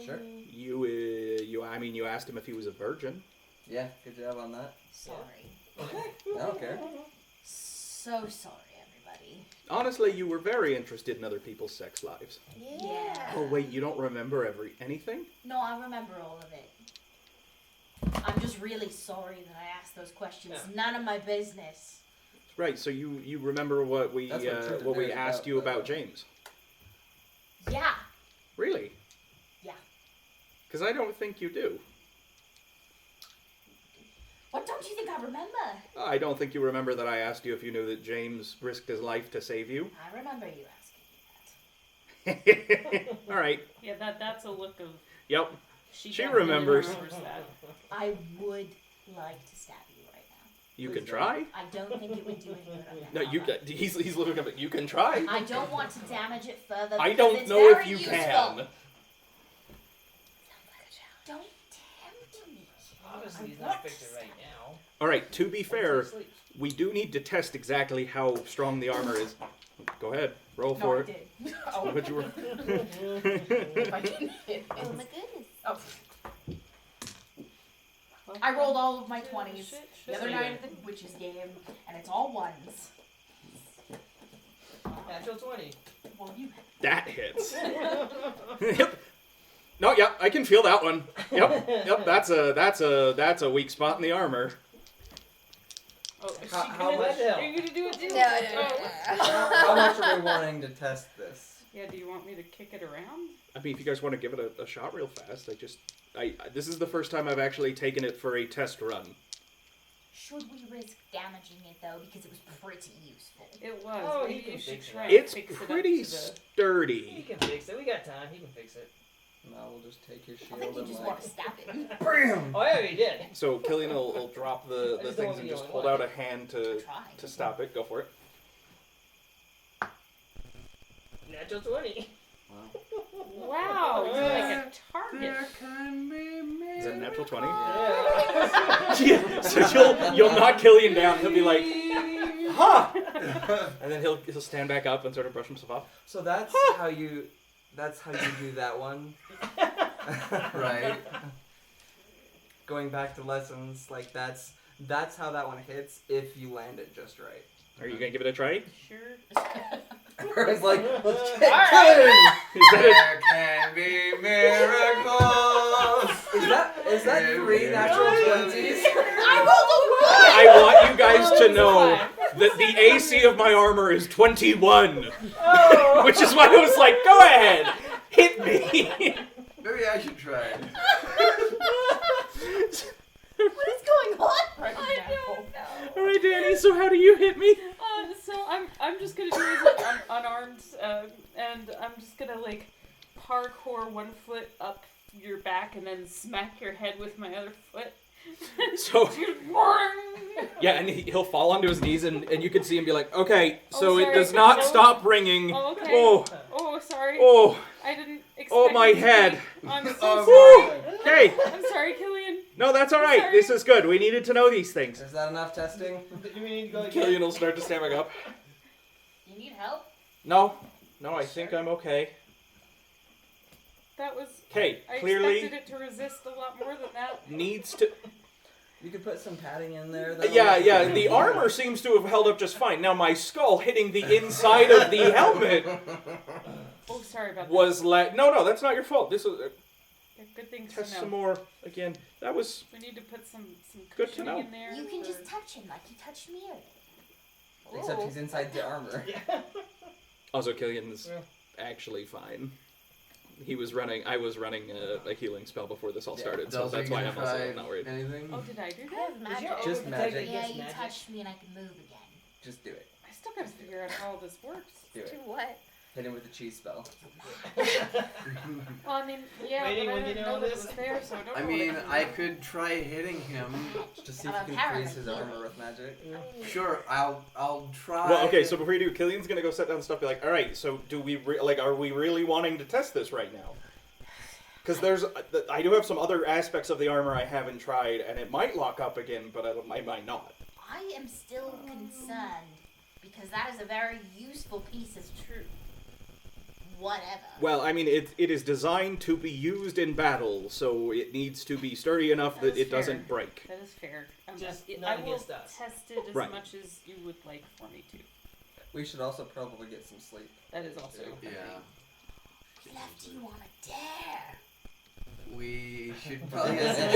Sure. you asked him if he was a virgin. Yeah, good job on that. Sorry. I don't care. So sorry, everybody. Honestly, you were very interested in other people's sex lives. Yeah. Oh wait, you don't remember anything? No, I remember all of it. I'm just really sorry that I asked those questions. Yeah. None of my business. Right. So you remember what we That's what Truth or what we Dare is asked about, you though. about James? Yeah. Really? Yeah. Because I don't think you do. What don't you think I remember? I don't think you remember that I asked you if you knew that James risked his life to save you. I remember you asking me that. All right. Yeah, that's a look of. Yep. She definitely remembers. that. I would like to stab you right now. You Please can don't. try. I don't think it would do any good on that. No, you. armor. He's looking at it. You can try. I don't want to damage it further. I because don't it's know if very you useful. can. Don't tempt me. Obviously, he's not fixed it right now. All right. To be fair, Once he sleeps. we do need to test exactly how strong the armor is. Go ahead. Roll No, for I it. did. Oh, What you were? if I can hit Oh it. my goodness. Oh. I rolled all of my 20s the other shit. night at the witches game, and it's all ones. Natural 20. Well, you That hits. Yep. No, yep, I can feel that one. Yep. That's a weak spot in the armor. Oh, is How- she how gonna, much- are you gonna do it too? No. How much are we wanting to test this? Yeah, do you want me to kick it around? I mean, if you guys want to give it a shot real fast, this is the first time I've actually taken it for a test run. Should we risk damaging it though? Because it was pretty useful. It was. Oh, Maybe you can you should fix it. try and It's fix it up pretty to the... He sturdy. can fix it. We got time. He can fix it. No, we'll just take his I shield think you and just like. want to stab it. Bam! Oh, yeah, he did. So Killian will drop the I just don't things want and the just only hold one. out a hand to Try. stop it. Go for it. Natural 20. Wow, you're like a target. Is that a natural 20? Yeah. Yeah. So you'll knock Killian down. He'll be like, "Huh," and then he'll stand back up and sort of brush himself off. So that's how you do that one. Right? Going back to lessons, like that's how that one hits if you land it just right. Are you gonna give it a try? Sure. Everyone's like, let's All get right. Is that There can be miracles. Is that three natural 20s? I rolled a 1! I want you guys to know that the AC of my armor is 21, Oh. which is why I was like, "Go ahead, hit me." Maybe I should try it. What is going on right I now? don't know. All right, Danny. So how do you hit me? So I'm just gonna do it like unarmed, and I'm just gonna like parkour one foot up your back and then smack your head with my other foot. So yeah, and he'll fall onto his knees, and you can see him be like, "Okay, so Oh, it sorry, does not no. stop ringing." Oh, okay. Oh, Oh, sorry. oh, I didn't expect oh, my it to be- head. I'm so Oh, sorry. Hey, I'm sorry, Killian. no, that's all right. Sorry. This is good. We needed to know these things. Is that enough testing? Do we need to go again? Killian will start to stand back up. You need help? No, I think I'm okay. That was. Okay, I clearly expected it to resist a lot more than that. needs to. You could put some padding in there. Though. Yeah. The armor seems to have held up just fine. Now my skull hitting the inside of the helmet Oh, sorry about was like, no, that's not your fault. This was that. Yeah, good thing to test know. some more again. That was We need to put some Good to cushioning know. in there. You can for- just touch him like you touched me earlier. Except he's inside the armor. also Killian's Yeah. actually fine. I was running a healing spell before this all started, so Dells, are that's you why gonna I'm also try not worried. Anything? Oh, did I do I that? have Is magic. your Just overprotector magic. Yeah, against you magic? touched me and I can move again. Just do it. I still gotta figure out how all this works. Do Do it. what? Hit him with the cheese spell. Well, I mean, yeah, Waiting but I when you didn't know know that it this. was there, so I don't I know mean, what I could try hitting him to see if I'm he a can freeze his paramedic. armor with magic. I mean, Sure, I'll try. Well, okay, so before you do, Killian's gonna go set down stuff. Be like, all right, so do we are we really wanting to test this right now? Because I do have some other aspects of the armor I haven't tried, and it might lock up again, but I might not. I am still concerned because that is a very useful piece of truth. Whatever. Well, I mean, it is designed to be used in battle, so it needs to be sturdy enough That that is it doesn't fair. break. That is fair. Just I not will against us. test it as Right. much as you would like for me to. We should also probably get some sleep. That is also. Yeah. Left you on a dare. We should probably get some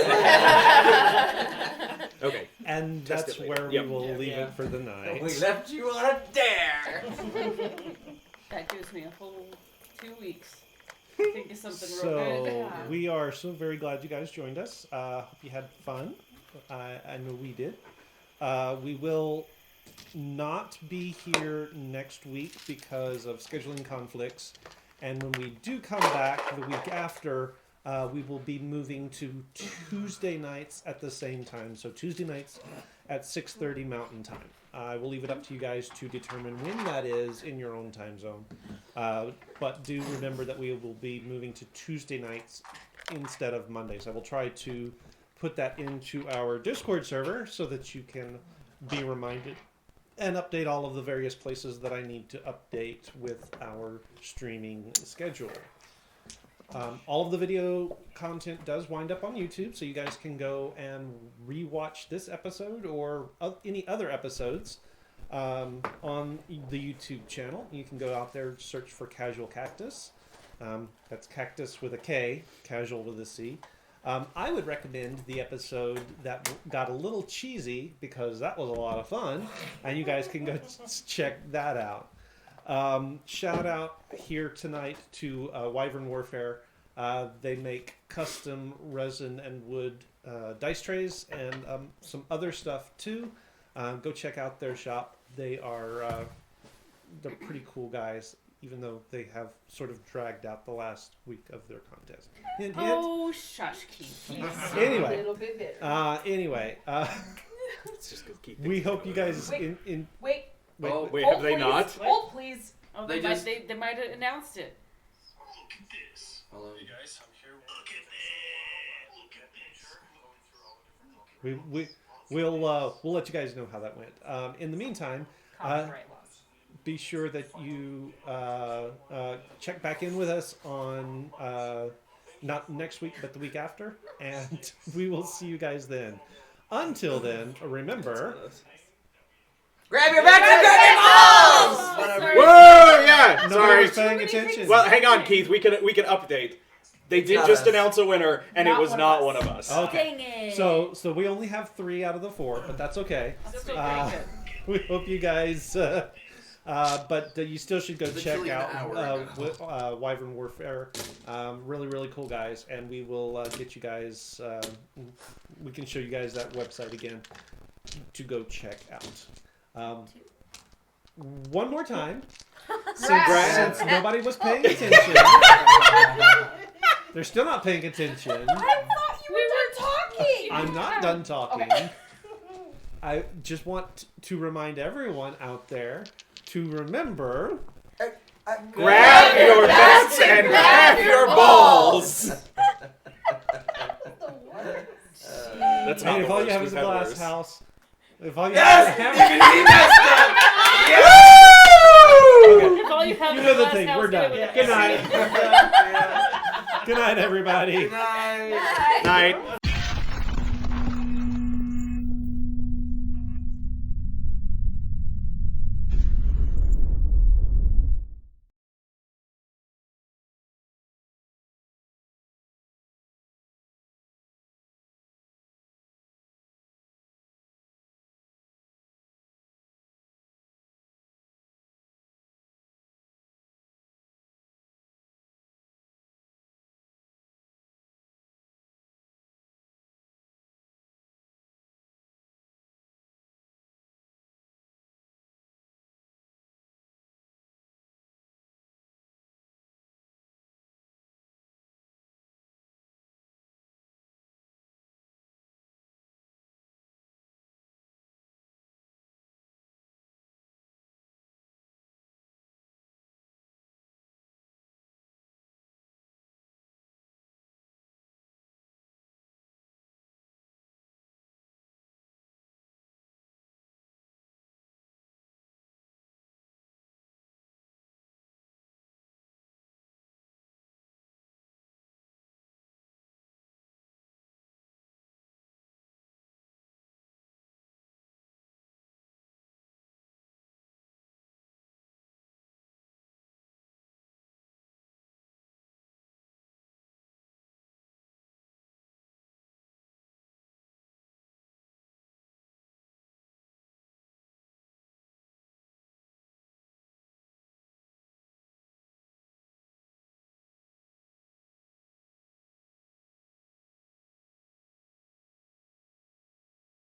Okay. And Test that's it later. where Yep. we will leave Yeah. it for the night. We left you on a dare. That gives me a whole 2 weeks. to Think of something real good. So we are so very glad you guys joined us. Hope you had fun. I know we did. We will not be here next week because of scheduling conflicts. And when we do come back the week after, we will be moving to Tuesday nights at the same time. So Tuesday nights at 6:30 Mountain Time. I will leave it up to you guys to determine when that is in your own time zone. But do remember that we will be moving to Tuesday nights instead of Mondays. I will try to put that into our Discord server so that you can be reminded and update all of the various places that I need to update with our streaming schedule. All of the video content does wind up on YouTube, so you guys can go and rewatch this episode or any other episodes on the YouTube channel. You can go out there, search for Casual Cactus. That's Cactus with a K, Casual with a C. I would recommend the episode that got a little cheesy because that was a lot of fun, and you guys can go check that out. Shout out here tonight to Wyvern Warfare. They make custom resin and wood dice trays and some other stuff too. Go check out their shop. They're pretty cool guys, even though they have sort of dragged out the last week of their contest. Hint, hint. Oh, shush, Keith. Anyway, A little bit bitter. It's just 'cause Keith we thinks hope about you it. guys Wait. in Wait. Oh, Wait, Hold, have they please. not? Hold, please. Oh, They they might have announced it. Look at this. Hello. Hey guys, I'm here. Look at this. we'll let you guys know how that went. In the meantime, Copyright laws. be sure that you check back in with us on not next week but the week after, and we will see you guys then. Until then, remember, Grab your back and grab your balls! Sorry. Whoa, yeah. nobody Sorry. was paying attention. Well, hang on, Keith. We can update. They did not just us. announce a winner, and Not it was one not of one us. of us. Okay. Dang it. So we only have 3 out of the 4, but that's okay. Still Uh, pretty good. We hope you guys, but you still should go The check chili an out hour ago. Wyvern Warfare. Really, really cool guys, and we will get you guys. We can show you guys that website again to go check out. One more time, since nobody was paying attention. They're still not paying attention. I thought you were talking. I'm not done talking. I just want to remind everyone out there to remember. Grab your bats and grab your balls. That's not Hey, if what all you works. have We've is a had glass worse. house, if all you Yes! have Even he messed up! okay. If all you have You is know the glass thing. house, We're get it done. with Good a- night. Good night, everybody. Good night. Night.